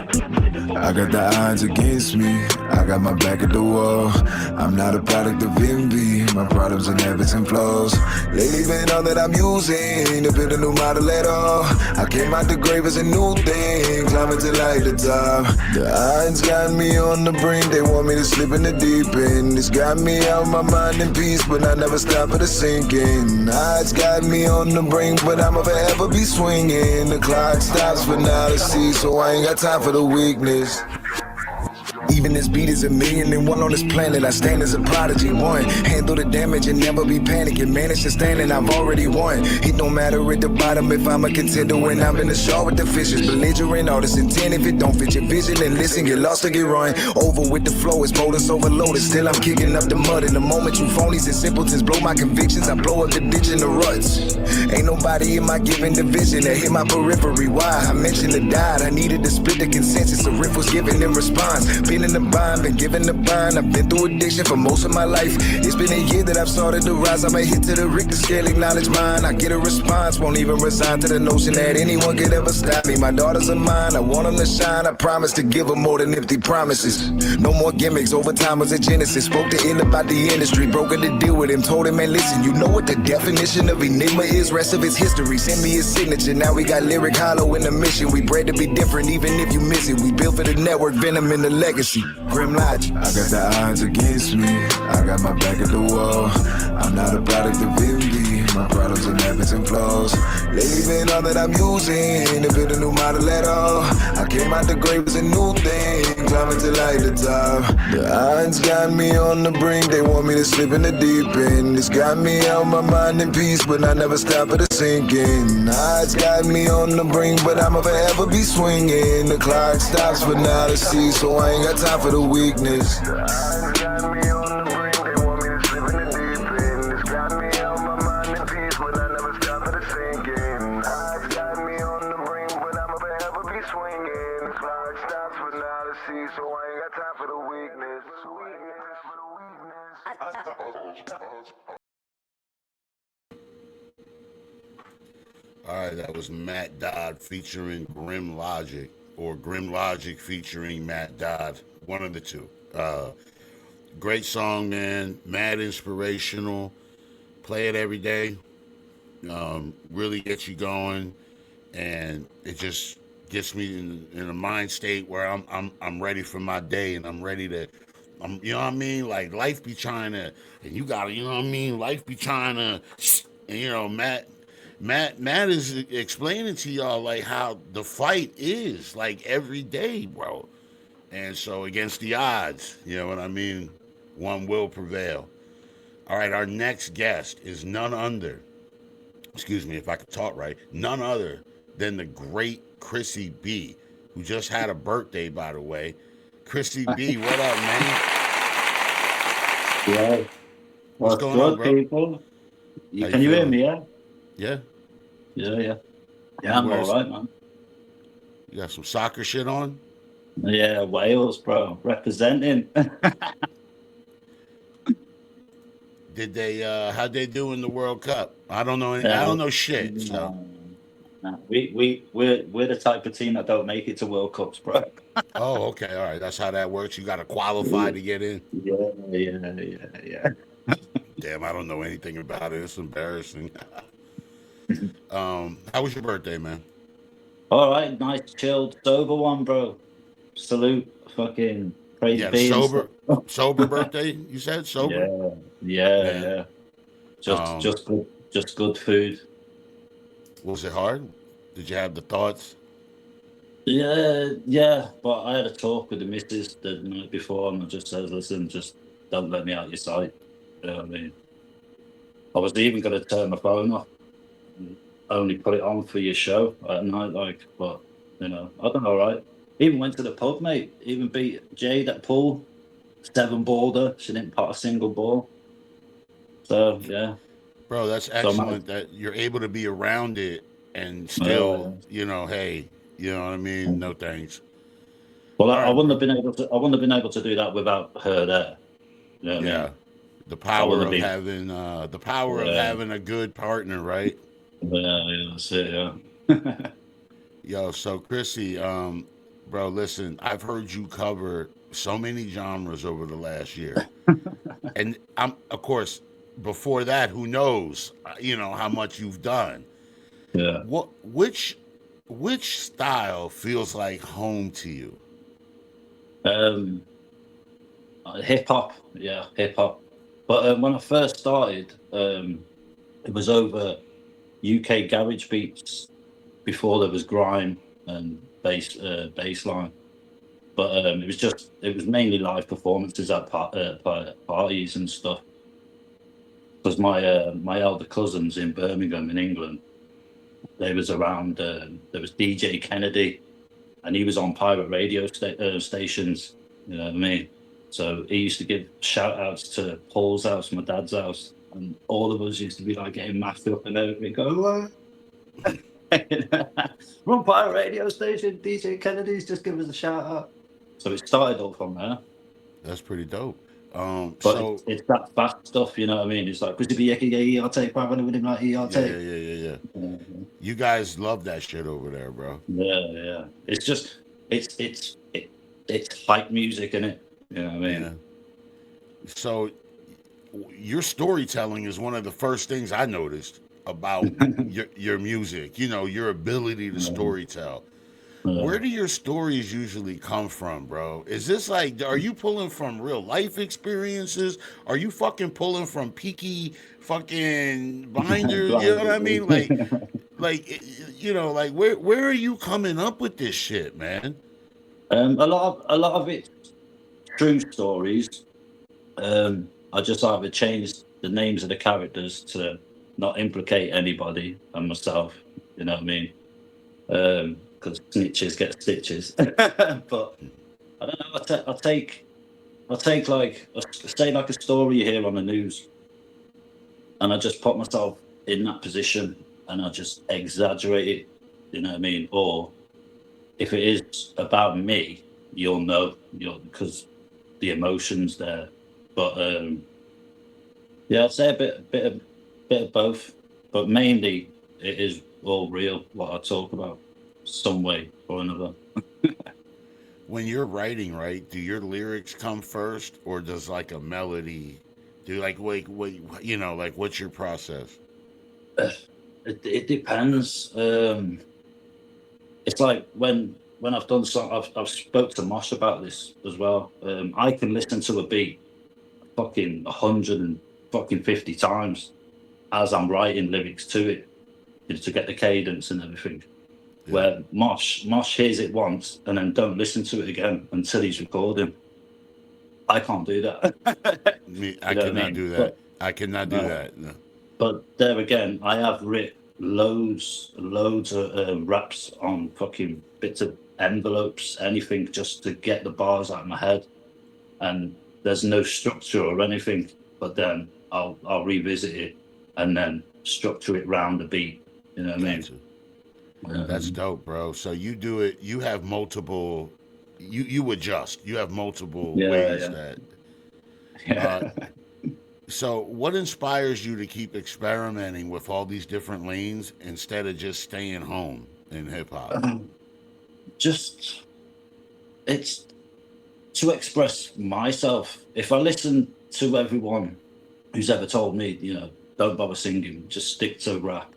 I got the odds against me. I got my back at the wall. I'm not a product of envy. My problems and habits and flaws. Lately been all that I'm using to build a new model at all. I came out the grave as a new thing, climbing till I hit the top. The odds got me on the brink. They want me to slip in the deep end. It's got me out my mind in peace, but I never stop for the sinking. Odds got me on the brink, but I'ma forever be swinging. The clock stops, but now to see, so I ain't got time for the weakness. Even this beat is 1,000,001 on this planet. I stand as a prodigy, one. Handle the damage and never be panicking. Manage to stand and I've already won. It don't matter at the bottom if I'm a contender when I'm in the show with the fishes. Belligerent, all this intent. If it don't fit your vision, then listen, get lost or get run. Over with the flow, it's bolus overloaded. Still I'm kicking up the mud. In the moment you phonies and simpletons blow my convictions, I blow up the ditch in the ruts. Ain't nobody in my given division that hit my periphery. Why? I mentioned the Dodd. I needed to split the consensus. A riff was given in response. Been in the bind, been given the bind. I've been through addiction for most of my life. It's been a year that I've started to rise. I'm a hit to the Richter scale, acknowledge mine. I get a response, won't even resign to the notion that anyone could ever stop me. My daughters are mine, I want them to shine. I promise to give them more than empty promises. No more gimmicks, overtime was a genesis. Spoke to ill about the industry, broken to deal with him. Told him, man, listen, you know what the definition of enigma is? Rest of its history, send me his signature. Now we got lyric hollow in the mission. We bred to be different, even if you miss it. We built for the network, venom in the legacy. Grim logic. I got the odds against me. I got my back at the wall. I'm not a product of envy. My problems and habits and flaws. Lately been all that I'm using to build a new model at all. I came out the grave as a new thing, climbing till I hit the top. The odds got me on the brink. They want me to slip in the deep end. It's got me out my mind in peace, but I never stop for the sinking. Odds got me on the brink, but I'ma forever be swinging. The clock stops for now to see, so I ain't got time for the weakness. All right, that was Matt Dodd featuring Grim Logic, or Grim Logic featuring Matt Dodd, one of the two. Great song, man. Mad inspirational. Play it every day. Really gets you going, and it just gets me in a mind state where I'm ready for my day, and I'm ready to. You know what I mean? Like life be trying to, and you gotta, you know what I mean? Life be trying to, and you know, Matt is explaining to y'all like how the fight is like every day, bro. And so against the odds, you know what I mean? One will prevail. All right, our next guest is none other, excuse me if I could talk right, none other than the great Crissy B, who just had a birthday, by the way. Crissy B, what up, man? Yeah. What's going on, bro? People? How Can you hear feeling? me, yeah? Yeah? Yeah. Yeah, I'm Where's- all right, man. You got some soccer shit on? Yeah, Wales, bro. Representing. Did they, how'd they do in the World Cup? I don't know. I don't know shit, so. No. We're the type of team that don't make it to World Cups, bro. Oh, okay. All right. That's how that works. You got to qualify to get in. Yeah. Damn, I don't know anything about it. It's embarrassing. How was your birthday, man? All right, nice, chilled, sober one, bro. Salute, fucking praise Yeah, be. sober birthday. You said sober. Yeah. Just good food. Was it hard? Did you have the thoughts? Yeah. But I had a talk with the missus the night before, and I just said, "Listen, just don't let me out of your sight." You know what I mean? I was even going to turn my phone off, and only put it on for your show at night, like. But you know, I done all right. Even went to the pub, mate. Even beat Jade at pool. 7-balled. She didn't pot a single ball. So yeah. Bro, that's excellent that you're able to be around it and still, you know, hey, you know what I mean? No thanks. Well, I wouldn't have been able to. I wouldn't have been able to do that without her there. You know what I mean? The power of having having a good partner, right? Yeah, that's it. Yeah. Yo, so Crissy, bro, listen, I've heard you cover so many genres over the last year, and I'm, of course, before that, who knows, you know, how much you've done. Yeah. Which style feels like home to you? Hip hop, yeah, hip hop. But when I first started, it was over UK garage beats before there was grime and bass line. But it was mainly live performances at parties and stuff. Because my elder cousins in Birmingham in England, they was around. There was DJ Kennedy, and he was on pirate radio stations. You know what I mean? So he used to give shout outs to Paul's house, my dad's house, and all of us used to be like getting mashed up and everything. Go, what? We're on pirate radio station. DJ Kennedy's just give us a shout out. So it started all from there. That's pretty dope. But So it's that fast stuff, you know what I mean? It's like Crissy B, I'll take private with him like I'll yeah, take. yeah. You guys love that shit over there, bro. Yeah. It's just it's hype music, innit? You know what I mean? Yeah. So your storytelling is one of the first things I noticed about your music. You know, your ability to storytell. Where do your stories usually come from, bro? Is this like, are you pulling from real life experiences? Are you fucking pulling from Peaky fucking Blinders? You know what I mean? Like, you know, like where are you coming up with this shit, man? A lot of it true stories. I just either changed the names of the characters to not implicate anybody and myself. You know what I mean? Because snitches get stitches. But I don't know. I'll take like say like a story you hear on the news, and I just put myself in that position and I just exaggerate it. You know what I mean? Or if it is about me, you'll know, because the emotions there. But yeah, I'd say a bit of both, but mainly it is all real what I talk about, some way or another. When you're writing, right? Do your lyrics come first, or does like a melody? Do like wait, you know, like what's your process? It depends. It's like when I've done I've spoke to Mosh about this as well. I can listen to a beat fucking 150 times as I'm writing lyrics to it, to get the cadence and everything. Yeah. Where Mosh hears it once and then don't listen to it again until he's recording. I can't do that. I cannot do that. I cannot do that. No. But there again, I have written loads of raps on fucking bits of envelopes, anything, just to get the bars out of my head. And there's no structure or anything, but then I'll revisit it and then structure it round the beat. You know what I mean? That's dope, bro. So you do it. You have multiple. You adjust. You have multiple ways that. So what inspires you to keep experimenting with all these different lanes instead of just staying home in hip hop? Just it's to express myself. If I listen to everyone who's ever told me, you know, don't bother singing, just stick to rap.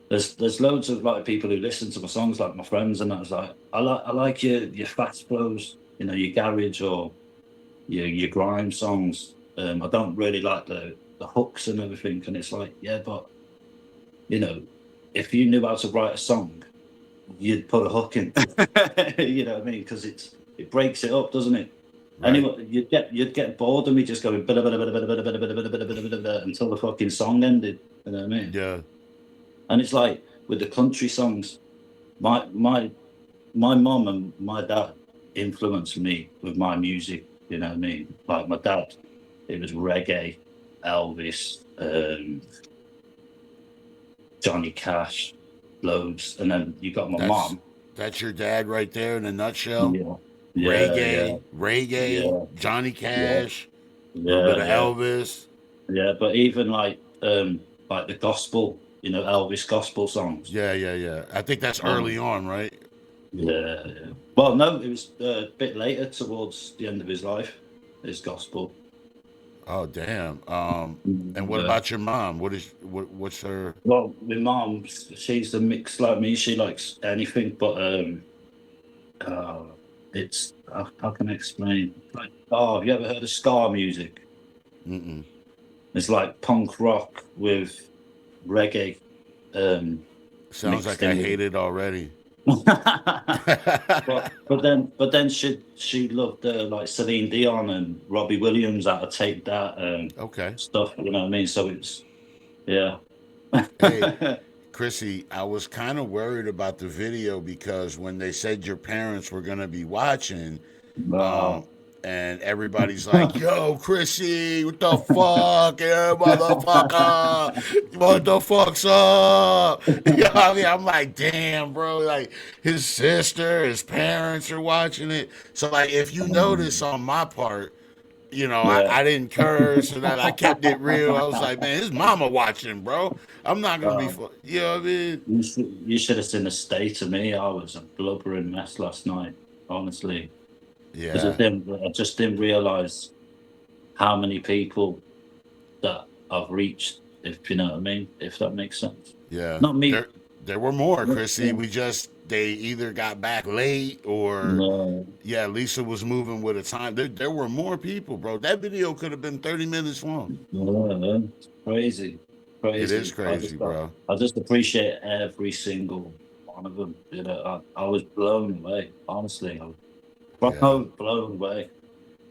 There's loads of like people who listen to my songs, like my friends, and I was like, I like your fast flows, you know, your garage or your grime songs. I don't really like the hooks and everything. And it's like, yeah, but you know, if you knew how to write a song, you'd put a hook in. You know what I mean? Because it breaks it up, doesn't it? Right. Anyway, you'd get bored of me just going until the fucking song ended. You know what I mean? Yeah. And it's like with the country songs, my mom and my dad influenced me with my music. You know what I mean? Like my dad, it was reggae, Elvis, Johnny Cash, loads, and then you got my mom. That's your dad right there in a nutshell. Yeah. Reggae, Johnny Cash, a little bit of Elvis. Yeah, but even like the gospel, you know, Elvis gospel songs. Yeah. I think that's early on, right? Yeah. Well, no, it was a bit later, towards the end of his life, his gospel. Oh damn! And what about your mom? What's her? Well, my mom, she's a mix like me. She likes anything, but it's how can I explain? Like, have you ever heard of ska music? Mm-mm. It's like punk rock with reggae. Sounds like I hate it already. but then she loved like Celine Dion and Robbie Williams, How to Take That and Okay. stuff. You know what I mean? So it's yeah. Hey, Crissy, I was kind of worried about the video because when they said your parents were going to be watching, Wow. and everybody's like, "Yo, Crissy, what the fuck, yeah, motherfucker, what the fuck's up?" You know what I mean? I'm like, "Damn, bro!" Like his sister, his parents are watching it. So, like, if you notice on my part, you know, Yeah. I didn't curse and I kept it real. I was like, "Man, his mama watching, bro. I'm not gonna be, you know what I mean?" You should have seen the state of me. I was a blubbering mess last night, honestly. Because Yeah, I just didn't realize how many people that I've reached, if you know what I mean, if that makes sense. yeah. Not me. There were more, Crissy. They either got back late or No, yeah, Lisa was moving with a time. There were more people, bro. That video could have been 30 minutes long. no, it's crazy, It is crazy. crazy, bro. I just appreciate every single one of them. You know, I was blown away. Honestly, I was Yeah. blown away.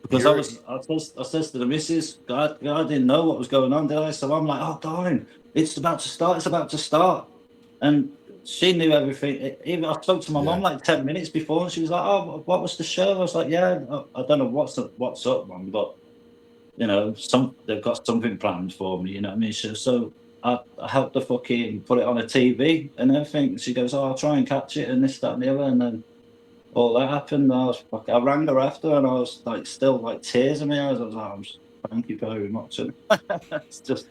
Because I says to the missus, I didn't know what was going on, did I? So I'm like, oh, darling, it's about to start. It's about to start. And she knew everything. Even I spoke to my mom like 10 minutes before, and she was like, oh, what was the show? I was like, yeah, I don't know what's up, mom, but you know, they've got something planned for me. You know what I mean? So I helped her fucking put it on a TV and everything. She goes, oh, I'll try and catch it and this, that, and the other, and then all that happened. I rang her after, and I was like, still like tears in my eyes. I was like, thank you very much. And it's just,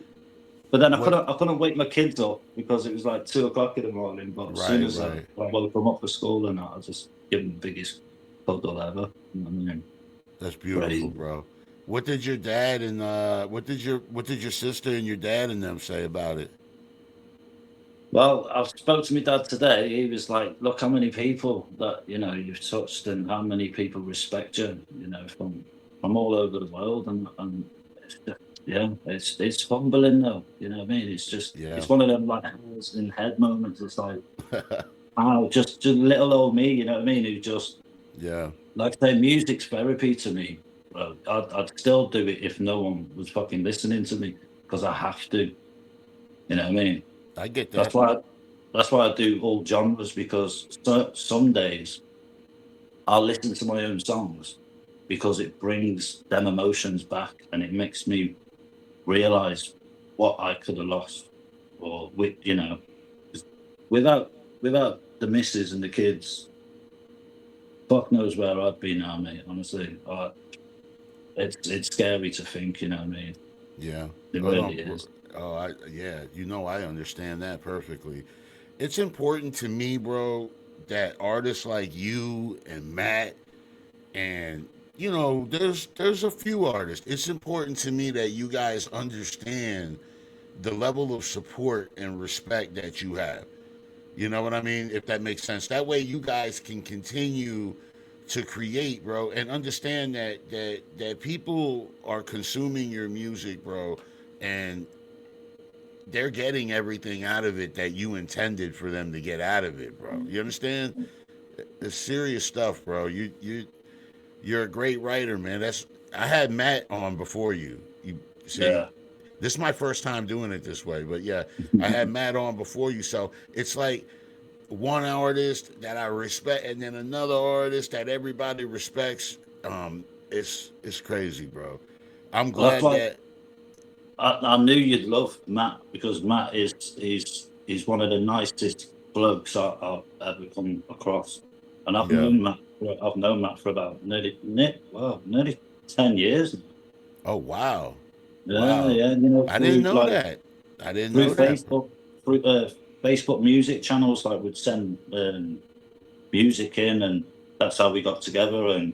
but then I couldn't wake my kids up because it was like 2:00 in the morning. But as soon as I woke them up for school and that, I just give them the biggest cuddle ever. You know what I mean? That's beautiful, Crazy. bro. What did your dad and what did your sister and your dad and them say about it? Well, I spoke to my dad today. He was like, "Look how many people that you know you've touched, and how many people respect you. You know, from all over the world, and it's just, yeah, it's humbling though. You know what I mean? It's just it's one of them like hands in head moments. It's like, oh, just little old me. You know what I mean? Who just like I say, music's therapy to me. Well, I'd still do it if no one was fucking listening to me because I have to. You know what I mean? I get that. That's why I do all genres because some days I'll listen to my own songs because it brings them emotions back and it makes me realize what I could have lost or you know, without the missus and the kids, fuck knows where I'd be now, mate. Honestly, it's scary to think. You know what I mean? Yeah, it really is. Oh, you know, I understand that perfectly. It's important to me, bro, that artists like you and Matt and you know, there's a few artists. It's important to me that you guys understand the level of support and respect that you have. You know what I mean? If that makes sense. That way you guys can continue to create, bro, and understand that people are consuming your music, bro, and they're getting everything out of it that you intended for them to get out of it, bro. You understand? It's serious stuff, bro. You're a great writer, man. I had Matt on before you. You see, this is my first time doing it this way, but yeah, I had Matt on before you. So it's like one artist that I respect and then another artist that everybody respects. It's crazy, bro. I'm glad that I knew you'd love Matt because Matt he's one of the nicest blokes I've ever come across, and I've known Matt for about nearly 10 years. Oh wow! Yeah, wow. Yeah. You know, I didn't know that. I didn't know Facebook, through Facebook music channels, like would send music in, and that's how we got together. And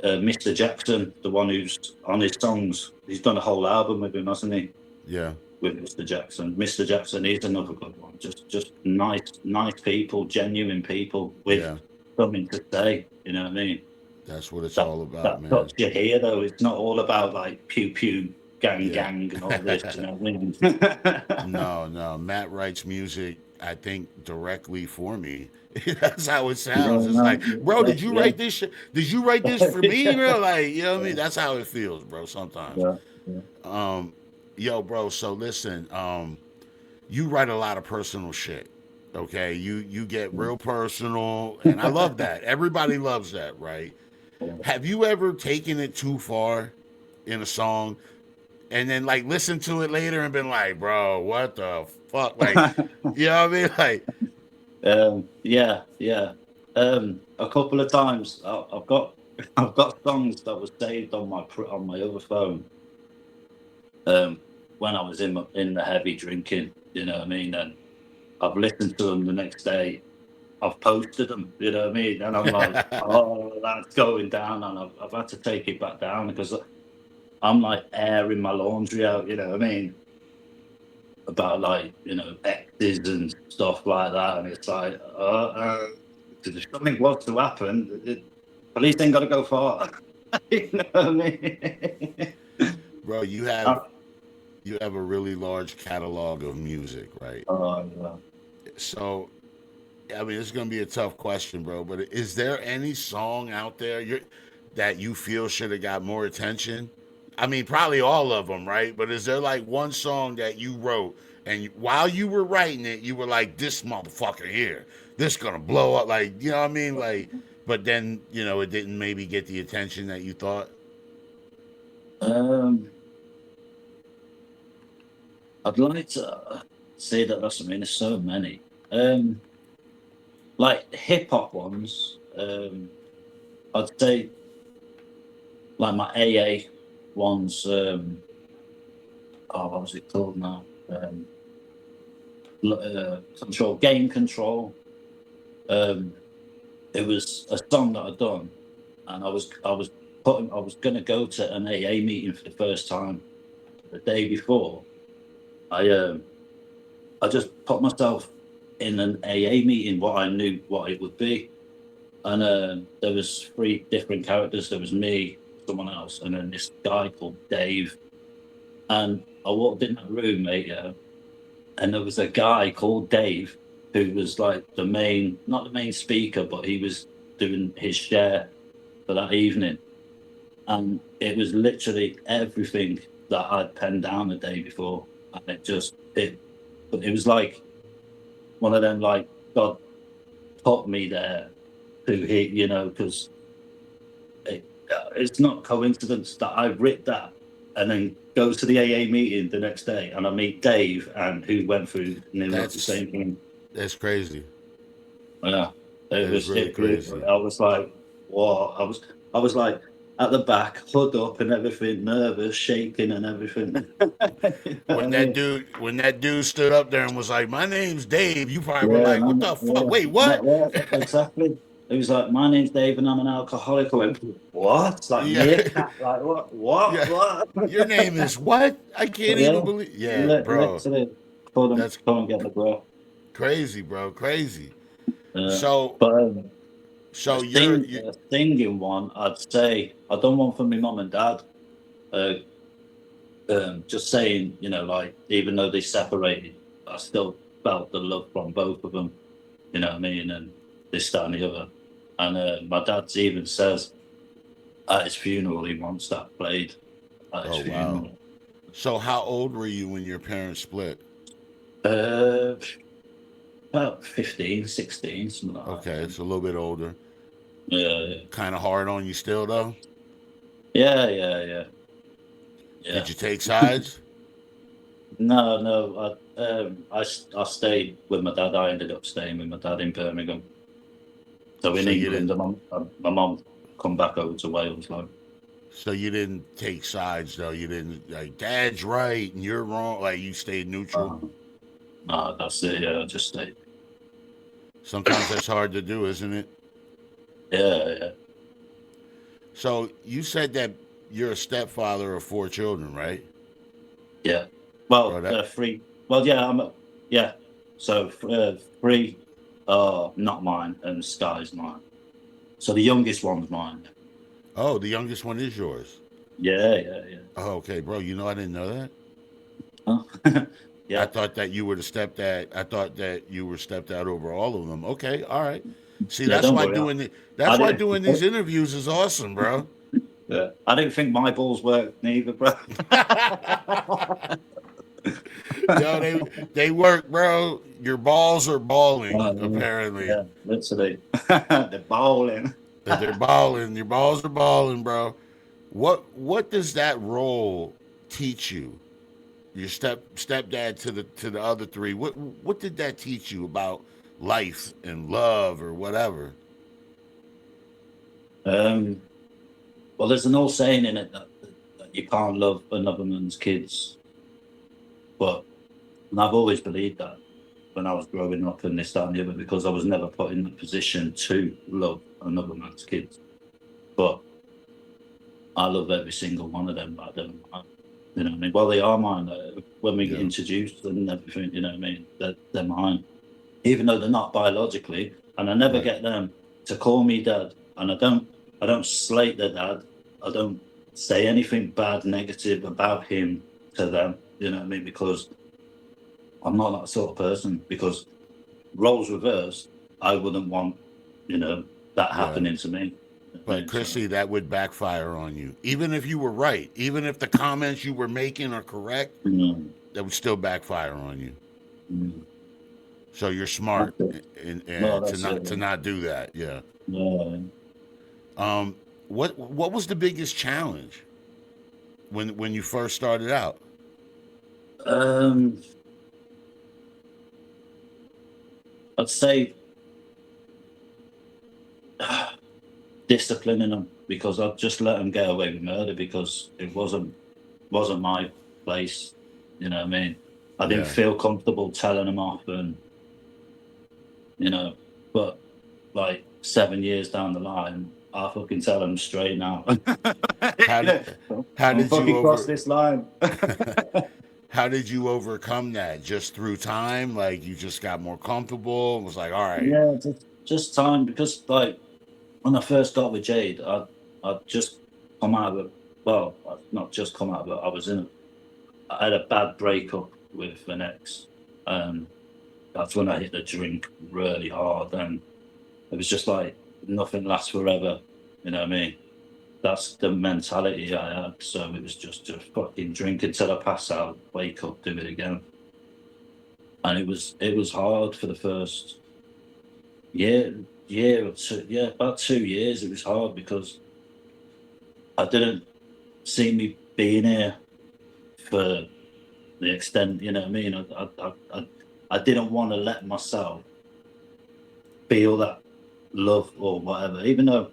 Mr. Jackson, the one who's on his songs, he's done a whole album with him, hasn't he? Yeah. With Mr. Jackson. Mr. Jackson is another good one. Just nice people, genuine people with something to say. You know what I mean? That's what it's all about, man. That's you hear though. It's not all about like pew pew, gang and all this. You know what I mean? No. Matt writes music I think directly for me. That's how it sounds. It's like, bro, did you write this shit? Did you write this for me, bro? Like, you know what I mean? That's how it feels, bro. Sometimes. Yeah, yeah. Yo, bro. So listen, you write a lot of personal shit. Okay, you get real personal, and I love that. Everybody loves that, right? Have you ever taken it too far in a song, and then like listened to it later and been like, bro, what the fuck? Like, you know what I mean? Like, Yeah, yeah. A couple of times I've got I've got songs that were saved on my other phone. When I was in the heavy drinking, you know what I mean, and I've listened to them the next day. I've posted them, you know what I mean, and I'm like, oh, that's going down, and I've had to take it back down because I'm like airing my laundry out, you know what I mean, about like, you know, exes and stuff like that, and it's like, if something was to happen, police ain't got to go far. You know what I mean? bro, you have a really large catalog of music, right? So, I mean, it's gonna be a tough question, bro. But is there any song out there that you feel should have got more attention? I mean, probably all of them, right? But is there like one song that you wrote and while you were writing it, you were like, "This motherfucker here, this gonna blow up," like, you know what I mean? Like, but then, you know, it didn't maybe get the attention that you thought. I'd like to say that that's, I mean, there's so many. Like hip hop ones, I'd say like my AA ones, what was it called now? Game Control. It was a song that I'd done, and I was gonna go to an AA meeting for the first time the day before. I just put myself in an AA meeting, what I knew what it would be, and there was 3 different characters. There was me, someone else, and then this guy called Dave. And I walked in that room, mate, yeah, and there was a guy called Dave who was like not the main speaker, but he was doing his share for that evening. And it was literally everything that I'd penned down the day before. And it was like one of them, like, God put me there to hit, you know, because it's not coincidence that I writ that and then goes to the AA meeting the next day and I meet Dave and who went through the same thing. That's crazy. Yeah, it was really crazy. I was like, what? I was like at the back, hood up and everything, nervous, shaking and everything. When that dude stood up there and was like, "My name's Dave," you probably were like, "What the fuck? Wait, what?" Yeah, exactly. It was like, "My name's Dave and I'm an alcoholic." I went, "What?" It's like, yeah. Like, what? Yeah. What? Your name is what? I can't even believe. Yeah, bro. That's come and get the bro. Crazy, bro. Crazy. So you're singing one. I'd say I done one for my mum and dad. Just saying, you know, like, even though they separated, I still felt the love from both of them. You know what I mean? And this, that, and the other. And my dad even says at his funeral he wants that played at his funeral. Wow. So how old were you when your parents split? About 15, 16, something like that. Okay, it's a little bit older. Yeah. Kind of hard on you still, though? Yeah. Did you take sides? No. I stayed with my dad. I ended up staying with my dad in Birmingham. So in England, my mum come back over to Wales. Like. So you didn't take sides, though? You didn't, like, Dad's right and you're wrong? Like, you stayed neutral? No, that's it. Yeah, I just stayed. Sometimes that's hard to do, isn't it? Yeah. So you said that you're a stepfather of 4 children, right? Yeah. Well, 3. Well, yeah. So 3 are not mine, and Sky's mine. So the youngest one's mine. Oh, the youngest one is yours. Yeah. Oh, okay, bro. You know I didn't know that. Oh. Yeah. I thought that you were the stepdad. I thought that you were stepdad over all of them. Okay, all right. See, Yeah, that's don't why worry. that's I why didn't- doing these interviews is awesome, bro. Yeah. I didn't think my balls worked neither, bro. Yo, they work, bro. Your balls are balling, Yeah, apparently. yeah, literally. They're bowling. They're balling. Your balls are balling, bro. What does that role teach you? Your stepdad to the other three. What did that teach you about life and love or whatever? Well, there's an old saying in it that you can't love another man's kids, and I've always believed that when I was growing up and this, that, and the other, because I was never put in the position to love another man's kids. But I love every single one of them. I don't, you know what I mean? Well, they are mine. When we get introduced and everything, you know what I mean? They're mine. Even though they're not biologically, and I never get them to call me dad. And I don't slate their dad. I don't say anything bad, negative about him to them. You know what I mean? Because I'm not that sort of person. Because roles reversed, I wouldn't want, that happening to me. But Crissy, that would backfire on you. Even if you were right, even if the comments you were making are correct, that would still backfire on you. So you're smart to not do that. Yeah. Yeah. What was the biggest challenge when you first started out? I'd say disciplining them, because I'd just let them get away with murder because it wasn't my place. You know what I mean? I didn't feel comfortable telling them off, and but like 7 years down the line, I fucking tell them straight now. How did you cross this line? How did you overcome that? Just through time? Like you just got more comfortable and was like, all right. Yeah, just time, because like when I first got with Jade, I'd just come out of it. Well, I'd not just come out of it. I had a bad breakup with an ex. That's when I hit the drink really hard, and it was just like nothing lasts forever. You know what I mean? That's the mentality I had. So it was just fucking drink until I pass out, wake up, do it again. And it was hard for the first year or two. Yeah, about 2 years. It was hard because I didn't see me being here for the extent. You know what I mean? I didn't want to let myself feel that love or whatever, even though,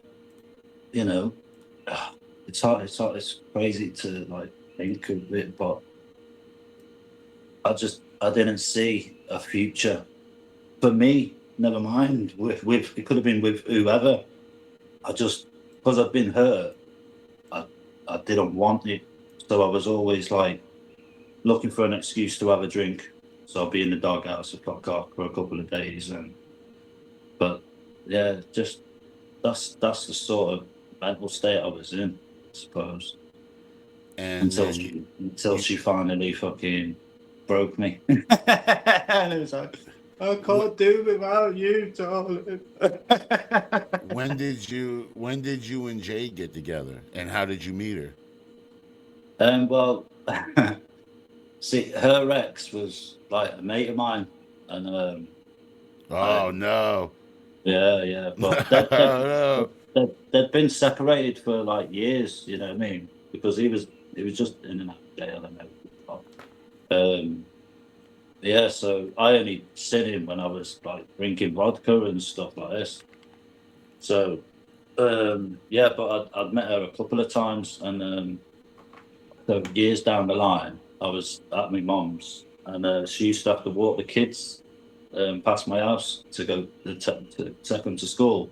it's hard, it's crazy to like think of it, but I didn't see a future for me, never mind with it could have been with whoever. Because I've been hurt, I didn't want it. So I was always like looking for an excuse to have a drink. So I'll be in the doghouse at Cock for a couple of days, but yeah, just that's the sort of mental state I was in, I suppose. And until she finally fucking broke me. And it was like, I can't do without you, darling. when did you and Jade get together, and how did you meet her? Well, see, her ex was like a mate of mine, and no. Yeah, but they'd been separated for like years. You know what I mean? Because he was just in and out of jail and everything. Yeah, so I only seen him when I was like drinking vodka and stuff like this. So yeah, but I'd met her a couple of times, and so years down the line, I was at my mum's, and she used to have to walk the kids past my house to go to take them to school.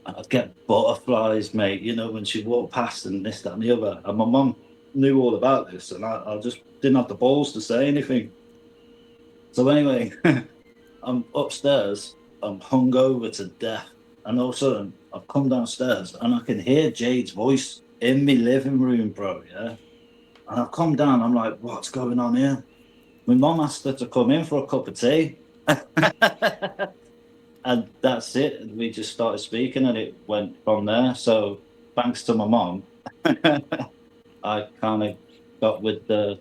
And I'd get butterflies, mate, when she walked past and this, that, and the other. And my mum knew all about this, and I just didn't have the balls to say anything. So anyway, I'm upstairs, I'm hungover to death, and all of a sudden I've come downstairs and I can hear Jade's voice in my living room, bro. Yeah, and I've come down. I'm like, what's going on here? my mum asked her to come in for a cup of tea. And that's it. We just started speaking and it went from there. So thanks to my mum, I kind of got with the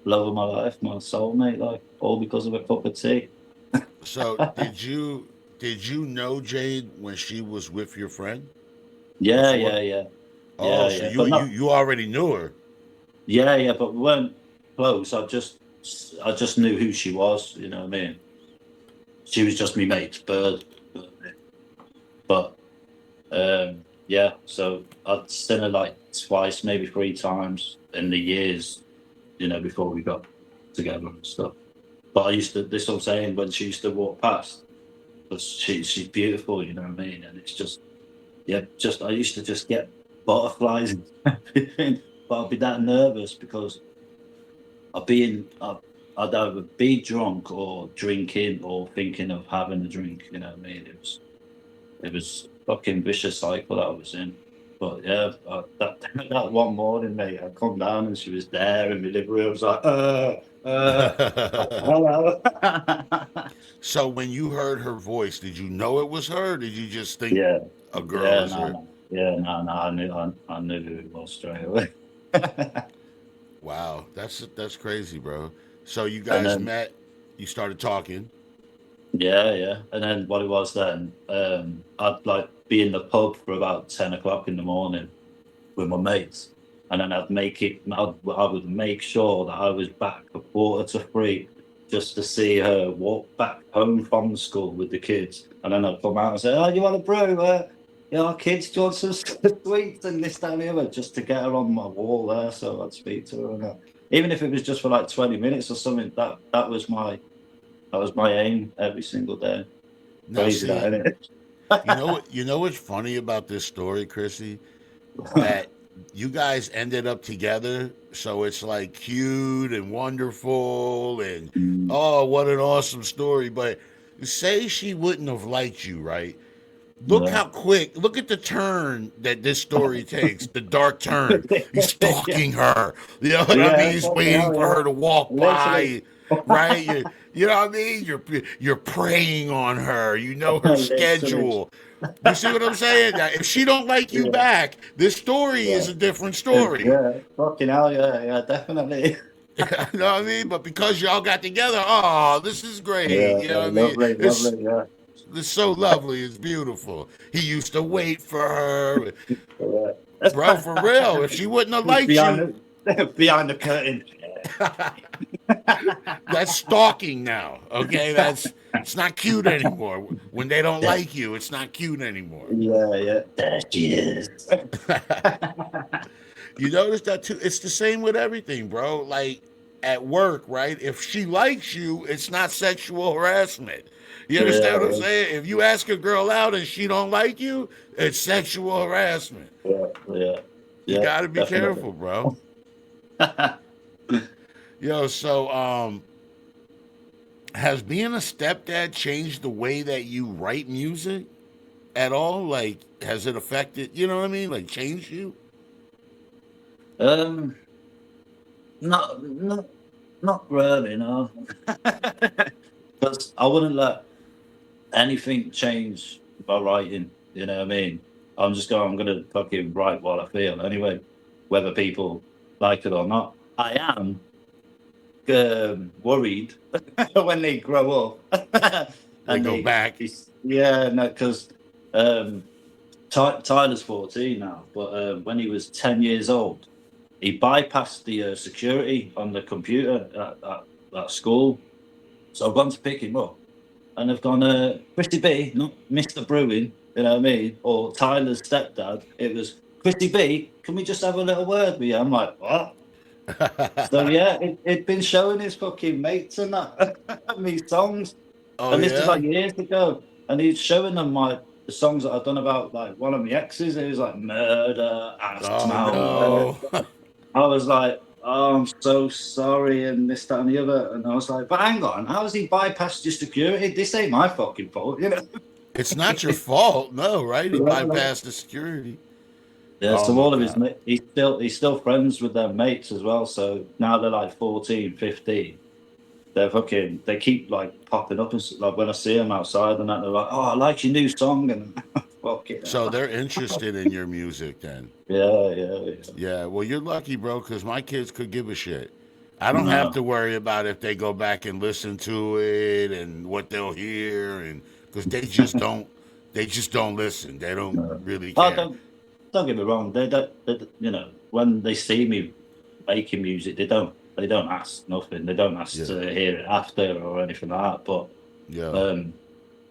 love of my life, my soulmate, like all because of a cup of tea. So did you know Jade when she was with your friend Yeah, before? yeah, yeah. Oh, Yeah, so yeah. But not you already knew her. yeah, yeah, but we weren't close. I just knew who she was, you know what I mean? She was just me mate's bird. But yeah, so I'd seen her like twice, maybe 3 times in the years, before we got together and stuff. But I used to, this is what I'm saying, when she used to walk past, because she's beautiful, you know what I mean? And it's just, yeah, I used to just get butterflies and everything, but I'd be that nervous because I'd either be drunk or drinking or thinking of having a drink, you know what I mean? It was fucking vicious cycle that I was in. But yeah, that that one morning, mate, I come down and she was there in my living room. I was like, hello. So when you heard her voice, did you know it was her? Or did you just think Yeah, a girl yeah, is no, her? no, yeah, no, no. I knew who it was straight away. Wow, that's crazy, bro. So you And guys then met, you started talking. yeah, yeah. And then what it was then, I'd like be in the pub for about 10 o'clock in the morning with my mates, and then I would make sure that I was back a 2:45 just to see her walk back home from school with the kids, and then I'd come out and say, "Oh, you want a brew? Kids, do you want some sweets and this, that, and the other?" Just to get her on my wall there, so I'd speak to her, and even if it was just for like 20 minutes or something, that was my aim every single day. Now Crazy that, see, isn't it? you know what's funny about this story, Chrissy? That you guys ended up together, so it's like cute and wonderful and Mm, oh, what an awesome story. But say she wouldn't have liked you, right? Look yeah. how quick, look at the turn that this story takes, the dark turn. He's Yeah, stalking her. You know what I mean? yeah, He's fucking waiting hell, for yeah. her to walk Literally. by, right? You know what I mean? You're preying on her. You know her Literally. schedule. You see what I'm saying? Now, if she don't like you Yeah, back, this story yeah. is a different story. Yeah, fucking hell, yeah, yeah, definitely. You know what I mean? But because y'all got together, oh, this is great. Yeah, You know what yeah, I mean? lovely, lovely, yeah. It's so lovely. It's beautiful. He used to wait for her. Yeah. Bro, for real. If she wouldn't have liked behind you, behind the curtain. that's stalking now. Okay, it's not cute anymore. When they don't Yeah, like you, it's not cute anymore. yeah, yeah. There she is. You notice that too? It's the same with everything, bro. Like at work, right? If she likes you, it's not sexual harassment. You understand what I'm Yeah, saying? If you ask a girl out and she don't like you, it's sexual harassment. yeah, yeah, You yeah, got to be definitely. careful, bro. Yo, so has being a stepdad changed the way that you write music at all? Like, has it affected? You know what I mean? Like, changed you? Um, not really, no. Because I wouldn't let anything change by writing. You know what I mean? I'm gonna fucking write what I feel anyway, whether people like it or not. I am worried when they grow up They and go back. yeah, no, because um, Tyler's 14 now, but when he was 10 years old, he bypassed the security on the computer at school. So I've gone to pick him up, and they've gone, Chrissy B, not Mr. Brewing, you know what I mean, or Tyler's stepdad. It was Chrissy B. Can we just have a little word with you? I'm like, what? So yeah, it'd been showing his fucking mates and that me songs, Oh and this is yeah. like years ago, and he's showing them like the songs that I've done about like one of my exes. It was like murder, ass Oh now, murder. no. I was like, oh, I'm so sorry, and this, that, and the other. And I was like, but hang on, how has he bypassed your security? This ain't my fucking fault, you know? It's not your fault, no, right? He Yeah, like, bypassed the security. yeah, Oh so my all of his god. he's still friends with their mates as well. So now they're like 14, 15. they keep like popping up and like when I see them outside and that, they're like, "Oh, I like your new song," and fuck it. So they're interested in your music then. Yeah. Yeah, well, you're lucky, bro, because my kids could give a shit. I don't have No. to worry about if they go back and listen to it and what they'll hear, and because they just don't listen. They don't No. really Oh, care. don't get me wrong. They don't. You know, when they see me making music, they don't ask nothing. They don't ask Yeah. to hear it after or anything like that. But Yeah,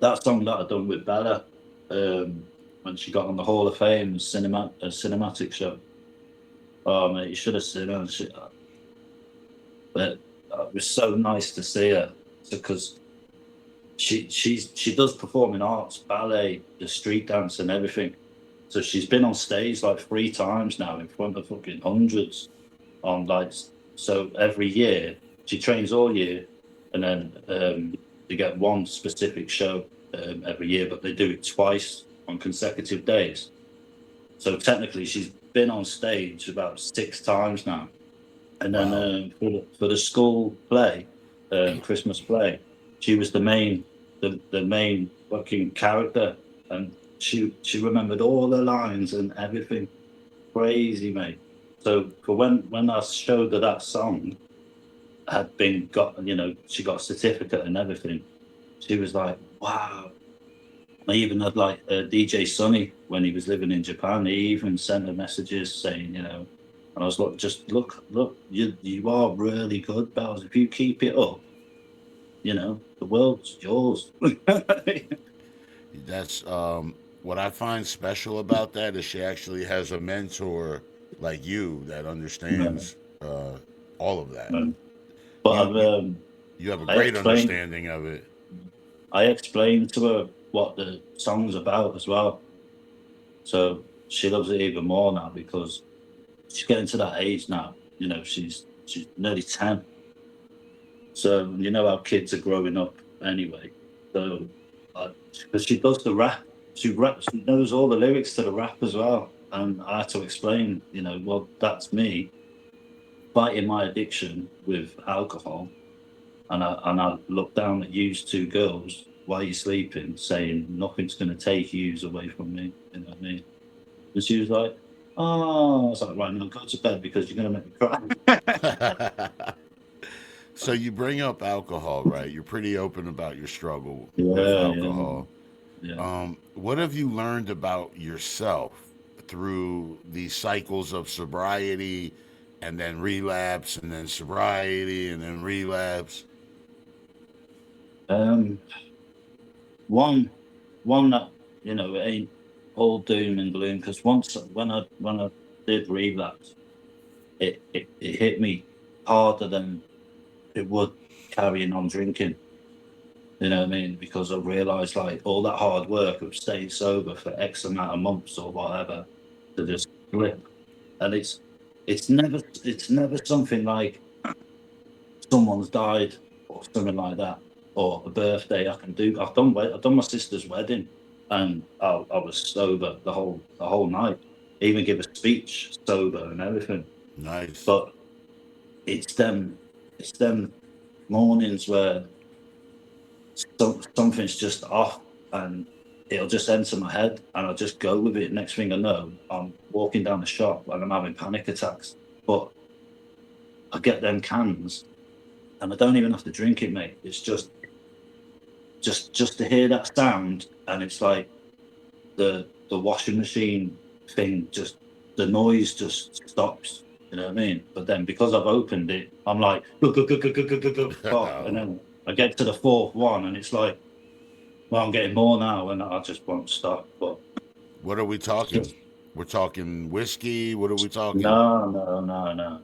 that song that I done with Bella, when she got on the Hall of Fame cinematic show. Oh mate, you should have seen her. But it was so nice to see her because she does performing arts, ballet, the street dance, and everything. So she's been on stage like 3 times now in front of fucking hundreds. On like, so every year she trains all year, and then they get one specific show every year, but they do it twice on consecutive days. So technically, she's been on stage about 6 times now. And then for the school play, Christmas play, she was the main fucking character, and she remembered all the lines and everything. Crazy, mate. So for when I showed her that song had been got, you know, she got a certificate and everything, she was like, wow. I even had like DJ Sonny when he was living in Japan. He even sent her messages saying, you know, and I was like, just look, you are really good, Bells. If you keep it up, you know, the world's yours. that's what I find special about that is she actually has a mentor like you that understands all of that. But You have a I great explained, understanding of it. I explained to her what the song's about as well. So she loves it even more now because she's getting to that age now. You know, she's nearly 10. So you know how kids are growing up anyway. So because she does the rap, she knows all the lyrics to the rap as well. And I had to explain, you know, well, that's me fighting my addiction with alcohol. And I look down at you 2 girls while you're sleeping, saying nothing's going to take you away from me. You know what I mean? And she was like, "Oh," I was like, "Right, now go to bed because you're going to make me cry." So you bring up alcohol, right? You're pretty open about your struggle with Yeah, alcohol. yeah. What have you learned about yourself through these cycles of sobriety and then relapse and then sobriety and then relapse? One that, you know, it ain't all doom and gloom, because once when I did relapse, it hit me harder than it would carrying on drinking. You know what I mean? Because I realised like all that hard work of staying sober for X amount of months or whatever to just slip, and it's never something like someone's died or something like that, or a birthday I can do. I've done my sister's wedding, and I was sober the whole night. Even give a speech sober and everything. Nice. But it's them mornings where something's just off, and it'll just enter my head, and I'll just go with it. Next thing I know, I'm walking down the shop and I'm having panic attacks. But I get them cans, and I don't even have to drink it, mate. It's just to hear that sound, and it's like the washing machine thing. Just the noise just stops. You know what I mean? But then because I've opened it, I'm like, fuck, and then I get to the 4th one, and it's like, well, I'm getting more now, and I just won't stop. But What are we talking? We're talking whiskey. What are we talking? no.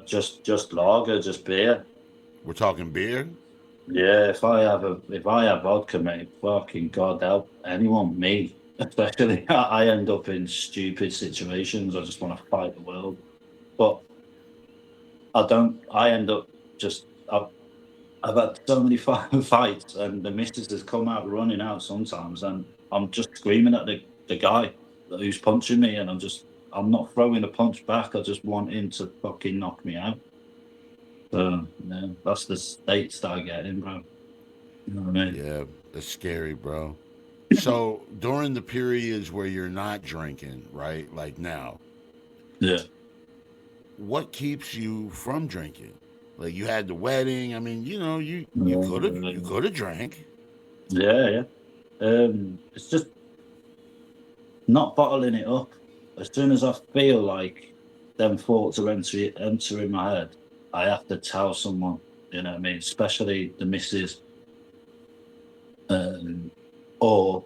Just lager, just beer. We're talking beer. Yeah, if I have vodka, mate, fucking God help anyone, me especially. I end up in stupid situations. I just want to fight the world, but I don't. I end up just. I've had so many fights, and the missus has come out running out sometimes, and I'm just screaming at the guy who's punching me, and I'm not throwing a punch back. I just want him to fucking knock me out. So, yeah, that's the states that I get in, bro. You know what I mean? Yeah, it's scary, bro. So during the periods where you're not drinking, right? Like now, Yeah. what keeps you from drinking? Like you had the wedding. I mean, you could have drank. Yeah, yeah. It's just not bottling it up. As soon as I feel like them thoughts are entering my head, I have to tell someone. You know what I mean? Especially the missus. Or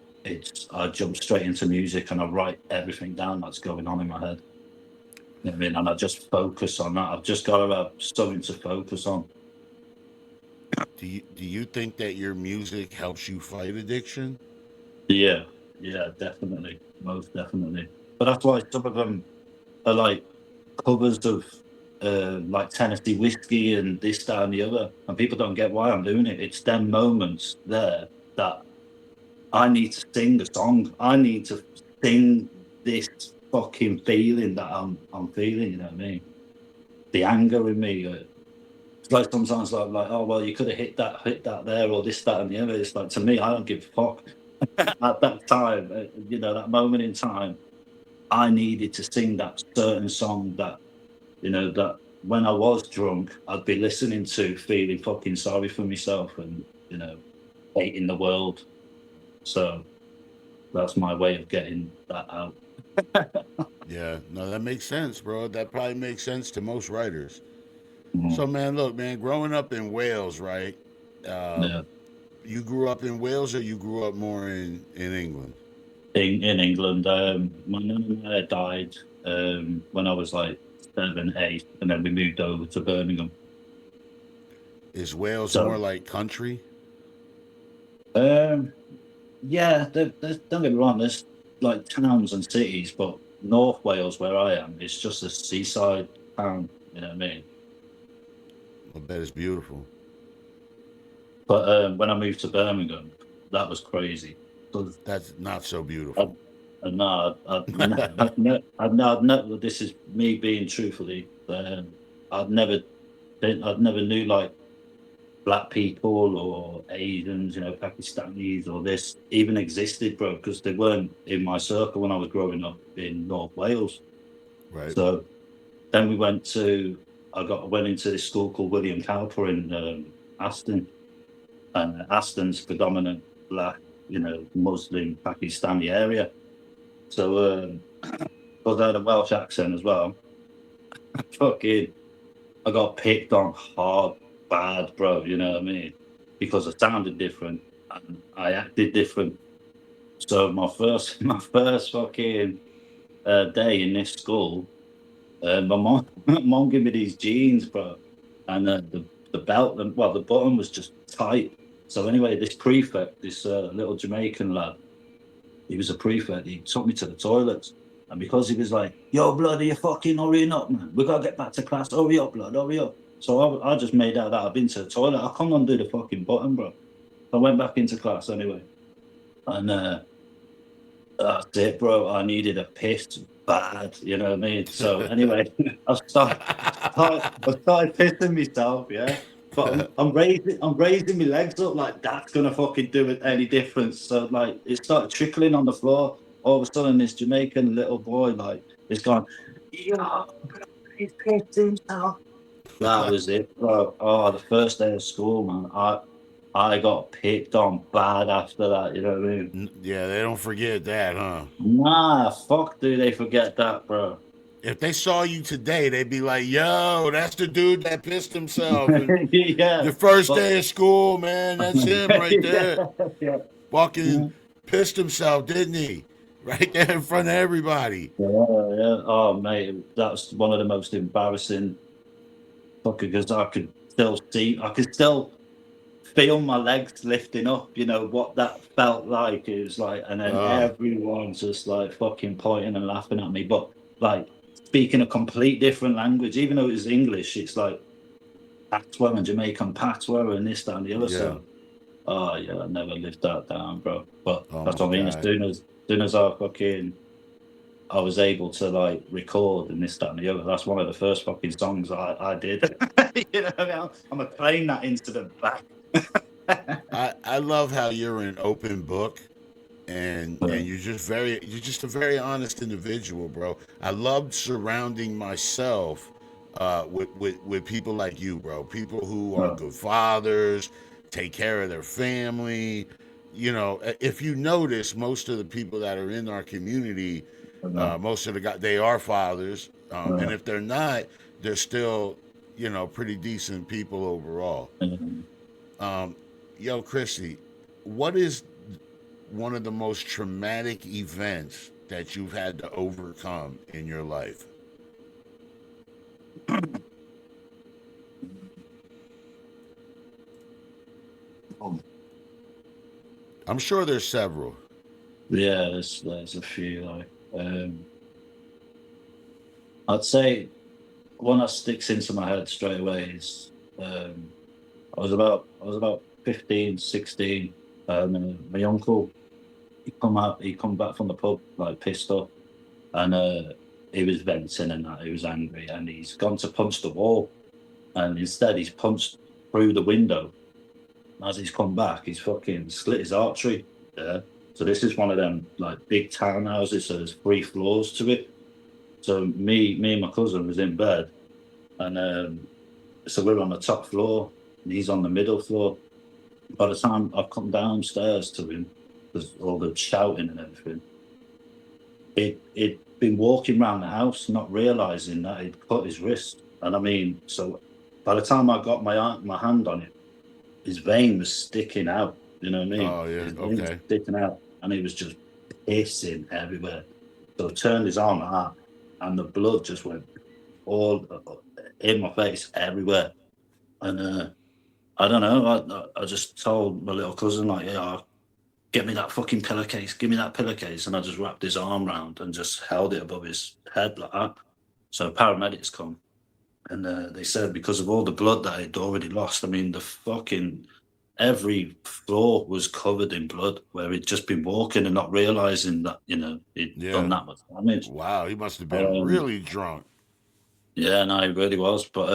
I jump straight into music and I write everything down that's going on in my head. You know what I mean? And I just focus on that. I've just got to have something to focus on. Do you think that your music helps you fight addiction? Yeah, definitely, most definitely. But that's why some of them are like covers of like Tennessee whiskey and this, that, and the other, and people don't get why I'm doing it. It's them moments there that I need to sing a song. I need to sing this fucking feeling that I'm feeling. You know what I mean? The anger in me. It's like sometimes like oh well, you could have hit that there or this, that, and the other. It's like to me, I don't give a fuck. At that time, that moment in time, I needed to sing that certain song that that when I was drunk, I'd be listening to, feeling fucking sorry for myself and hating the world. So that's my way of getting that out. Yeah, no, that makes sense, bro. That probably makes sense to most writers. Mm. So, man, look, man, growing up in Wales, right? Yeah. You grew up in Wales, or you grew up more in England? In England, my nan and dad died when I was like 7, 8, and then we moved over to Birmingham. Is Wales So- more like country? Yeah, don't get me wrong. There's like towns and cities, but North Wales, where I am, it's just a seaside town. You know what I mean? I bet it's beautiful. But when I moved to Birmingham, that was crazy. 'Cause That's not so beautiful. no, I'd never. This is me being truthfully. I'd never knew like black people or Asians, Pakistanis or this even existed, bro, because they weren't in my circle when I was growing up in North Wales. Right. So then we went into this school called William Cowper in Aston, and Aston's predominant black, Muslim Pakistani area. So because I had a Welsh accent as well, fucking, I got picked on hard, bad, bro. You know what I mean? Because I sounded different and I acted different. So my first fucking day in this school, my mom gave me these jeans, bro, and the belt, the button was just tight. So anyway, this prefect, this little Jamaican lad, he was a prefect. He took me to the toilets, and because he was like, "Yo, blood, are you fucking hurrying up, man? We gotta get back to class. Hurry up, blood, hurry up." So I just made out that I've been to the toilet. I can't undo the fucking button, bro. I went back into class anyway, and that's it, bro. I needed a piss bad, you know what I mean? So anyway, I started pissing myself, yeah. But I'm raising my legs up like that's gonna fucking do it any difference. So like it started trickling on the floor. All of a sudden, this Jamaican little boy like is gone. Yo, bro, he's pissed himself. That was it, bro. Oh, the first day of school, man. I got picked on bad after that, you know what I mean? Yeah, they don't forget that, huh? Nah, fuck do they forget that, bro. If they saw you today, they'd be like, "Yo, that's the dude that pissed himself." And Yeah. the first day of school, man, that's him right there. Yeah. Walking, pissed himself, didn't he? Right there in front of everybody. Yeah. Oh, mate, that's one of the most embarrassing. Fucking, because I could still feel my legs lifting up. You know what that felt like. It was like, and then everyone's just like fucking pointing and laughing at me, but like speaking a complete different language, even though it was English. It's like patois and Jamaican patois and this, that, and the other. Yeah. So, oh yeah, I never lived that down, bro. But Oh that's my what I mean. God. As soon as I I was able to like record and this, that, and the other. That's one of the first fucking songs I did. You know, what I mean? I'm playing that incident back. I love how you're an open book, and you're just a very honest individual, bro. I love surrounding myself with people like you, bro. People who are good fathers, take care of their family. You know, if you notice, most of the people that are in our community, most of the guys, they are fathers, and if they're not, they're still, you know, pretty decent people overall. Yo, Crissy, what is one of the most traumatic events that you've had to overcome in your life? I'm sure there's several. Yeah, there's a few. Like, I'd say one that sticks into my head straight away is I was about 15, 16. My uncle, he come back from the pub like pissed off, and he was venting and that he was angry, and he's gone to punch the wall, and instead he's punched through the window. As he's come back, he's fucking split his artery. Yeah. So this is one of them like big townhouses, so there's 3 floors to it. So me and my cousin was in bed, and so we're on the top floor, and he's on the middle floor. By the time I've come downstairs to him, there's all the shouting and everything. He'd been walking around the house, not realising that he'd cut his wrist. And I mean, so by the time I got my hand on it, his vein was sticking out. You know what I mean? Oh, yeah, His vein was okay. sticking out, and he was just pissing everywhere. So I turned his arm like that, and the blood just went all in my face, everywhere. And I don't know. I just told my little cousin, like, yeah, get me that fucking pillowcase. Give me that pillowcase. And I just wrapped his arm around and just held it above his head like that. So paramedics come. And they said because of all the blood that I'd already lost, I mean, the fucking every floor was covered in blood where he'd just been walking and not realizing that, you know, he'd done that much damage. Wow, he must have been really drunk. Yeah, no, he really was. But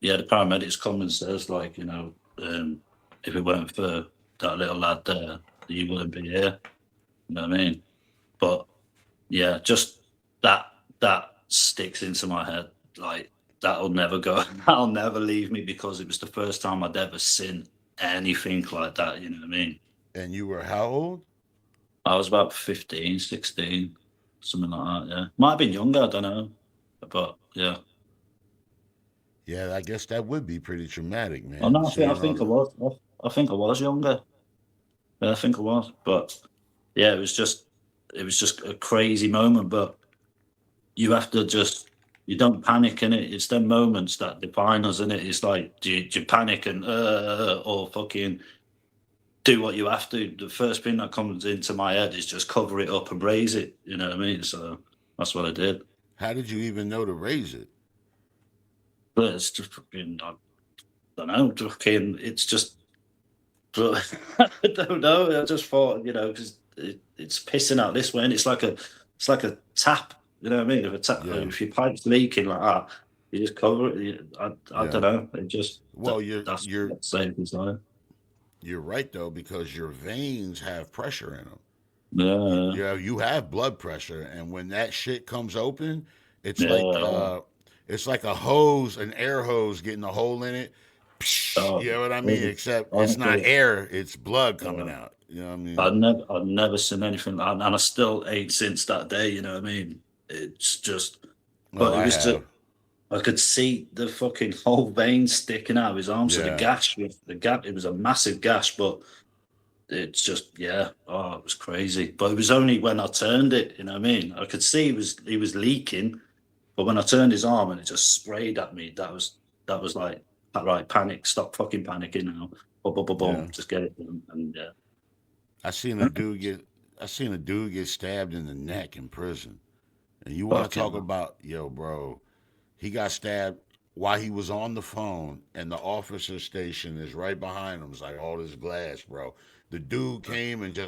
yeah, the paramedics come and says, like, you know, if it weren't for that little lad there, you wouldn't be here. You know what I mean? But yeah, just that sticks into my head. Like, that'll never go. That'll never leave me, because it was the first time I'd ever seen anything like that. You know what I mean? And you were how old? I was about 15, 16, something like that. Yeah, might have been younger. I don't know, but yeah. Yeah, I guess that would be pretty traumatic, man. Oh no, I think I was. I think I was younger. Yeah, I think I was. But yeah, it was just a crazy moment. But you have to you don't panic in it. It's them moments that define us, isn't it? It's like, do you panic and or fucking do what you have to? The first thing that comes into my head is just cover it up and raise it. You know what I mean? So that's what I did. How did you even know to raise it? But it's just fucking, I don't know, fucking, it's just, I don't know. I just thought, you know, because it's pissing out this way, and it's like a tap. You know what I mean? If your pipe's leaking like that, you just cover it. I don't know. It just that's safe design. You're right though, because your veins have pressure in them. Yeah. You have blood pressure, and when that shit comes open, it's like a hose, an air hose getting a hole in it. You know what I mean? Except it's not air; it's blood coming out. You know what I mean? I've never seen anything like that, and I still ain't since that day. You know what I mean? It's just, but it was just, I could see the fucking whole vein sticking out of his arm. So the gash, it was a massive gash, but it's just, it was crazy. But it was only when I turned it, you know what I mean? I could see he was leaking, but when I turned his arm and it just sprayed at me, that was like, right, panic, stop fucking panicking now. Boom, just get it done. And yeah. I seen a dude get stabbed in the neck in prison. And you want to talk about, yo, bro, he got stabbed while he was on the phone, and the officer station is right behind him. It's like all this glass, bro. The dude came and he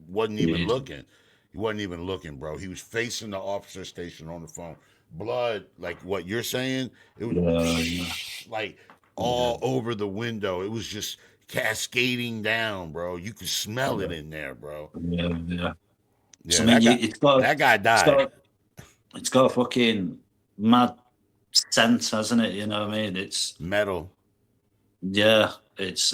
wasn't even looking. He wasn't even looking, bro. He was facing the officer station on the phone. Blood, like what you're saying, it was Yeah. like all over the window. It was just cascading down, bro. You could smell it in there, bro. Yeah. So, Yeah, I mean, that guy, it's got that guy it's died. got it's got a fucking mad sense, hasn't it? You know what I mean? It's Metal. yeah. It's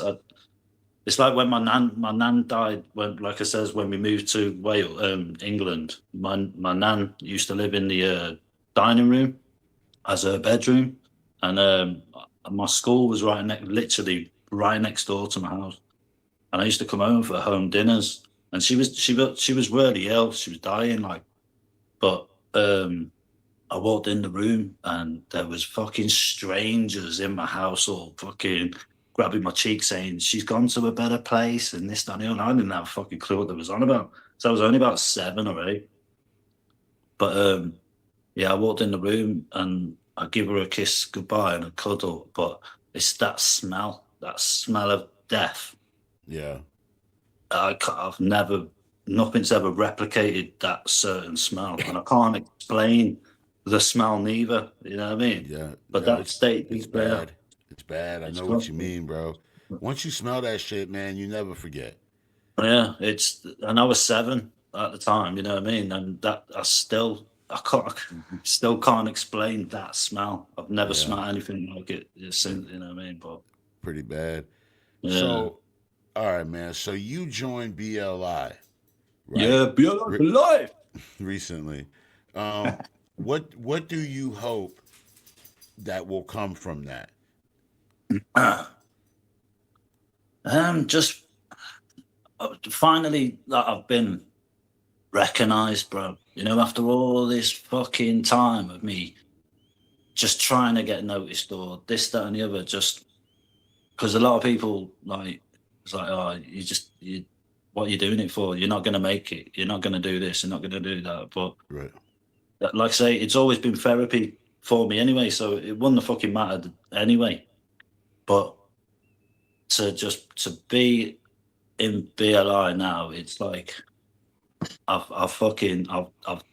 like when my nan died. When, like I says, when we moved to Wales, England, my nan used to live in the dining room as her bedroom, and my school was literally right next door to my house. And I used to come home for home dinners, and she was really ill. She was dying, like, but I walked in the room and there was fucking strangers in my house, all fucking grabbing my cheek, saying she's gone to a better place and this, that, and the other. I didn't have a fucking clue what they was on about. So I was only about 7 or 8. But yeah, I walked in the room and I give her a kiss goodbye and a cuddle. But it's that smell of death. Yeah. I've never, nothing's ever replicated that certain smell, and I can't explain the smell neither. You know what I mean? Yeah. But no, that state, it's bad. It's bad. I It's know what you rough. mean, bro. Once you smell that shit, man, you never forget. Yeah, and I was 7 at the time. You know what I mean? And I still can't explain that smell. I've never Yeah. smelled anything like it since. You know what I mean? But Pretty bad. yeah, So, all right, man. So you joined BLI, right? yeah, be alive. Recently. What do you hope that will come from that? Just finally that I've been recognized, bro. You know, after all this fucking time of me just trying to get noticed or this, that, and the other, just because a lot of people like, it's like, oh, what are you doing it for? You're not going to make it. You're not going to do this. You're not going to do that. But Right. like I say, it's always been therapy for me anyway, so it wouldn't have fucking mattered anyway. But to be in BLI now, it's like I've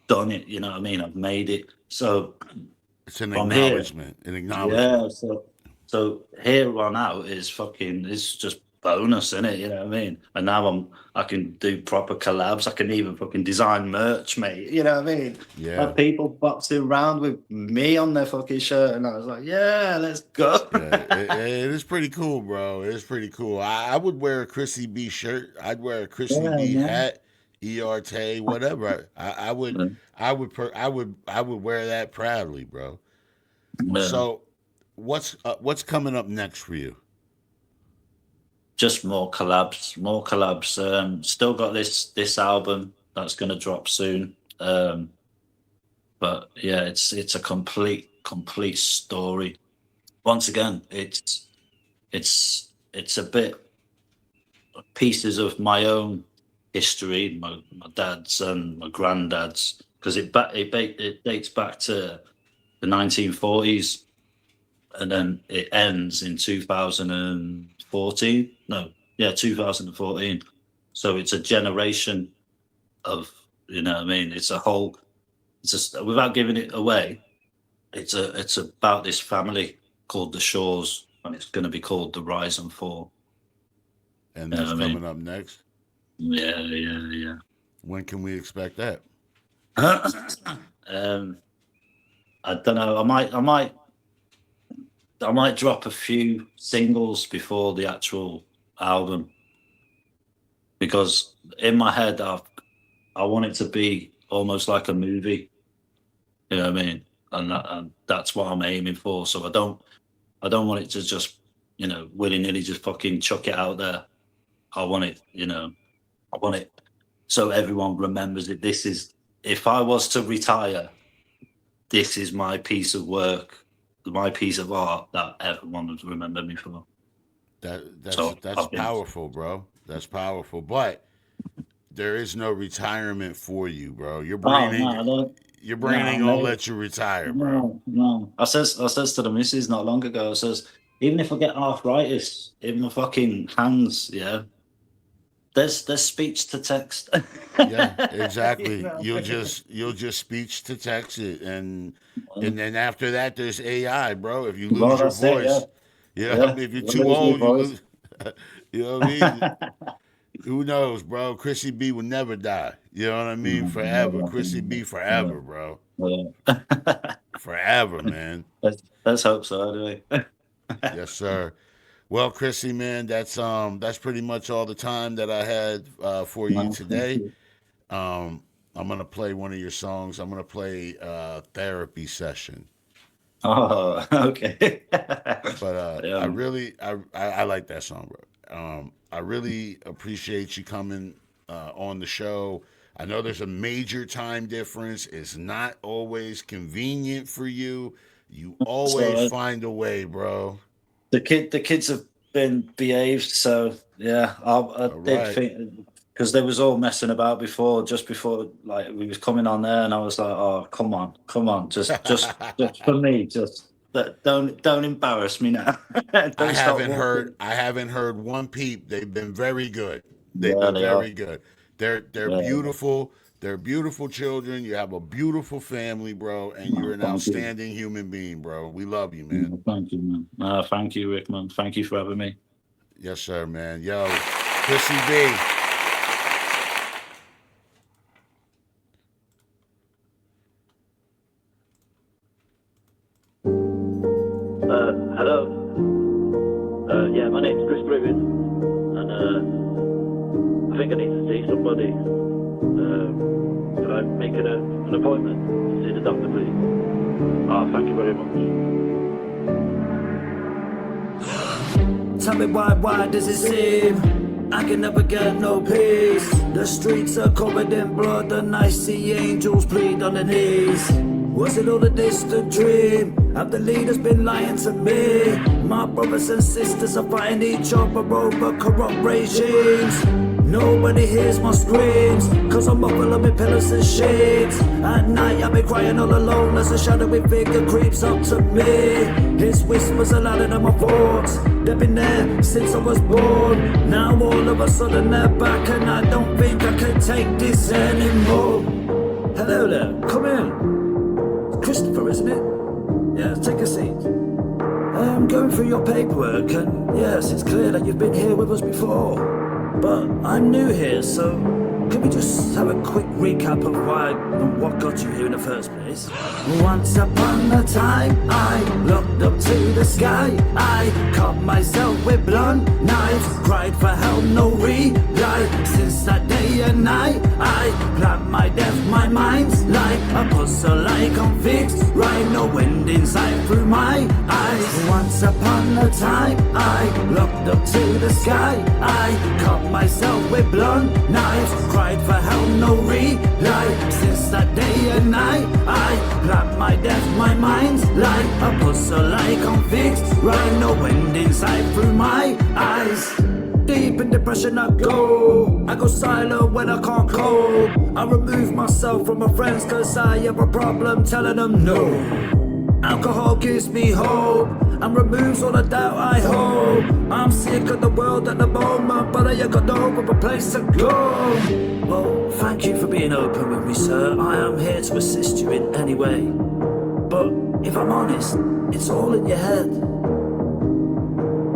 done it. You know what I mean? I've made it. So It's an from here, acknowledgement. An acknowledgement. yeah. So here on out is it's just bonus, isn't it? You know what I mean? And now I can do proper collabs. I can even fucking design merch, mate. You know what I mean? Yeah. Have people boxing around with me on their fucking shirt, and I was like, yeah, let's go. Yeah, it is pretty cool, bro. It is pretty cool. I would wear a Crissy B shirt. I'd wear a Crissy B Yeah. hat, ERT, whatever. I would wear that proudly, bro. Yeah. So, what's coming up next for you? Just more collabs. Still got this album that's going to drop soon. But yeah, it's a complete story. Once again, it's a bit pieces of my own history, my dad's and my granddad's, because it dates back to the 1940s, and then it ends in 2014. No, yeah, 2014. So it's a generation of, you know what I mean? It's a whole, without giving it away, it's about this family called the Shaws, and it's going to be called The Rise and Fall. And that's coming up next. Yeah. When can we expect that? I don't know. I might drop a few singles before the actual album, because in my head I want it to be almost like a movie. You know what I mean? And that's what I'm aiming for. So I don't want it to just, you know, willy-nilly just fucking chuck it out there. I want it, you know, so everyone remembers it. This is, if I was to retire, this is my piece of work, my piece of art that everyone would remember me for. That's I've been- powerful, bro. That's powerful. But there is no retirement for you, bro. Your brain ain't gonna let you retire, bro. No. I says to the missus not long ago, I says, even if I get arthritis in my fucking hands, yeah, There's speech to text. Yeah, exactly. You know? You'll just speech to text it, and then after that, there's AI, bro. If you Well, lose your that's it, voice, you know, yeah. if you're You too lose your old, you voice. lose. You know what I mean? Who knows, bro? Crissy B will never die. You know what I mean? Forever. Crissy B forever, bro. Forever, man. Let's hope so, anyway. Yes, sir. Well, Crissy, man, that's pretty much all the time that I had for you today. I'm gonna play one of your songs. I'm gonna play Therapy Session. Oh, okay. But I like that song, bro. I really appreciate you coming on the show. I know there's a major time difference. It's not always convenient for you. You always find a way, bro. The kids have been behaved, so yeah. I did think, because they was all messing about just before like we was coming on there, and I was like, oh, come on, just for me, don't embarrass me now. I haven't heard one peep. They've been very good. They've been very good. They're beautiful. They're beautiful children. You have a beautiful family, bro, and you're an outstanding human being, bro. We love you, man. Thank you, man. Thank you, Rick, man. Thank you for having me. Yes, sir, man. Yo, Crissy B. Hello. Yeah, my name's Rickrugerreviews, and I think I need to see somebody. Could I make an appointment to see the doctor, please? Oh, thank you very much. Tell me why does it seem I can never get no peace? The streets are covered in blood and I see angels plead on their knees. Was it all a distant dream? Have the leaders been lying to me? My brothers and sisters are fighting each other over corrupt regimes. Nobody hears my screams, cause I'm up all of my pillows and sheets. At night I've been crying all alone as a shadowy figure creeps up to me. His whispers are louder than my thoughts. They've been there since I was born. Now all of a sudden they're back and I don't think I can take this anymore. Hello there, come in. Christopher, isn't it? Yeah, take a seat. I'm going through your paperwork, and yes, it's clear that you've been here with us before. But I'm new here, so can we just have a quick recap of why and what got you here in the first place? Once upon a time, I looked up to the sky. I cut myself with blunt knives, cried for help, no reply. Since that day and night, I planned my death, my mind's like a puzzle, like I'm fixed. Right, no wind inside through my eyes. Once upon a time, I looked up to the sky. I cut myself with blunt knives, cried for help, no reply. Since that day and night, I planned my death, my mind's like a puzzle, like I'm fixed. Right, no wind inside through my eyes. Deep in depression I go silent when I can't cope. I remove myself from my friends cause I have a problem telling them no. Alcohol gives me hope and removes all the doubt I hold. I'm sick of the world at the moment, but I ain't got no other place to go. Well, thank you for being open with me, sir. I am here to assist you in any way. But if I'm honest, it's all in your head.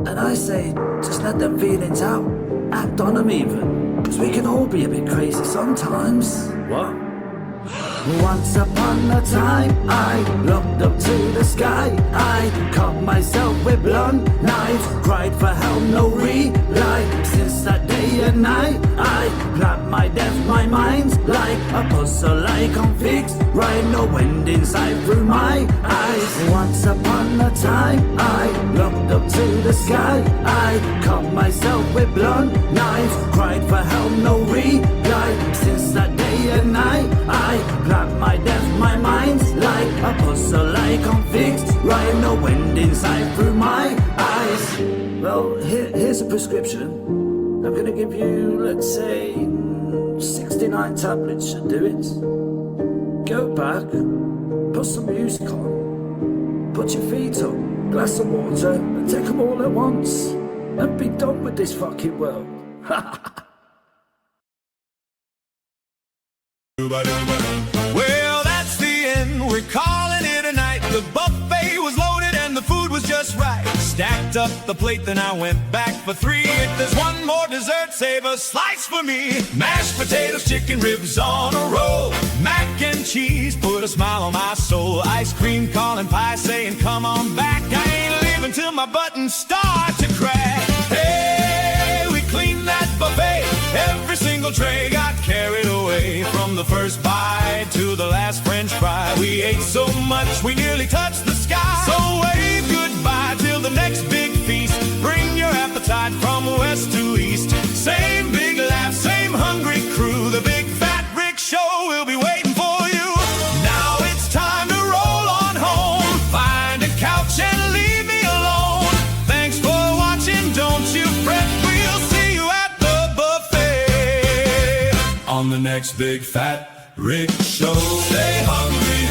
And I say, just let them feelings out. Act on them even. Cause we can all be a bit crazy sometimes. What? Once upon a time, I looked up to the sky. I cut myself with blunt knives, cried for help, no reply. Since that day and night, I planned my death, my mind's like a puzzle, like I'm fixed. Right, no wind inside through my eyes. Once upon a time, I looked up to the sky. I cut myself with blunt knives, cried for help, no reply. Since that day and night, I planned my death, my mind's like a puzzle, like I'm fixed. Right, no wind inside through my eyes. Well, here's a prescription. I'm gonna give you, let's say, 69 tablets should do it. Go back, put some music on, put your feet up, glass of water, and take them all at once. And be done with this fucking world. Well, that's the end, we're calling it a night. The buffet was loaded and the food was just right. Stacked up the plate, then I went back for 3. If there's one more dessert, save a slice for me. Mashed potatoes, chicken ribs on a roll. Mac and cheese put a smile on my soul. Ice cream, corn and pie saying come on back. I ain't leaving till my buttons start to crack. Hey, we cleaned that buffet. Every single tray got carried away. From the first bite to the last French fry, we ate so much we nearly touched the sky. So wave goodbye till the next big feast. Bring your appetite from west to east. Same big laugh, same hungry crew. The Big Fat Rick Show will be waiting for you. Now it's time to roll on home. Find a couch and leave me alone. Thanks for watching, don't you fret. We'll see you at the buffet on the next Big Fat Rick Show. Stay hungry